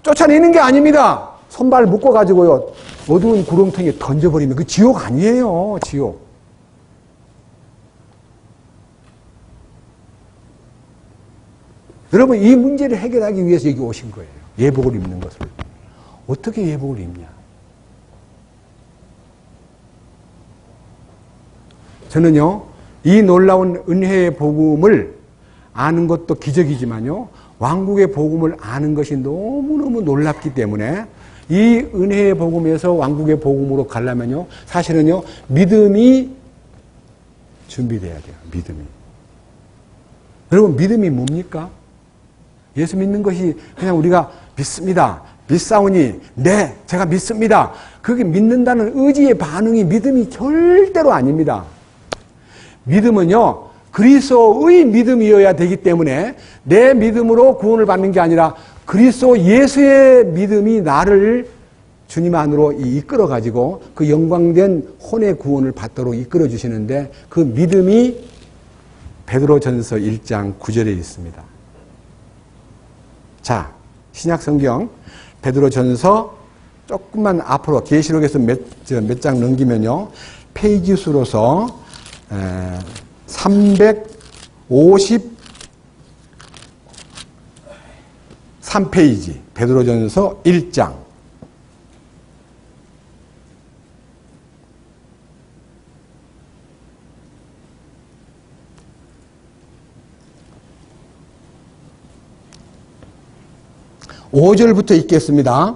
쫓아내는 게 아닙니다. 손발 묶어가지고요, 어두운 구렁텅이에 던져버리면 그 지옥 아니에요, 지옥. 여러분, 이 문제를 해결하기 위해서 여기 오신 거예요. 예복을 입는 것을. 어떻게 예복을 입냐? 저는요, 이 놀라운 은혜의 복음을 아는 것도 기적이지만요, 왕국의 복음을 아는 것이 너무너무 놀랍기 때문에 이 은혜의 복음에서 왕국의 복음으로 가려면요, 사실은요, 믿음이 준비돼야 돼요. 믿음이. 여러분, 믿음이 뭡니까? 예수 믿는 것이 그냥 우리가 믿습니다. 믿사오니, 네, 제가 믿습니다. 그게 믿는다는 의지의 반응이 믿음이 절대로 아닙니다. 믿음은요, 그리스도의 믿음이어야 되기 때문에 내 믿음으로 구원을 받는 게 아니라 그리스도 예수의 믿음이 나를 주님 안으로 이끌어가지고 그 영광된 혼의 구원을 받도록 이끌어 주시는데 그 믿음이 베드로전서 1장 9절에 있습니다. 자, 신약성경 베드로전서 조금만 앞으로 계시록에서 몇 장 넘기면요, 페이지 수로서 353페이지 베드로전서 1장. (5절부터) 읽겠습니다.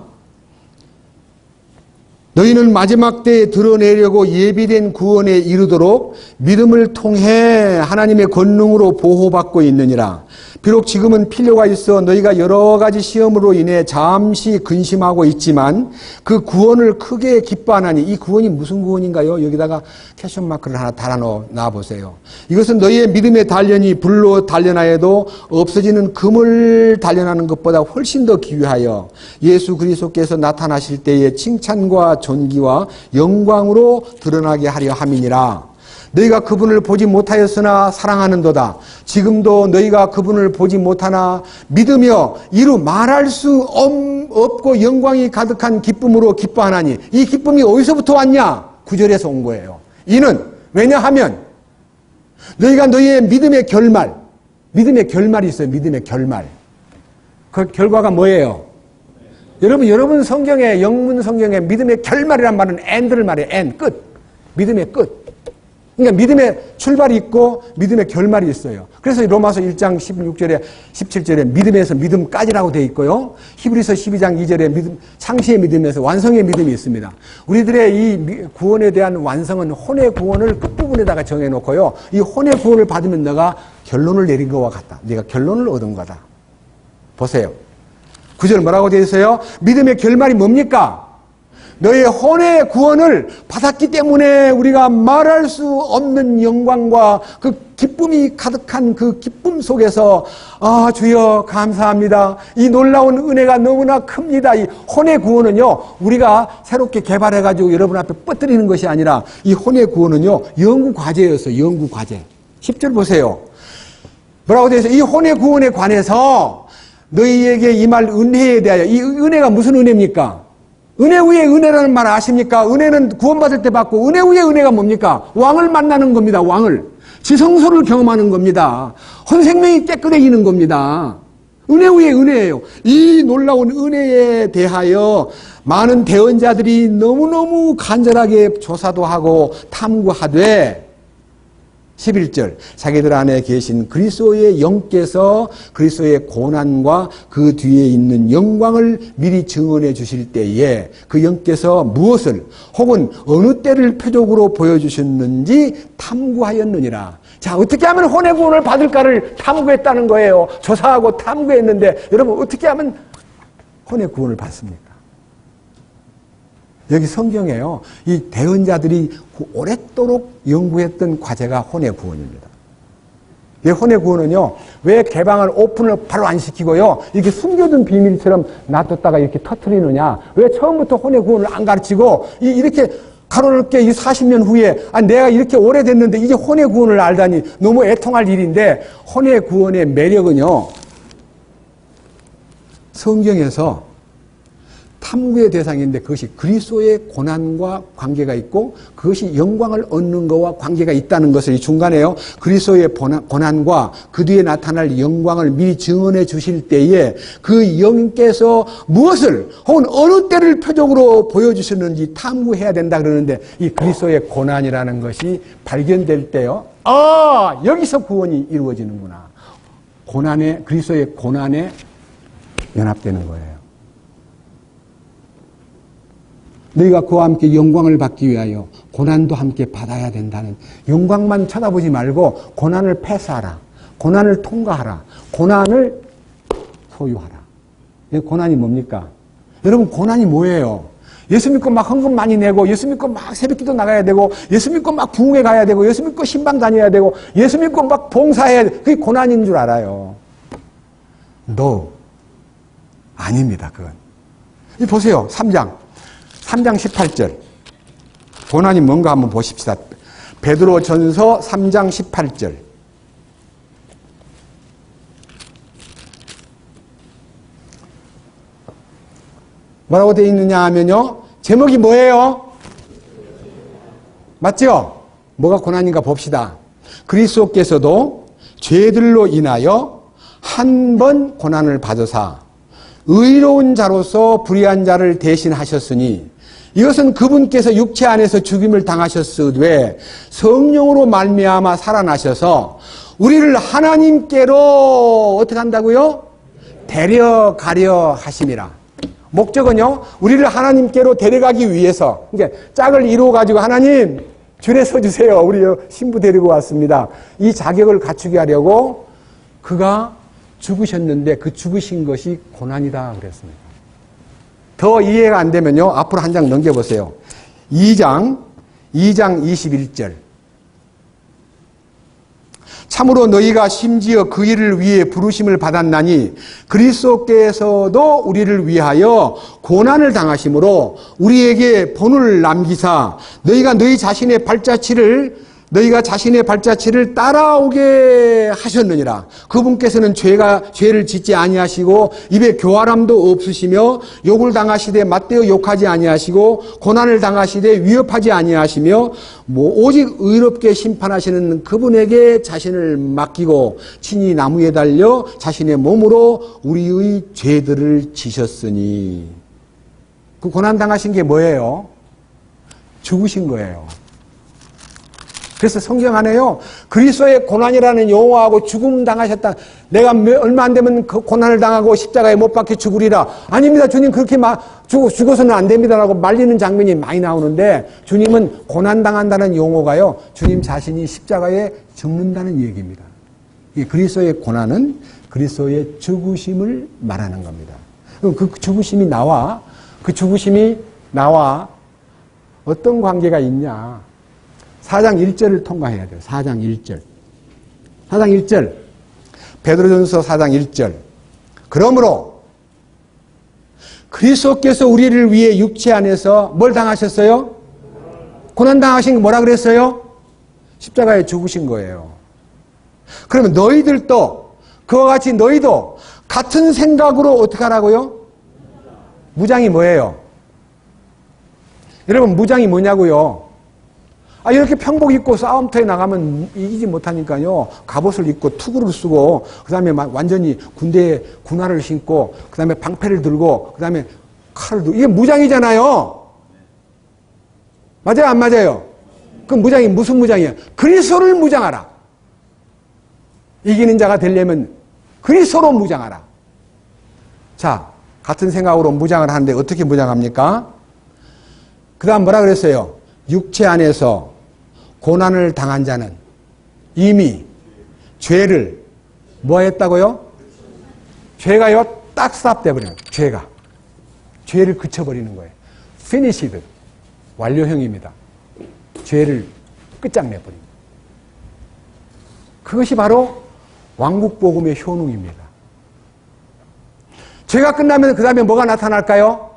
너희는 마지막 때에 드러내려고 예비된 구원에 이르도록 믿음을 통해 하나님의 권능으로 보호받고 있느니라. 비록 지금은 필요가 있어 너희가 여러 가지 시험으로 인해 잠시 근심하고 있지만 그 구원을 크게 기뻐하나니. 이 구원이 무슨 구원인가요? 여기다가 캐션 마크를 하나 달아놔 보세요. 이것은 너희의 믿음의 단련이 불로 단련하여도 없어지는 금을 단련하는 것보다 훨씬 더 귀하여 예수 그리스도께서 나타나실 때에 칭찬과 존귀와 영광으로 드러나게 하려 함이니라. 너희가 그분을 보지 못하였으나 사랑하는도다. 지금도 너희가 그분을 보지 못하나 믿으며 이루 말할 수 없고 영광이 가득한 기쁨으로 기뻐하나니. 이 기쁨이 어디서부터 왔냐? 9절에서 온 거예요. 이는 왜냐하면 너희가 너희의 믿음의 결말이 있어요. 믿음의 결말. 그 결과가 뭐예요? 여러분 성경에, 영문 성경에 믿음의 결말이란 말은 end를 말해요. end, 끝. 믿음의 끝. 그러니까 믿음의 출발이 있고 믿음의 결말이 있어요. 그래서 로마서 1장 16절에 17절에 믿음에서 믿음까지라고 되어 있고요. 히브리서 12장 2절에 창시의 믿음에서 완성의 믿음이 있습니다. 우리들의 이 구원에 대한 완성은 혼의 구원을 끝부분에다가 정해놓고요. 이 혼의 구원을 받으면 내가 결론을 내린 것과 같다. 네가 결론을 얻은 거다. 보세요. 9절 뭐라고 되어 있어요? 믿음의 결말이 뭡니까? 너의 혼의 구원을 받았기 때문에 우리가 말할 수 없는 영광과 그 기쁨이 가득한 그 기쁨 속에서 주여 감사합니다. 이 놀라운 은혜가 너무나 큽니다. 이 혼의 구원은요, 우리가 새롭게 개발해가지고 여러분 앞에 뻗드리는 것이 아니라 이 혼의 구원은요, 연구과제였어요. 연구과제. 10절 보세요. 뭐라고 되어 있어요? 이 혼의 구원에 관해서 너희에게 임할 은혜에 대하여. 이 은혜가 무슨 은혜입니까? 은혜 위에 은혜라는 말 아십니까? 은혜는 구원받을 때 받고, 은혜 위에 은혜가 뭡니까? 왕을 만나는 겁니다. 왕을. 지성소를 경험하는 겁니다. 혼 생명이 깨끗해지는 겁니다. 은혜 위에 은혜예요. 이 놀라운 은혜에 대하여 많은 대언자들이 너무너무 간절하게 조사도 하고 탐구하되, 11절 자기들 안에 계신 그리스도의 영께서 그리스도의 고난과 그 뒤에 있는 영광을 미리 증언해 주실 때에 그 영께서 무엇을 혹은 어느 때를 표적으로 보여주셨는지 탐구하였느니라. 자, 어떻게 하면 혼의 구원을 받을까를 탐구했다는 거예요. 조사하고 탐구했는데 여러분 어떻게 하면 혼의 구원을 받습니까? 여기 성경에요, 이 대언자들이 오랫도록 연구했던 과제가 혼의 구원입니다. 이 혼의 구원은요, 왜 개방을 오픈을 바로 안 시키고요, 이렇게 숨겨둔 비밀처럼 놔뒀다가 이렇게 터뜨리느냐? 왜 처음부터 혼의 구원을 안 가르치고 이렇게 가로넓게 이 40년 후에 내가 이렇게 오래됐는데 이제 혼의 구원을 알다니 너무 애통할 일인데, 혼의 구원의 매력은요, 성경에서 탐구의 대상인데 그것이 그리스도의 고난과 관계가 있고 그것이 영광을 얻는 것과 관계가 있다는 것을 이 중간에요. 그리스도의 고난과 그 뒤에 나타날 영광을 미리 증언해 주실 때에 그 영께서 무엇을 혹은 어느 때를 표적으로 보여주시는지 탐구해야 된다 그러는데 이 그리스도의 고난이라는 것이 발견될 때요. 아, 여기서 구원이 이루어지는구나. 그리스도의 고난에 연합되는 거예요. 너희가 그와 함께 영광을 받기 위하여 고난도 함께 받아야 된다는, 영광만 쳐다보지 말고 고난을 패스하라. 고난을 통과하라. 고난을 소유하라. 고난이 뭡니까? 여러분, 고난이 뭐예요? 예수 믿고 막 헌금 많이 내고, 예수 믿고 막 새벽기도 나가야 되고, 예수 믿고 막 부흥회 가야 되고, 예수 믿고 신방 다녀야 되고, 예수 믿고 막 봉사해야 돼. 그게 고난인 줄 알아요. 아닙니다, 그건. 보세요. 3장 18절. 고난이 뭔가 한번 보십시다. 베드로 전서 3장 18절. 뭐라고 되어 있느냐 하면요. 제목이 뭐예요? 맞죠? 뭐가 고난인가 봅시다. 그리스도께서도 죄들로 인하여 한 번 고난을 받으사 의로운 자로서 불의한 자를 대신하셨으니 이것은 그분께서 육체 안에서 죽임을 당하셨으되 성령으로 말미암아 살아나셔서 우리를 하나님께로 어떻게 한다고요? 데려가려 하심이라. 목적은요, 우리를 하나님께로 데려가기 위해서, 그러니까 짝을 이루어가지고 하나님, 줄에 서주세요. 우리 신부 데리고 왔습니다. 이 자격을 갖추게 하려고 그가 죽으셨는데 그 죽으신 것이 고난이다 그랬습니다. 더 이해가 안 되면요, 앞으로 한 장 넘겨보세요. 2장 21절. 참으로 너희가 심지어 그 일을 위해 부르심을 받았나니 그리스도께서도 우리를 위하여 고난을 당하심으로 우리에게 본을 남기사 너희가 자신의 발자취를 따라오게 하셨느니라. 그분께서는 죄를 짓지 아니하시고 입에 교활함도 없으시며 욕을 당하시되 맞대어 욕하지 아니하시고 고난을 당하시되 위협하지 아니하시며 오직 의롭게 심판하시는 그분에게 자신을 맡기고 친히 나무에 달려 자신의 몸으로 우리의 죄들을 지셨으니. 그 고난 당하신 게 뭐예요? 죽으신 거예요. 그래서 성경 안에요, 그리스도의 고난이라는 용어하고 죽음 당하셨다. 내가 얼마 안 되면 그 고난을 당하고 십자가에 못 박혀 죽으리라. 아닙니다. 주님 그렇게 죽어서는 안 됩니다라고 말리는 장면이 많이 나오는데, 주님은 고난 당한다는 용어가요, 주님 자신이 십자가에 죽는다는 얘기입니다. 이 그리스도의 고난은 그리스도의 죽으심을 말하는 겁니다. 그럼 그 죽으심이 나와 어떤 관계가 있냐? 4장 1절을 통과해야 돼요. 4장 1절. 4장 1절. 베드로전서 4장 1절. 그러므로 그리스도께서 우리를 위해 육체 안에서 뭘 당하셨어요? 고난 당하신 게 뭐라 그랬어요? 십자가에 죽으신 거예요. 그러면 너희들도 그와 같이 너희도 같은 생각으로 어떻게 하라고요? 무장이 뭐예요? 여러분, 무장이 뭐냐고요? 이렇게 평복 입고 싸움터에 나가면 이기지 못하니까요, 갑옷을 입고 투구를 쓰고, 그 다음에 완전히 군화를 신고, 그 다음에 방패를 들고, 그 다음에 칼을 들고, 이게 무장이잖아요. 맞아요, 안 맞아요? 그럼 무장이 무슨 무장이에요? 그리스도를 무장하라. 이기는 자가 되려면 그리스도로 무장하라. 자, 같은 생각으로 무장을 하는데 어떻게 무장합니까? 그 다음 뭐라 그랬어요? 육체 안에서 고난을 당한 자는 이미 죄를 뭐 했다고요? 죄가요, 딱 스탑돼 버려요. 죄를 그쳐버리는 거예요. finished, 완료형입니다. 죄를 끝장내버립니다. 그것이 바로 왕국복음의 효능입니다. 죄가 끝나면 그 다음에 뭐가 나타날까요?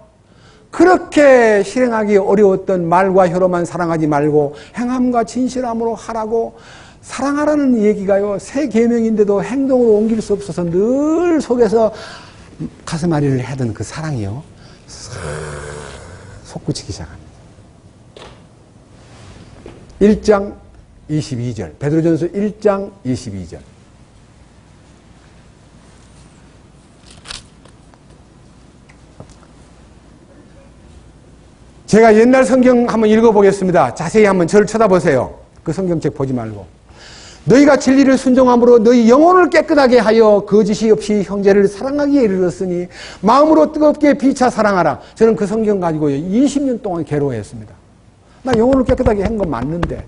그렇게 실행하기 어려웠던 말과 혀로만 사랑하지 말고 행함과 진실함으로 하라고. 사랑하라는 얘기가요, 새 계명인데도 행동으로 옮길 수 없어서 늘 속에서 가슴앓이를 하던 그 사랑이요, 솟구치기 시작합니다. 1장 22절. 베드로전서 1장 22절. 제가 옛날 성경 한번 읽어보겠습니다. 자세히 한번 저를 쳐다보세요. 그 성경책 보지 말고. 너희가 진리를 순종함으로 너희 영혼을 깨끗하게 하여 거짓이 없이 형제를 사랑하기에 이르렀으니 마음으로 뜨겁게 피차 사랑하라. 저는 그 성경 가지고 20년 동안 괴로워했습니다. 나 영혼을 깨끗하게 한 건 맞는데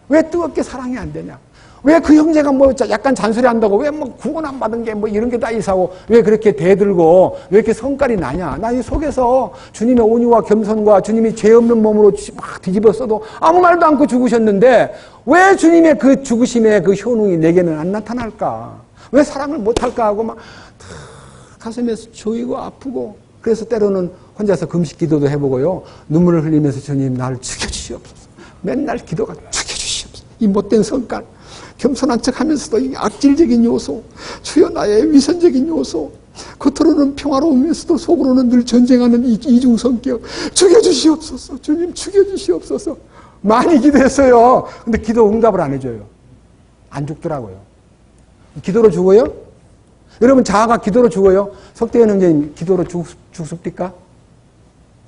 왜 뜨겁게 사랑이 안 되냐? 왜 그 형제가 뭐 약간 잔소리 한다고 왜 뭐 구원 안 받은 게 뭐 이런 게 다 이사고 왜 그렇게 대들고 왜 이렇게 성깔이 나냐? 나 이 속에서 주님의 온유와 겸손과 주님이 죄 없는 몸으로 막 뒤집어 써도 아무 말도 않고 죽으셨는데 왜 주님의 그 죽으심의 그 효능이 내게는 안 나타날까? 왜 사랑을 못할까 하고 막 가슴에서 조이고 아프고 그래서 때로는 혼자서 금식 기도도 해보고요. 눈물을 흘리면서 주님 나를 죽여주시옵소서. 맨날 기도가 죽여주시옵소서. 이 못된 성깔. 겸손한 척 하면서도 이 악질적인 요소, 주여 나의 위선적인 요소, 겉으로는 평화로우면서도 속으로는 늘 전쟁하는 이 이중 성격, 죽여주시옵소서. 주님 죽여주시옵소서. 많이 기도했어요. 근데 기도 응답을 안 해줘요. 안 죽더라고요. 기도로 죽어요? 여러분 자아가 기도로 죽어요? 석대현 형제님 기도로 죽습니까?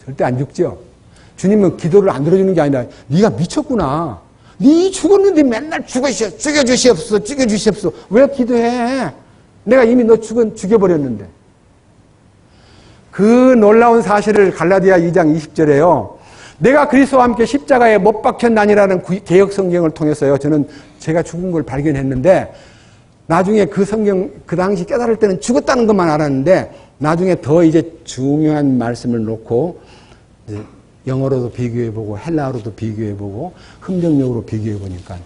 절대 안 죽죠. 주님은 기도를 안 들어주는 게 아니라 네가 미쳤구나. 네 죽었는데 맨날 죽여주시옵소서, 죽여주시옵소서. 왜 기도해? 내가 이미 너 죽여버렸는데. 그 놀라운 사실을 갈라디아 2장 20절에요. 내가 그리스도와 함께 십자가에 못 박혔나니라는 개역 성경을 통해서요. 저는 제가 죽은 걸 발견했는데 나중에 그 성경 그 당시 깨달을 때는 죽었다는 것만 알았는데 나중에 더 이제 중요한 말씀을 놓고 이제 영어로도 비교해보고 헬라어로도 비교해보고 흠정력으로 비교해보니까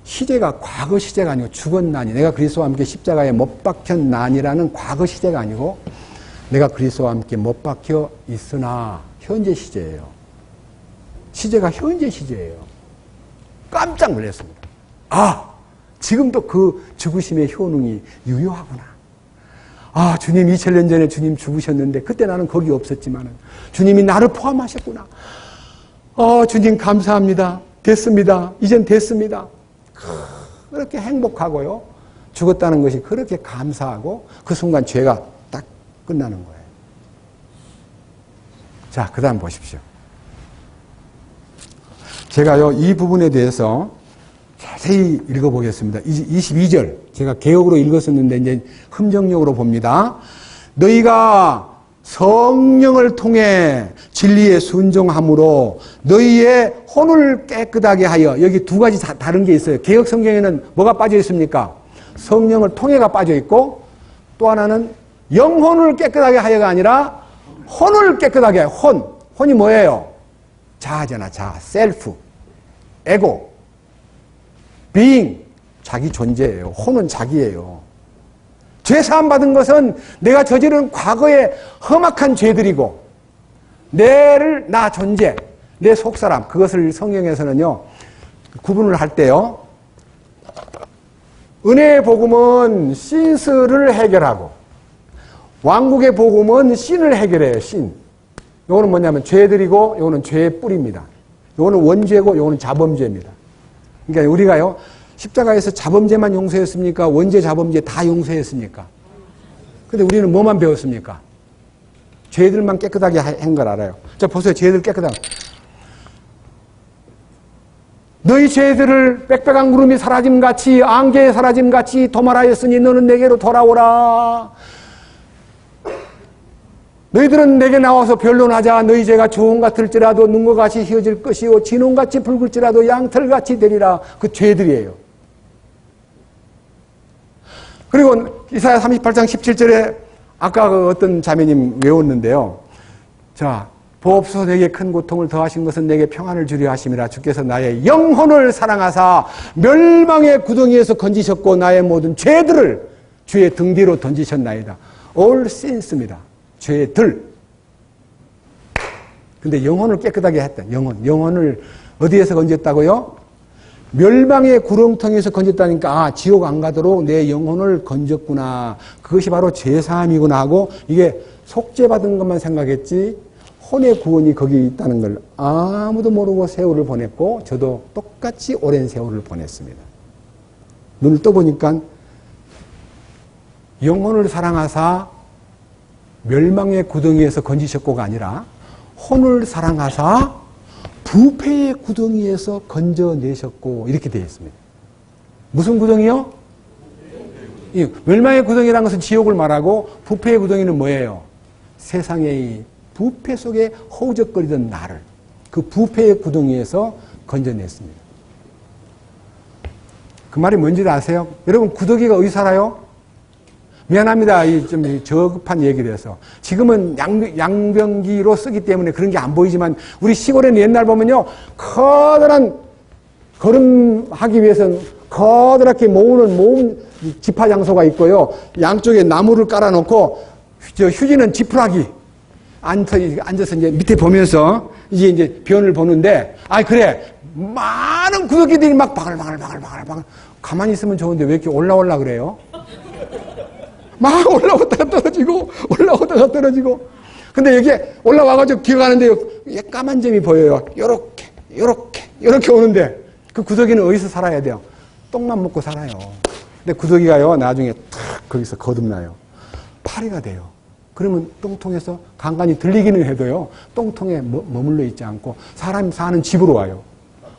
시제가 과거 시제가 아니고 죽었나니 내가 그리스도와 함께 십자가에 못 박혔나니라는 과거 시제가 아니고 내가 그리스도와 함께 못 박혀 있으나 현재 시제예요. 시제가 현재 시제예요. 깜짝 놀랐습니다. 아, 지금도 그 죽으심의 효능이 유효하구나. 아, 주님 2000년 전에 주님 죽으셨는데 그때 나는 거기 없었지만은 주님이 나를 포함하셨구나. 주님 감사합니다. 됐습니다. 이젠 됐습니다. 그렇게 행복하고요. 죽었다는 것이 그렇게 감사하고 그 순간 죄가 딱 끝나는 거예요. 자, 그 다음 보십시오. 제가요, 이 부분에 대해서 자세히 읽어보겠습니다. 22절. 제가 개역으로 읽었었는데 이제 흠정력으로 봅니다. 너희가 성령을 통해 진리에 순종함으로 너희의 혼을 깨끗하게 하여 여기 두 가지 다른 게 있어요. 개역 성경에는 뭐가 빠져 있습니까? 성령을 통해가 빠져 있고 또 하나는 영혼을 깨끗하게 하여가 아니라 혼을 깨끗하게 하여. 혼이 뭐예요? 자아잖아. 자아. 셀프. 에고. being. 자기 존재예요. 혼은 자기예요. 죄 사함 받은 것은 내가 저지른 과거의 험악한 죄들이고 나 존재, 내 속사람 그것을 성경에서는요 구분을 할 때요 은혜의 복음은 신스를 해결하고 왕국의 복음은 신을 해결해요. 신. 요거는 뭐냐면 죄들이고 요거는 죄의 뿌리입니다. 요거는 원죄고 요거는 자범죄입니다. 그러니까 우리가요 십자가에서 자범죄만 용서했습니까? 원죄, 자범죄 다 용서했습니까? 근데 우리는 뭐만 배웠습니까? 죄들만 깨끗하게 한 걸 알아요. 자, 보세요. 죄들 깨끗한. 너희 죄들을 빽빽한 구름이 사라짐같이 안개에 사라짐같이 도말하였으니 너는 내게로 돌아오라. 너희들은 내게 나와서 변론하자. 너희 죄가 주홍 같을지라도 눈과 같이 휘어질 것이요 진홍같이 붉을지라도 양털같이 되리라. 그 죄들이에요. 그리고 이사야 38장 17절에 아까 그 어떤 자매님 외웠는데요. 자, 보옵소서 내게 큰 고통을 더하신 것은 내게 평안을 주려 하심이라. 주께서 나의 영혼을 사랑하사 멸망의 구덩이에서 건지셨고 나의 모든 죄들을 주의 등 뒤로 던지셨나이다. All sins입니다. 죄들. 근데 영혼을 깨끗하게 했다. 영혼을 어디에서 건졌다고요? 멸망의 구렁텅이에서 건졌다니까 아 지옥 안 가도록 내 영혼을 건졌구나. 그것이 바로 죄사함이구나 하고 이게 속죄받은 것만 생각했지 혼의 구원이 거기 있다는 걸 아무도 모르고 세월을 보냈고 저도 똑같이 오랜 세월을 보냈습니다. 눈을 떠보니까 영혼을 사랑하사 멸망의 구덩이에서 건지셨고가 아니라 혼을 사랑하사 부패의 구덩이에서 건져내셨고 이렇게 되어 있습니다. 무슨 구덩이요? 이 멸망의 구덩이라는 것은 지옥을 말하고 부패의 구덩이는 뭐예요? 세상의 부패 속에 허우적거리던 나를 그 부패의 구덩이에서 건져냈습니다. 그 말이 뭔지 아세요? 여러분 구더기가 어디 살아요? 미안합니다. 좀 저급한 얘기를 해서. 지금은 양변기로 쓰기 때문에 그런 게 안 보이지만 우리 시골에는 옛날 보면요. 커다란 걸음하기 위해서는 커다랗게 모으는 지파장소가 있고요. 양쪽에 나무를 깔아놓고 저 휴지는 지푸라기 앉아서 이제 밑에 보면서 이제 변을 보는데 그래. 많은 구더기들이 막 바글바글 가만히 있으면 좋은데 왜 이렇게 올라올라 그래요? 막 올라오다가 떨어지고 근데 여기 올라와가지고 기어가는데 까만 점이 보여요. 요렇게 오는데 그 구더기는 어디서 살아야 돼요? 똥만 먹고 살아요. 근데 구더기가요 나중에 탁 거기서 거듭나요. 파리가 돼요. 그러면 똥통에서 간간히 들리기는 해도요 똥통에 머물러 있지 않고 사람이 사는 집으로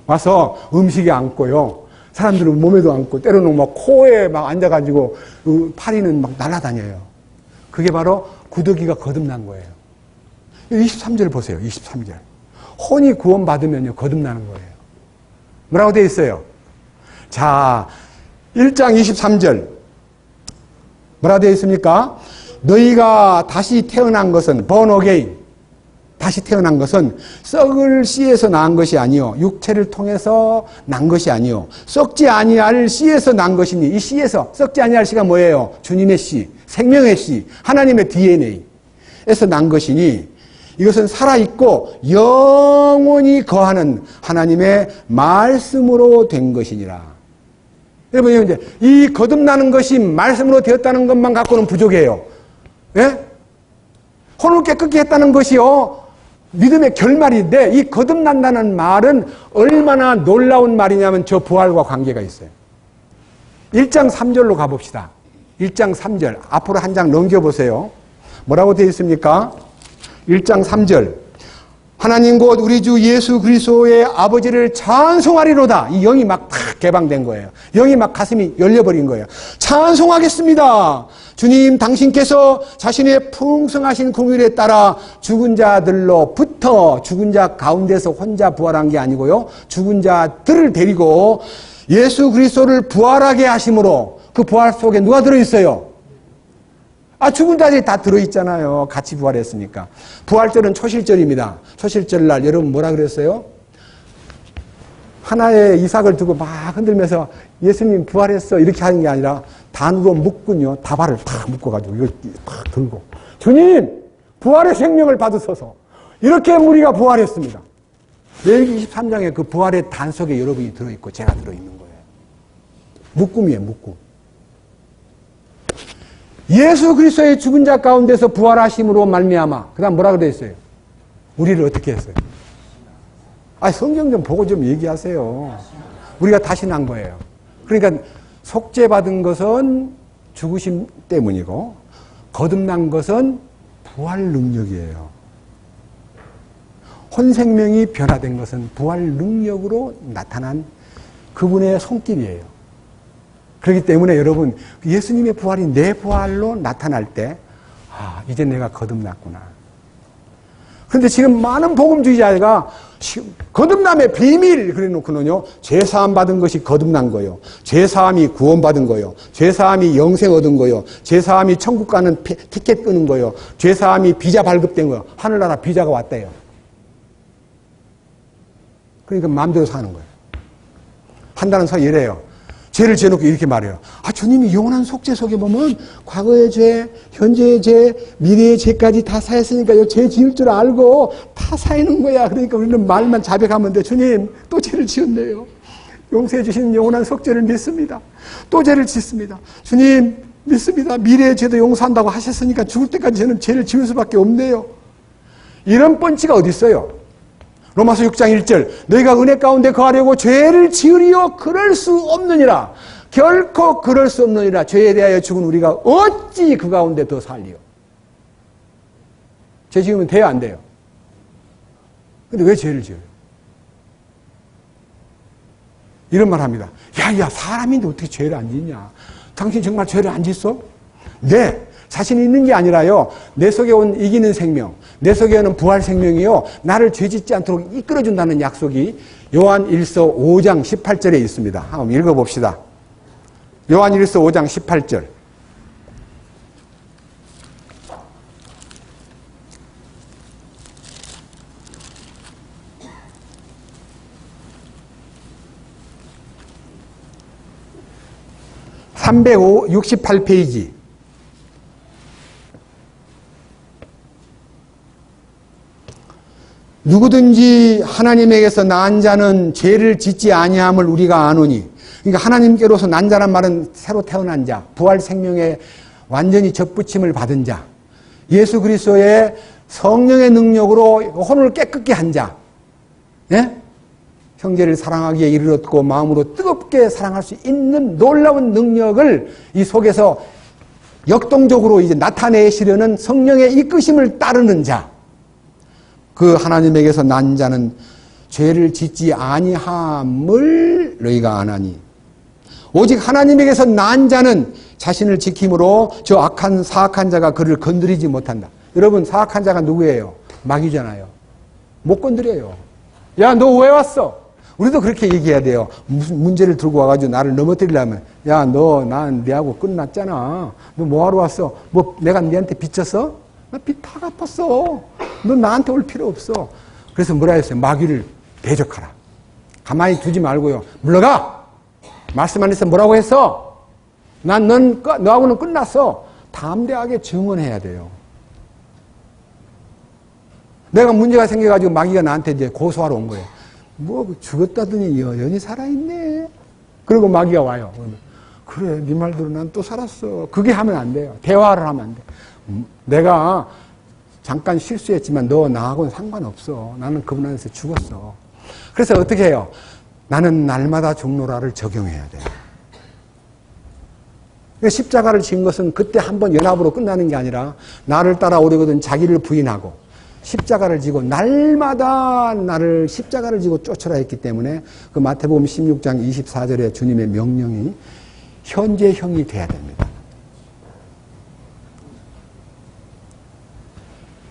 와서 음식에 앉고요. 사람들은 몸에도 앉고 때로는 막 코에 막 앉아가지고 파리는 막 날아다녀요. 그게 바로 구더기가 거듭난 거예요. 23절 보세요. 23절. 혼이 구원받으면요 거듭나는 거예요. 뭐라고 되어 있어요? 자, 1장 23절 뭐라고 되어 있습니까? 너희가 다시 태어난 것은 born again 다시 태어난 것은 썩을 씨에서 난 것이 아니요 육체를 통해서 난 것이 아니요 썩지 아니할 씨에서 난 것이니 이 씨에서 썩지 아니할 씨가 뭐예요? 주님의 씨, 생명의 씨, 하나님의 DNA에서 난 것이니 이것은 살아있고 영원히 거하는 하나님의 말씀으로 된 것이니라. 여러분 이제 이 거듭나는 것이 말씀으로 되었다는 것만 갖고는 부족해요. 예? 혼을 깨끗게 했다는 것이요 믿음의 결말인데 이 거듭난다는 말은 얼마나 놀라운 말이냐면 저 부활과 관계가 있어요. 1장 3절로 가봅시다. 1장 3절 앞으로 한 장 넘겨보세요. 뭐라고 되어 있습니까? 1장 3절 하나님 곧 우리 주 예수 그리스도의 아버지를 찬송하리로다. 이 영이 막 탁 개방된 거예요. 영이 막 가슴이 열려버린 거예요. 찬송하겠습니다. 주님 당신께서 자신의 풍성하신 긍휼에 따라 죽은 자들로부터 죽은 자 가운데서 혼자 부활한 게 아니고요. 죽은 자들을 데리고 예수 그리스도를 부활하게 하심으로 그 부활 속에 누가 들어있어요? 죽은 자들이 다 들어있잖아요. 같이 부활했으니까. 부활절은 초실절입니다. 초실절 날 여러분 뭐라 그랬어요? 하나의 이삭을 두고 막 흔들면서 예수님 부활했어 이렇게 하는 게 아니라 단으로 묶군요. 다발을 탁 묶어가지고 이걸 탁 들고 주님 부활의 생명을 받으소서 이렇게 무리가 부활했습니다. 레위기 23장에 그 부활의 단 속에 여러분이 들어있고 제가 들어있는 거예요. 묶음이에요. 묶음. 예수 그리스도의 죽은 자 가운데서 부활하심으로 말미암아 그 다음 뭐라고 되어 있어요? 우리를 어떻게 했어요? 성경 좀 보고 좀 얘기하세요. 우리가 다시 난 거예요. 그러니까 속죄받은 것은 죽으심 때문이고 거듭난 것은 부활 능력이에요. 혼생명이 변화된 것은 부활 능력으로 나타난 그분의 손길이에요. 그렇기 때문에 여러분 예수님의 부활이 내 부활로 나타날 때 이제 내가 거듭났구나. 그런데 지금 많은 복음주의자가 거듭남의 비밀 그래놓고는요 죄사함 받은 것이 거듭난 거예요. 죄사함이 구원받은 거예요. 죄사함이 영생 얻은 거예요. 죄사함이 천국 가는 티켓 끄는 거예요. 죄사함이 비자 발급된 거예요. 하늘나라 비자가 왔대요. 그러니까 마음대로 사는 거예요. 한다는 사람 이래요. 죄를 지어놓고 이렇게 말해요. 주님이 영원한 속죄 속에 보면 과거의 죄, 현재의 죄, 미래의 죄까지 다 사했으니까 죄 지을 줄 알고 다 사하는 거야. 그러니까 우리는 말만 자백하면 돼. 주님 또 죄를 지었네요. 용서해 주시는 영원한 속죄를 믿습니다. 또 죄를 짓습니다. 주님 믿습니다. 미래의 죄도 용서한다고 하셨으니까 죽을 때까지 저는 죄를 지을 수밖에 없네요. 이런 뻔치가 어디 있어요? 로마서 6장 1절 너희가 은혜 가운데 거하려고 죄를 지으리요 그럴 수 없느니라. 결코 그럴 수 없느니라. 죄에 대하여 죽은 우리가 어찌 그 가운데 더 살리요. 죄 지으면 돼요 안 돼요? 근데 왜 죄를 지어요? 이런 말 합니다. 야 사람인데 어떻게 죄를 안 짓냐. 당신 정말 죄를 안 짓어? 네. 자신이 있는 게 아니라요. 내 속에 온 이기는 생명, 내 속에 오는 부활 생명이요. 나를 죄 짓지 않도록 이끌어준다는 약속이 요한 1서 5장 18절에 있습니다. 한번 읽어봅시다. 요한 1서 5장 18절. (368페이지) 누구든지 하나님에게서 난 자는 죄를 짓지 아니함을 우리가 아노니. 그러니까 하나님께로서 난 자란 말은 새로 태어난 자, 부활 생명에 완전히 접붙임을 받은 자, 예수 그리스도의 성령의 능력으로 혼을 깨끗게 한 자, 예? 형제를 사랑하기에 이르렀고 마음으로 뜨겁게 사랑할 수 있는 놀라운 능력을 이 속에서 역동적으로 이제 나타내시려는 성령의 이끄심을 따르는 자, 그 하나님에게서 난 자는 죄를 짓지 아니함을 너희가 아나니. 오직 하나님에게서 난 자는 자신을 지킴으로 저 악한 사악한 자가 그를 건드리지 못한다. 여러분 사악한 자가 누구예요? 마귀잖아요. 못 건드려요. 야 너 왜 왔어? 우리도 그렇게 얘기해야 돼요. 무슨 문제를 들고 와가지고 나를 넘어뜨리려면 야 너 난 네하고 끝났잖아. 너 뭐하러 왔어? 뭐 내가 네한테 빚졌어? 나 빚 다 갚았어. 너 나한테 올 필요 없어. 그래서 뭐라 했어요? 마귀를 대적하라. 가만히 두지 말고요. 물러가! 말씀 안에서 뭐라고 했어? 난 너하고는 끝났어. 담대하게 증언해야 돼요. 내가 문제가 생겨가지고 마귀가 나한테 이제 고소하러 온 거예요. 뭐 죽었다더니 여전히 살아있네. 그리고 마귀가 와요. 그래 네 말대로 난 또 살았어. 그게 하면 안 돼요. 대화를 하면 안 돼. 내가 잠깐 실수했지만 너 나하고는 상관없어. 나는 그분 안에서 죽었어. 그래서 어떻게 해요? 나는 날마다 종로라를 적용해야 돼. 십자가를 진 것은 그때 한번 연합으로 끝나는 게 아니라 나를 따라오려거든 자기를 부인하고 십자가를 지고 날마다 나를 십자가를 지고 쫓으라 했기 때문에 그 마태복음 16장 24절에 주님의 명령이 현재형이 돼야 됩니다.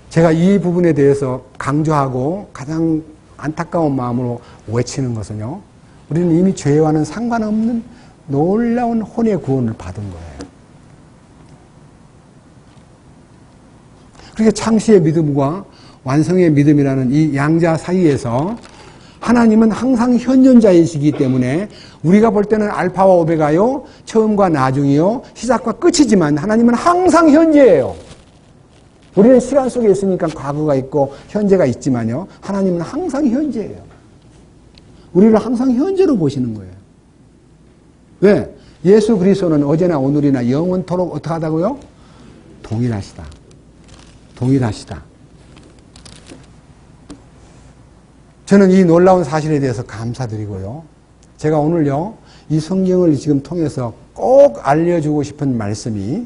제가 이 부분에 대해서 강조하고 가장 안타까운 마음으로 외치는 것은요. 우리는 이미 죄와는 상관없는 놀라운 혼의 구원을 받은 거예요. 그렇게 창시의 믿음과 완성의 믿음이라는 이 양자 사이에서 하나님은 항상 현존자이시기 때문에 우리가 볼 때는 알파와 오메가요, 처음과 나중이요, 시작과 끝이지만 하나님은 항상 현재예요. 우리는 시간 속에 있으니까 과거가 있고 현재가 있지만요. 하나님은 항상 현재예요. 우리를 항상 현재로 보시는 거예요. 왜? 예수 그리스도는 어제나 오늘이나 영원토록 어떻게 하다고요? 동일하시다. 동일하시다. 저는 이 놀라운 사실에 대해서 감사드리고요. 제가 오늘요, 이 성경을 지금 통해서 꼭 알려주고 싶은 말씀이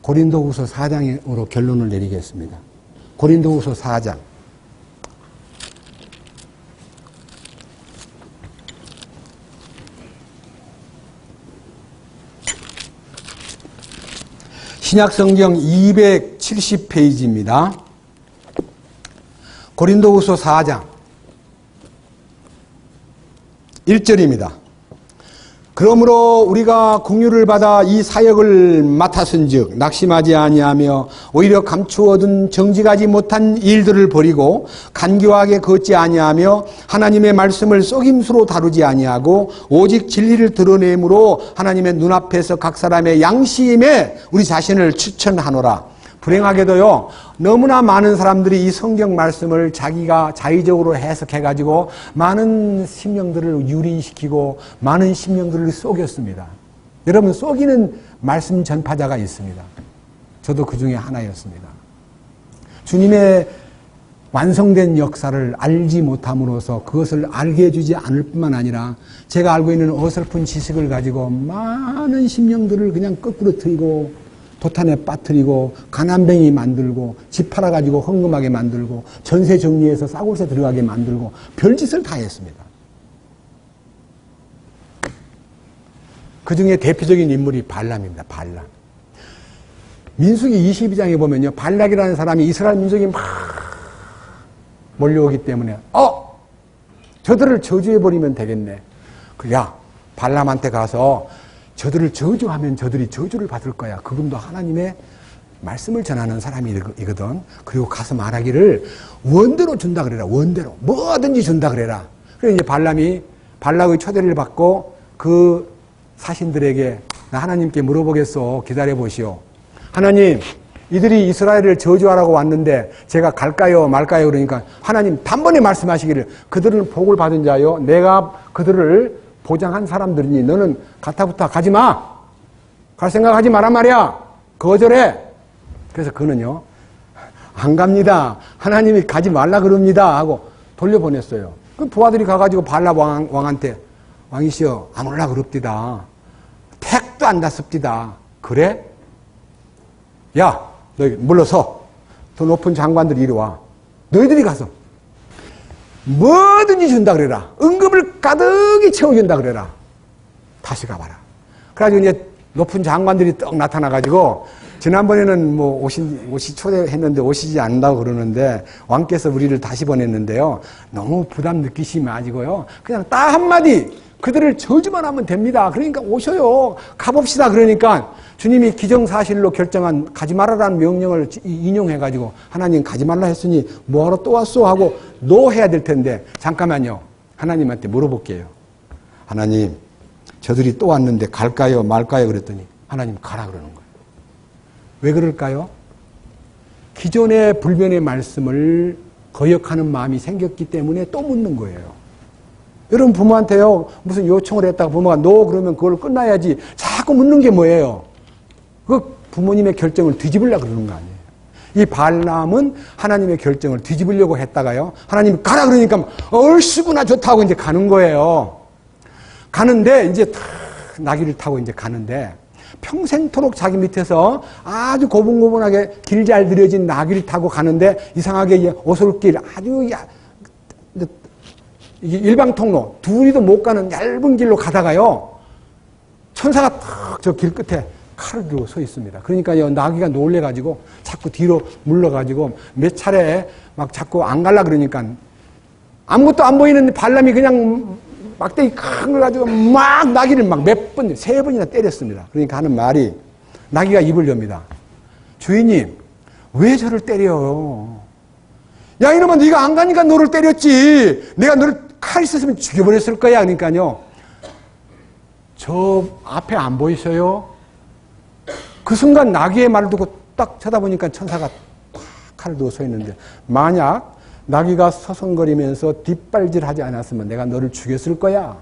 고린도후서 4장으로 결론을 내리겠습니다. 고린도후서 4장. 신약성경 270페이지입니다. 고린도후서 4장 1절입니다. 그러므로 우리가 긍휼을 받아 이 사역을 맡았은즉 낙심하지 아니하며 오히려 감추어둔 정직하지 못한 일들을 버리고 간교하게 걷지 아니하며 하나님의 말씀을 속임수로 다루지 아니하고 오직 진리를 드러내므로 하나님의 눈앞에서 각 사람의 양심에 우리 자신을 추천하노라. 불행하게도요, 너무나 많은 사람들이 이 성경 말씀을 자기가 자의적으로 해석해가지고 많은 심령들을 유린시키고 많은 심령들을 속였습니다. 여러분, 속이는 말씀 전파자가 있습니다. 저도 그 중에 하나였습니다. 주님의 완성된 역사를 알지 못함으로써 그것을 알게 해주지 않을 뿐만 아니라 제가 알고 있는 어설픈 지식을 가지고 많은 심령들을 그냥 거꾸로 트이고 도탄에 빠뜨리고 가난뱅이 만들고 집 팔아가지고 헌금하게 만들고 전세 정리해서 싸굴세 들어가게 만들고 별짓을 다 했습니다. 그 중에 대표적인 인물이 발람입니다. 발람. 민수기 22장에 보면요, 발락이라는 사람이 이스라엘 민족이 막 몰려오기 때문에 저들을 저주해버리면 되겠네. 야, 발람한테 가서 저들을 저주하면 저들이 저주를 받을 거야. 그분도 하나님의 말씀을 전하는 사람이거든. 그리고 가서 말하기를 원대로 준다 그래라. 원대로. 뭐든지 준다 그래라. 그래서 이제 발람이 발락의 초대를 받고 그 사신들에게 나 하나님께 물어보겠소. 기다려보시오. 하나님, 이들이 이스라엘을 저주하라고 왔는데 제가 갈까요 말까요? 그러니까 하나님 단번에 말씀하시기를 그들은 복을 받은 자요, 내가 그들을 보장한 사람들이니 너는 가타부타 가지 마. 갈 생각하지 마란 말이야. 거절해. 그래서 그는요, 안 갑니다. 하나님이 가지 말라 그럽니다 하고 돌려보냈어요. 그 부하들이 가가지고 발람 왕한테 왕이시여 아무나 그럽디다. 택도 안 났습디다. 그래? 야, 너희 물러서. 더 높은 장관들이 이리 와. 너희들이 가서 뭐든지 준다 그래라. 응급을 가득히 채워준다 그래라. 다시 가봐라. 그래가지고 이제 높은 장관들이 떡 나타나가지고 지난번에는 뭐 오시 초대했는데 오시지 않는다고 그러는데 왕께서 우리를 다시 보냈는데요. 너무 부담 느끼시지 마시고요. 그냥 딱 한마디 그들을 저주만 하면 됩니다. 그러니까 오셔요. 가봅시다. 그러니까 주님이 기정사실로 결정한 가지 말라라는 명령을 인용해가지고 하나님 가지 말라 했으니 뭐하러 또 왔소 하고 노 해야 될 텐데 잠깐만요. 하나님한테 물어볼게요. 하나님, 저들이 또 왔는데 갈까요 말까요? 그랬더니 하나님 가라 그러는 거예요. 왜 그럴까요? 기존의 불변의 말씀을 거역하는 마음이 생겼기 때문에 또 묻는 거예요. 여러분 부모한테요 무슨 요청을 했다가 부모가 노 그러면 그걸 끝나야지 자꾸 묻는 게 뭐예요? 그 부모님의 결정을 뒤집으려고 그러는 거 아니에요. 이 발람은 하나님의 결정을 뒤집으려고 했다가요, 하나님이 가라 그러니까 얼씨구나 좋다고 이제 가는 거예요. 가는데 이제 다 나귀를 타고 이제 가는데 평생토록 자기 밑에서 아주 고분고분하게 길 잘 들여진 나귀를 타고 가는데 이상하게 오솔길 아주 일방 통로 둘이도 못 가는 얇은 길로 가다가요, 천사가 탁 저 길 끝에 칼을 들고 서 있습니다. 그러니까요, 나귀가 놀래가지고 자꾸 뒤로 물러가지고 몇 차례 막 자꾸 안 갈라 그러니까 아무것도 안 보이는 발람이 그냥 막대기 큰 걸 가지고 막 나귀를 막 몇 번, 3번이나 때렸습니다. 그러니까 하는 말이, 나귀가 입을 엽니다. 주인님, 왜 저를 때려요? 야, 이놈아, 네가 안 가니까 너를 때렸지. 내가 너를 칼 있었으면 죽여버렸을 거야. 그러니까요, 저 앞에 안 보이셔요? 그 순간 나귀의 말을 듣고 딱 쳐다보니까 천사가 탁 칼을 들고 서 있는데, 만약 나귀가 서성거리면서 뒷발질하지 않았으면 내가 너를 죽였을 거야.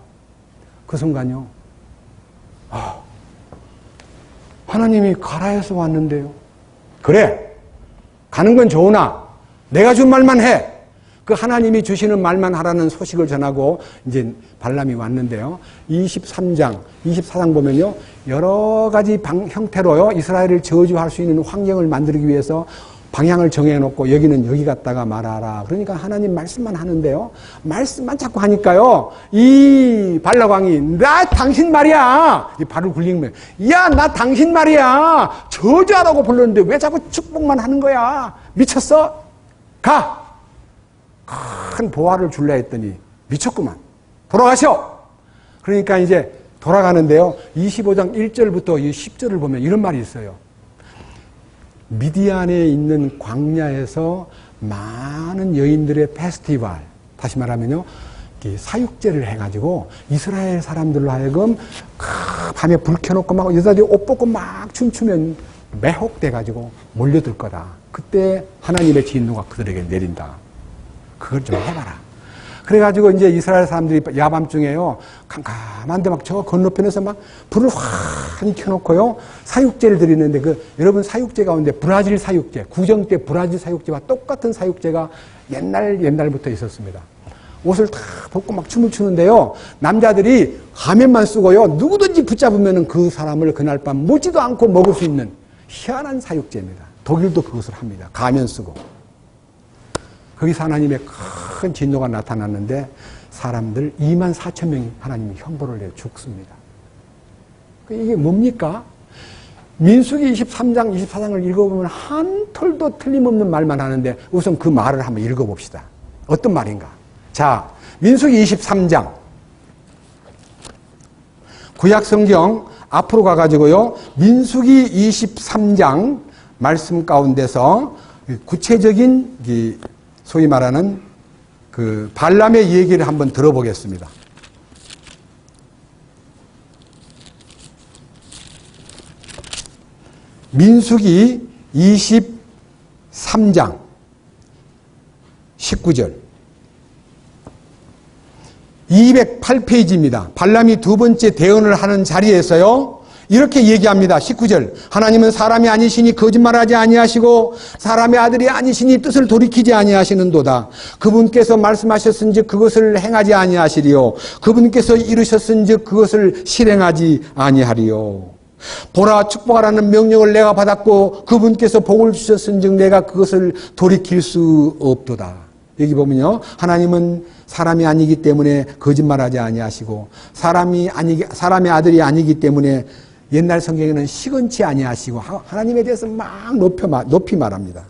그 순간요, 하나님이 가라 해서 왔는데요. 그래, 가는 건 좋으나 내가 준 말만 해. 그 하나님이 주시는 말만 하라는 소식을 전하고 이제 발람이 왔는데요. 23장, 24장 보면요, 여러 가지 형태로요, 이스라엘을 저주할 수 있는 환경을 만들기 위해서 방향을 정해놓고 여기는 여기 갔다가 말하라. 그러니까 하나님 말씀만 하는데요, 말씀만 자꾸 하니까요, 이 발락왕이 나 당신 말이야, 이 발을 굴리는 거예요. 야, 나 당신 말이야, 저주하라고 불렀는데 왜 자꾸 축복만 하는 거야? 미쳤어? 가! 큰 보화를 줄라 했더니 미쳤구만. 돌아가셔! 그러니까 이제 돌아가는데요, 25장 1절부터 10절을 보면 이런 말이 있어요. 미디안에 있는 광야에서 많은 여인들의 페스티벌, 다시 말하면요, 사육제를 해가지고 이스라엘 사람들로 하여금 밤에 불 켜놓고 막 여자들이 옷 벗고 막 춤추면 매혹돼가지고 몰려들 거다. 그때 하나님의 진노가 그들에게 내린다. 그걸 좀 해봐라. 그래가지고 이제 이스라엘 사람들이 야밤중에요, 캄캄한데 막 저 건너편에서 막 불을 환히 켜놓고요, 사육제를 드리는데 여러분 사육제 가운데 브라질 사육제, 구정 때 브라질 사육제와 똑같은 사육제가 옛날부터 있었습니다. 옷을 다 벗고 막 춤을 추는데요, 남자들이 가면만 쓰고요, 누구든지 붙잡으면 그 사람을 그날 밤 묻지도 않고 먹을 수 있는 희한한 사육제입니다. 독일도 그것을 합니다. 가면 쓰고. 거기서 하나님의 큰 진노가 나타났는데 사람들 24,000명이 하나님이 형벌을 내 죽습니다. 이게 뭡니까? 민수기 23장, 24장을 읽어보면 한 털도 틀림없는 말만 하는데 우선 그 말을 한번 읽어봅시다. 어떤 말인가? 자, 민수기 23장. 구약성경 앞으로 가가지고요, 민수기 23장 말씀 가운데서 구체적인 소위 말하는 그 발람의 얘기를 한번 들어보겠습니다. 민수기 23장 19절 208페이지입니다. 발람이 두 번째 대언을 하는 자리에서요, 이렇게 얘기합니다. 19절. 하나님은 사람이 아니시니 거짓말하지 아니하시고 사람의 아들이 아니시니 뜻을 돌이키지 아니하시는도다. 그분께서 말씀하셨은즉 그것을 행하지 아니하시리요. 그분께서 이루셨은즉 그것을 실행하지 아니하리요. 보라, 축복하라는 명령을 내가 받았고 그분께서 복을 주셨은즉 내가 그것을 돌이킬 수 없도다. 여기 보면요, 하나님은 사람이 아니기 때문에 거짓말하지 아니하시고 사람의 아들이 아니기 때문에 옛날 성경에는 시건치 아니하시고 하나님에 대해서 막 높이 말합니다.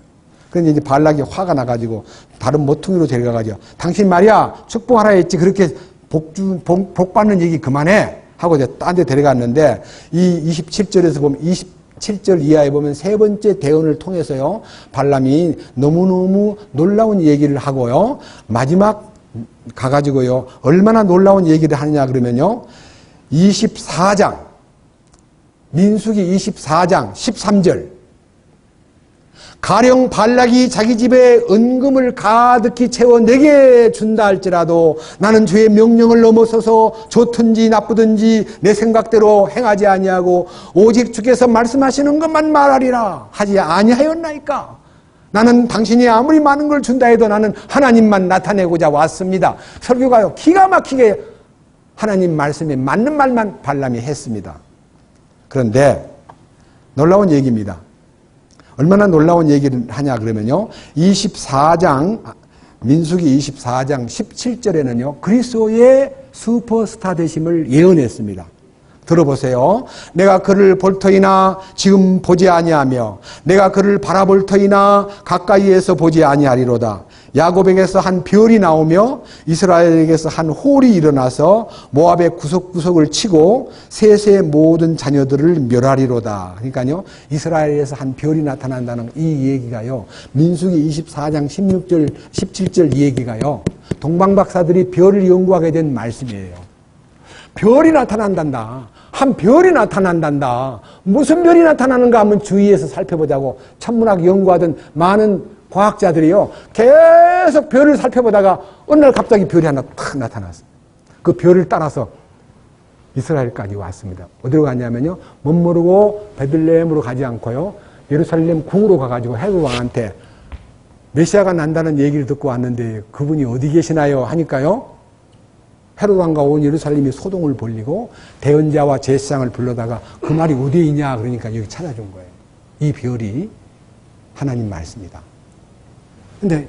그런데 이제 발락이 화가 나가지고 다른 모퉁이로 데려가가지고 당신 말이야 축복하라 했지 그렇게 복 받는 얘기 그만해 하고 이제 딴 데 데려갔는데 이 27절에서 보면 27절 이하에 보면 세 번째 대언을 통해서요, 발람이 너무너무 놀라운 얘기를 하고요, 마지막 가가지고요, 얼마나 놀라운 얘기를 하느냐 그러면요, 24장, 민수기 24장 13절. 가령 발락이 자기 집에 은금을 가득히 채워 내게 준다 할지라도 나는 주의 명령을 넘어서서 좋든지 나쁘든지 내 생각대로 행하지 아니하고 오직 주께서 말씀하시는 것만 말하리라 하지 아니하였나이까. 나는 당신이 아무리 많은 걸 준다 해도 나는 하나님만 나타내고자 왔습니다. 설교가요, 기가 막히게 하나님 말씀에 맞는 말만 발람이 했습니다. 그런데 놀라운 얘기입니다. 얼마나 놀라운 얘기를 하냐 그러면요, 24장 민수기 24장 17절에는요 그리스도의 슈퍼스타 되심을 예언했습니다. 들어보세요. 내가 그를 볼 터이나 지금 보지 아니하며 내가 그를 바라볼 터이나 가까이에서 보지 아니하리로다. 야곱에게서 한 별이 나오며 이스라엘에게서 한 홀이 일어나서 모압의 구석구석을 치고 셋의 모든 자녀들을 멸하리로다. 그러니까요, 이스라엘에서 한 별이 나타난다는 이 얘기가요, 민수기 24장 16절 17절 이 얘기가요, 동방박사들이 별을 연구하게 된 말씀이에요. 별이 나타난단다. 한 별이 나타난단다. 무슨 별이 나타나는가 한번 주위에서 살펴보자고 천문학 연구하던 많은 과학자들이요, 계속 별을 살펴보다가 어느 날 갑자기 별이 하나 탁 나타났습니다. 그 별을 따라서 이스라엘까지 왔습니다. 어디로 갔냐면요, 멋모르고 베들레헴으로 가지 않고요, 예루살렘 궁으로 가가지고 헤롯 왕한테 메시아가 난다는 얘기를 듣고 왔는데 그분이 어디 계시나요? 하니까요, 헤롯 왕과 온 예루살렘이 소동을 벌리고 대언자와 제사장을 불러다가 그 말이 어디에 있냐 그러니까 여기 찾아준 거예요. 이 별이 하나님 말씀이다. 근데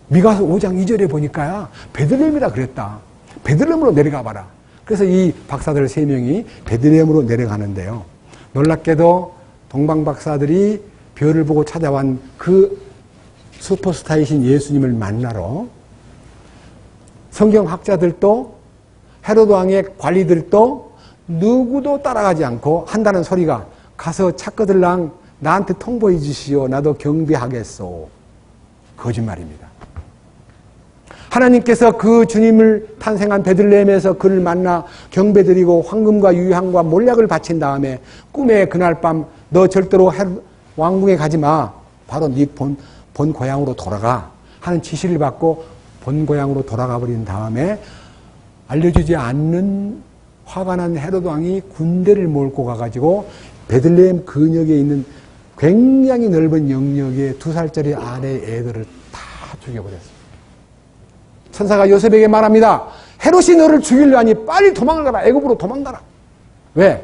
미가서 5장 2절에 보니까 베들레헴이라 그랬다. 베들레헴으로 내려가 봐라. 그래서 이 박사들 3명이 베들레헴으로 내려가는데요, 놀랍게도 동방 박사들이 별을 보고 찾아온 그 슈퍼스타이신 예수님을 만나러 성경학자들도 헤롯 왕의 관리들도 누구도 따라가지 않고 한다는 소리가, 가서 착거들랑 나한테 통보해 주시오. 나도 경비하겠소. 거짓말입니다. 하나님께서 그 주님을 탄생한 베들레헴에서 그를 만나 경배드리고 황금과 유향과 몰약을 바친 다음에 꿈에 그날 밤 너 절대로 왕궁에 가지 마. 바로 네 본 고향으로 돌아가 하는 지시를 받고 본 고향으로 돌아가 버린 다음에 알려주지 않는 화가 난 헤롯 왕이 군대를 몰고 가가지고 베들레헴 근역에 있는 굉장히 넓은 영역에 2살짜리 아내 애들을 다 죽여버렸습니다. 천사가 요셉에게 말합니다. 헤롯이 너를 죽이려 하니 빨리 도망가라. 애굽으로 도망가라. 왜?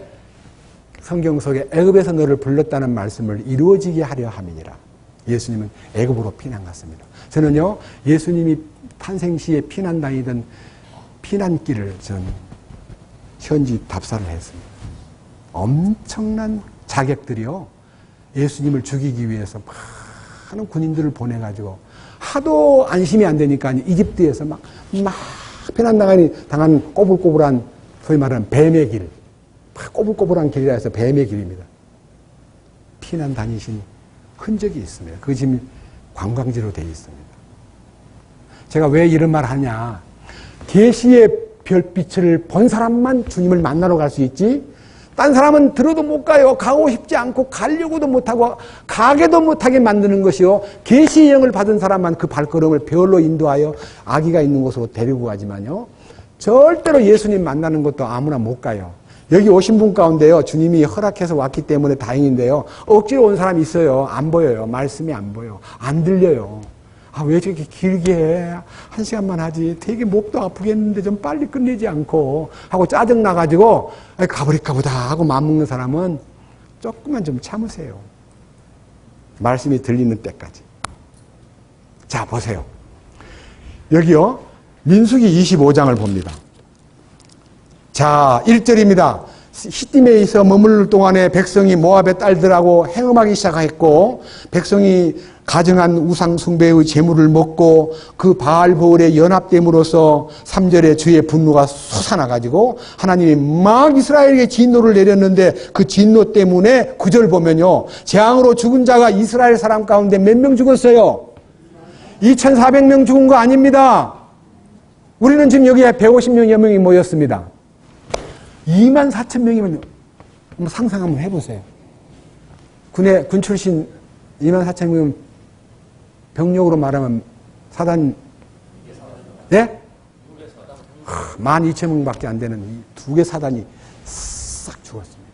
성경 속에 애굽에서 너를 불렀다는 말씀을 이루어지게 하려 함이니라. 예수님은 애굽으로 피난 갔습니다. 저는요, 예수님이 탄생 시에 피난 다니던 피난길을 전 현지 답사를 했습니다. 엄청난 자객들이요, 예수님을 죽이기 위해서 많은 군인들을 보내가지고 하도 안심이 안 되니까 이집트에서 막 피난 당한 꼬불꼬불한 소위 말하는 뱀의 길, 꼬불꼬불한 길이라 해서 뱀의 길입니다. 피난 다니신 흔적이 있습니다. 그 지금 관광지로 되어 있습니다. 제가 왜 이런 말 하냐. 계시의 별빛을 본 사람만 주님을 만나러 갈 수 있지, 딴 사람은 들어도 못 가요. 가고 싶지 않고 가려고도 못하고 가게도 못하게 만드는 것이요, 계시의 영을 받은 사람만 그 발걸음을 별로 인도하여 아기가 있는 곳으로 데리고 가지만요, 절대로 예수님 만나는 것도 아무나 못 가요. 여기 오신 분 가운데요, 주님이 허락해서 왔기 때문에 다행인데요, 억지로 온 사람이 있어요. 안 보여요. 말씀이 안 보여. 안 들려요. 아, 왜 저렇게 길게 해? 1시간만 하지. 되게 목도 아프겠는데 좀 빨리 끝내지 않고 하고 짜증나가지고 가버릴까 보다 하고 맘먹는 사람은 조금만 좀 참으세요. 말씀이 들리는 때까지. 자, 보세요. 여기요, 민수기 25장을 봅니다. 자, 1절입니다. 시딤에 있어 머무를 동안에 백성이 모압의 딸들하고 행음하기 시작했고, 백성이 가증한 우상 숭배의 제물을 먹고 그 바알보울에 연합됨으로써 3절에 주의 분노가 솟아나가지고 하나님이 막 이스라엘에게 진노를 내렸는데, 그 진노 때문에 9절 보면요, 재앙으로 죽은 자가 이스라엘 사람 가운데 몇 명 죽었어요? 2,400명 죽은 거 아닙니다. 우리는 지금 여기에 150명여 명이 모였습니다. 24,000명이면 한번 상상 한번 해보세요. 군 출신 24,000명이면 병력으로 말하면 사단, 네? 12,000명밖에 안 되는 이 2개 사단이 싹 죽었습니다.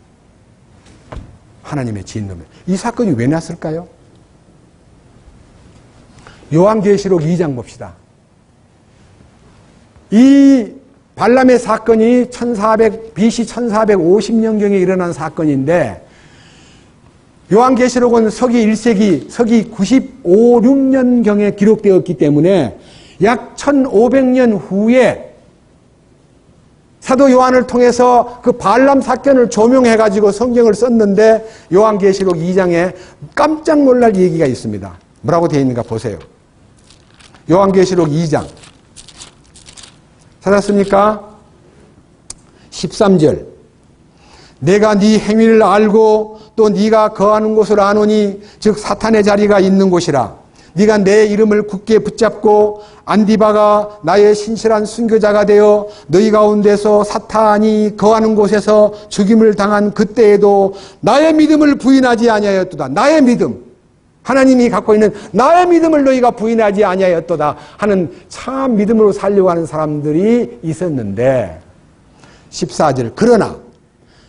하나님의 진노면. 이 사건이 왜 났을까요? 요한계시록 2장 봅시다. 이 발람의 사건이 BC 1450년경에 일어난 사건인데, 요한계시록은 서기 1세기, 서기 95, 6년경에 기록되었기 때문에 약 1500년 후에 사도 요한을 통해서 그 발람 사건을 조명해가지고 성경을 썼는데, 요한계시록 2장에 깜짝 놀랄 얘기가 있습니다. 뭐라고 되어 있는가 보세요. 요한계시록 2장. 찾았습니까? 13절. 내가 네 행위를 알고 또 네가 거하는 곳을 아노니, 즉 사탄의 자리가 있는 곳이라. 네가 내 이름을 굳게 붙잡고 안디바가 나의 신실한 순교자가 되어 너희 가운데서 사탄이 거하는 곳에서 죽임을 당한 그때에도 나의 믿음을 부인하지 아니하였도다. 나의 믿음. 하나님이 갖고 있는 나의 믿음을 너희가 부인하지 아니하였도다 하는 참 믿음으로 살려고 하는 사람들이 있었는데, 14절. 그러나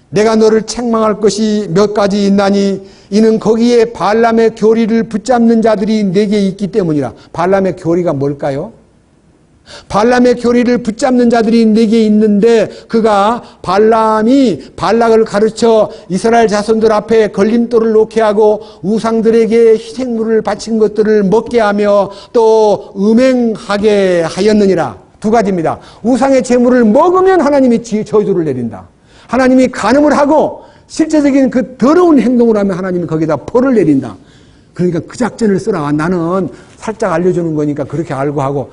내가 너를 책망할 것이 몇 가지 있나니 이는 거기에 발람의 교리를 붙잡는 자들이 내게 있기 때문이라. 발람의 교리가 뭘까요? 발람의 교리를 붙잡는 자들이 내게 있는데, 그가 발람이 발락을 가르쳐 이스라엘 자손들 앞에 걸림돌을 놓게 하고 우상들에게 희생물을 바친 것들을 먹게 하며 또 음행하게 하였느니라. 2가지입니다. 우상의 제물을 먹으면 하나님이 저주를 내린다. 하나님이 간음을 하고 실제적인 그 더러운 행동을 하면 하나님이 거기다 벌을 내린다. 그러니까 그 작전을 쓰라. 나는 살짝 알려주는 거니까 그렇게 알고 하고,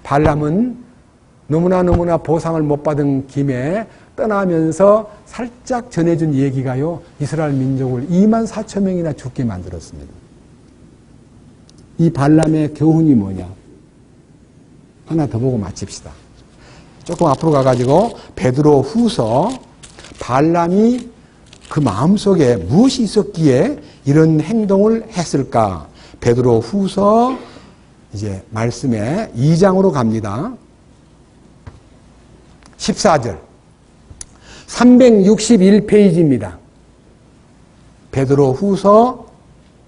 발람은 너무나 보상을 못 받은 김에 떠나면서 살짝 전해준 얘기가요, 이스라엘 민족을 24,000명이나 죽게 만들었습니다. 이 발람의 교훈이 뭐냐? 하나 더 보고 마칩시다. 조금 앞으로 가가지고 베드로 후서 발람이 그 마음속에 무엇이 있었기에 이런 행동을 했을까? 베드로 후서 이제 말씀에 2장으로 갑니다. 14절. 361페이지입니다. 베드로 후서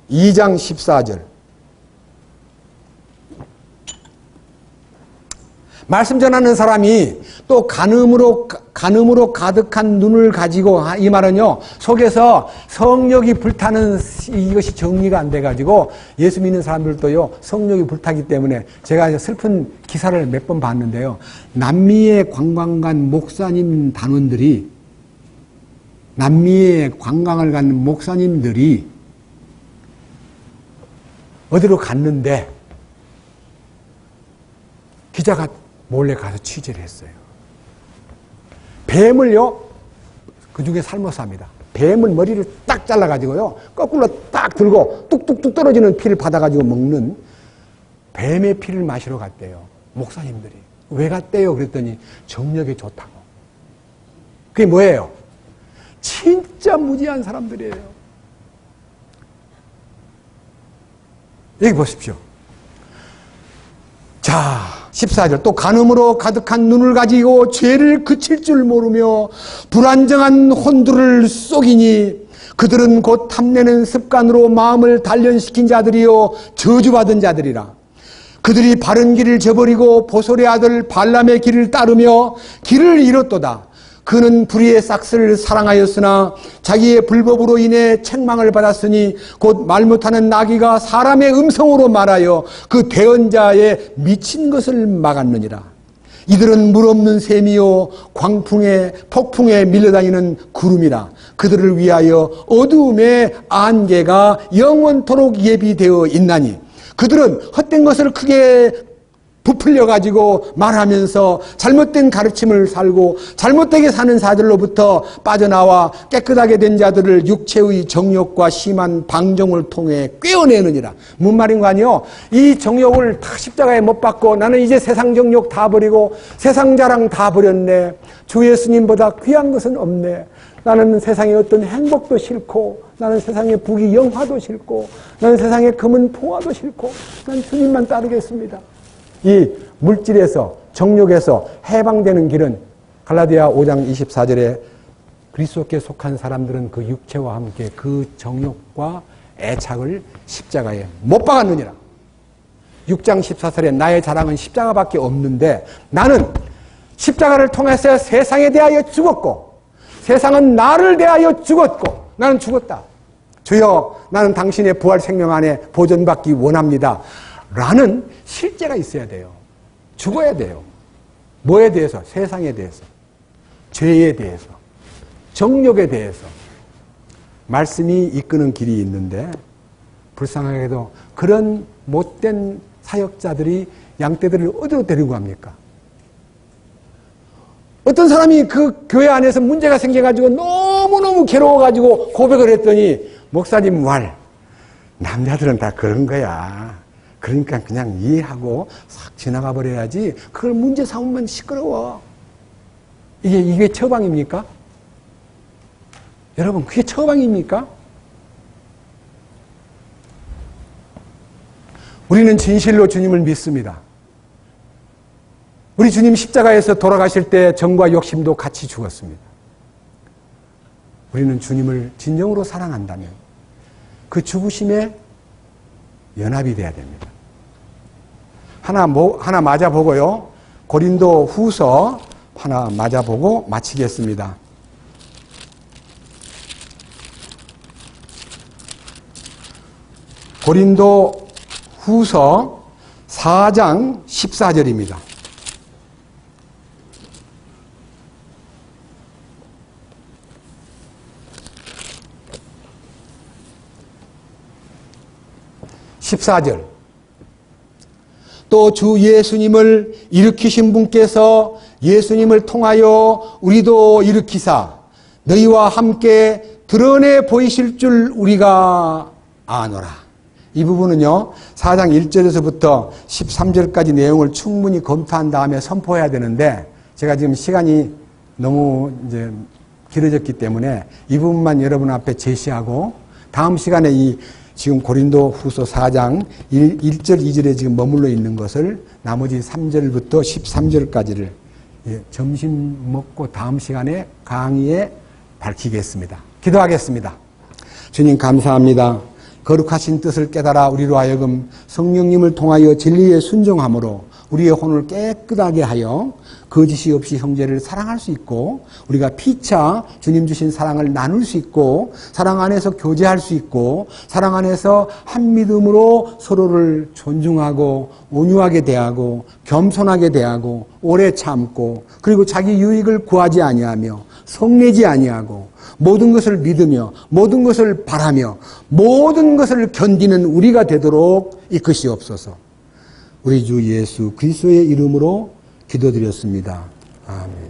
2장 14절. 말씀 전하는 사람이 또 간음으로 가득한 눈을 가지고, 이 말은요, 속에서 성욕이 불타는 이것이 정리가 안 돼가지고 예수 믿는 사람들도요, 성욕이 불타기 때문에 제가 슬픈 기사를 몇 번 봤는데요. 남미에 관광 간 목사님 단원들이, 남미에 관광을 간 목사님들이 어디로 갔는데 기자가 몰래 가서 취재를 했어요. 뱀을요, 그 중에 삶아서 합니다. 뱀을 머리를 딱 잘라가지고요, 거꾸로 딱 들고 뚝뚝뚝 떨어지는 피를 받아가지고 먹는 뱀의 피를 마시러 갔대요. 목사님들이. 왜 갔대요? 그랬더니 정력에 좋다고. 그게 뭐예요? 진짜 무지한 사람들이에요. 여기 보십시오. 자, 14절. 또 간음으로 가득한 눈을 가지고 죄를 그칠 줄 모르며 불안정한 혼두를 쏘기니 그들은 곧 탐내는 습관으로 마음을 단련시킨 자들이요 저주받은 자들이라. 그들이 바른 길을 저버리고 보솔의 아들 발람의 길을 따르며 길을 잃었도다. 그는 불의의 싹스를 사랑하였으나 자기의 불법으로 인해 책망을 받았으니 곧 말 못하는 나귀가 사람의 음성으로 말하여 그 대언자의 미친 것을 막았느니라. 이들은 물 없는 샘이요 폭풍에 밀려다니는 구름이라. 그들을 위하여 어두움의 안개가 영원토록 예비되어 있나니 그들은 헛된 것을 크게 부풀려가지고 말하면서 잘못된 가르침을 살고 잘못되게 사는 자들로부터 빠져나와 깨끗하게 된 자들을 육체의 정욕과 심한 방종을 통해 꿰어내느니라. 뭔 말인가 아니요? 이 정욕을 다 십자가에 못 박고 나는 이제 세상 정욕 다 버리고 세상 자랑 다 버렸네. 주 예수님보다 귀한 것은 없네. 나는 세상의 어떤 행복도 싫고 나는 세상의 부귀 영화도 싫고 나는 세상의 금은 통화도 싫고 난 주님만 따르겠습니다. 이 물질에서 정욕에서 해방되는 길은 갈라디아 5장 24절에 그리스도께 속한 사람들은 그 육체와 함께 그 정욕과 애착을 십자가에 못 박았느니라. 6장 14절에 나의 자랑은 십자가밖에 없는데 나는 십자가를 통해서 세상에 대하여 죽었고 세상은 나를 대하여 죽었고 나는 죽었다. 주여 나는 당신의 부활 생명 안에 보존받기 원합니다. 라는 실제가 있어야 돼요. 죽어야 돼요. 뭐에 대해서? 세상에 대해서. 죄에 대해서. 정욕에 대해서. 말씀이 이끄는 길이 있는데 불쌍하게도 그런 못된 사역자들이 양떼들을 어디로 데리고 갑니까? 어떤 사람이 그 교회 안에서 문제가 생겨가지고 너무너무 괴로워가지고 고백을 했더니 목사님 말 남자들은 다 그런 거야. 그러니까 그냥 이해하고 싹 지나가 버려야지. 그걸 문제 삼으면 시끄러워. 이게 처방입니까? 여러분, 그게 처방입니까? 우리는 진실로 주님을 믿습니다. 우리 주님 십자가에서 돌아가실 때 정과 욕심도 같이 죽었습니다. 우리는 주님을 진정으로 사랑한다면 그 죽으심에 연합이 돼야 됩니다. 하나 맞아보고요. 고린도 후서 하나 맞아보고 마치겠습니다. 고린도 후서 4장 14절입니다. 또 주 예수님을 일으키신 분께서 예수님을 통하여 우리도 일으키사 너희와 함께 드러내 보이실 줄 우리가 아노라. 이 부분은요, 4장 1절에서부터 13절까지 내용을 충분히 검토한 다음에 선포해야 되는데, 제가 지금 시간이 너무 이제 길어졌기 때문에 이 부분만 여러분 앞에 제시하고, 다음 시간에 이 지금 고린도 후서 4장 1절, 2절에 지금 머물러 있는 것을 나머지 3절부터 13절까지를 점심 먹고 다음 시간에 강의에 밝히겠습니다. 기도하겠습니다. 주님 감사합니다. 거룩하신 뜻을 깨달아 우리로 하여금 성령님을 통하여 진리에 순종함으로 우리의 혼을 깨끗하게 하여 거짓이 없이 형제를 사랑할 수 있고, 우리가 피차 주님 주신 사랑을 나눌 수 있고, 사랑 안에서 교제할 수 있고, 사랑 안에서 한 믿음으로 서로를 존중하고 온유하게 대하고 겸손하게 대하고 오래 참고, 그리고 자기 유익을 구하지 아니하며 성내지 아니하고 모든 것을 믿으며 모든 것을 바라며 모든 것을 견디는 우리가 되도록 이끄시옵소서. 우리 주 예수 그리스도의 이름으로 기도드렸습니다. 아멘.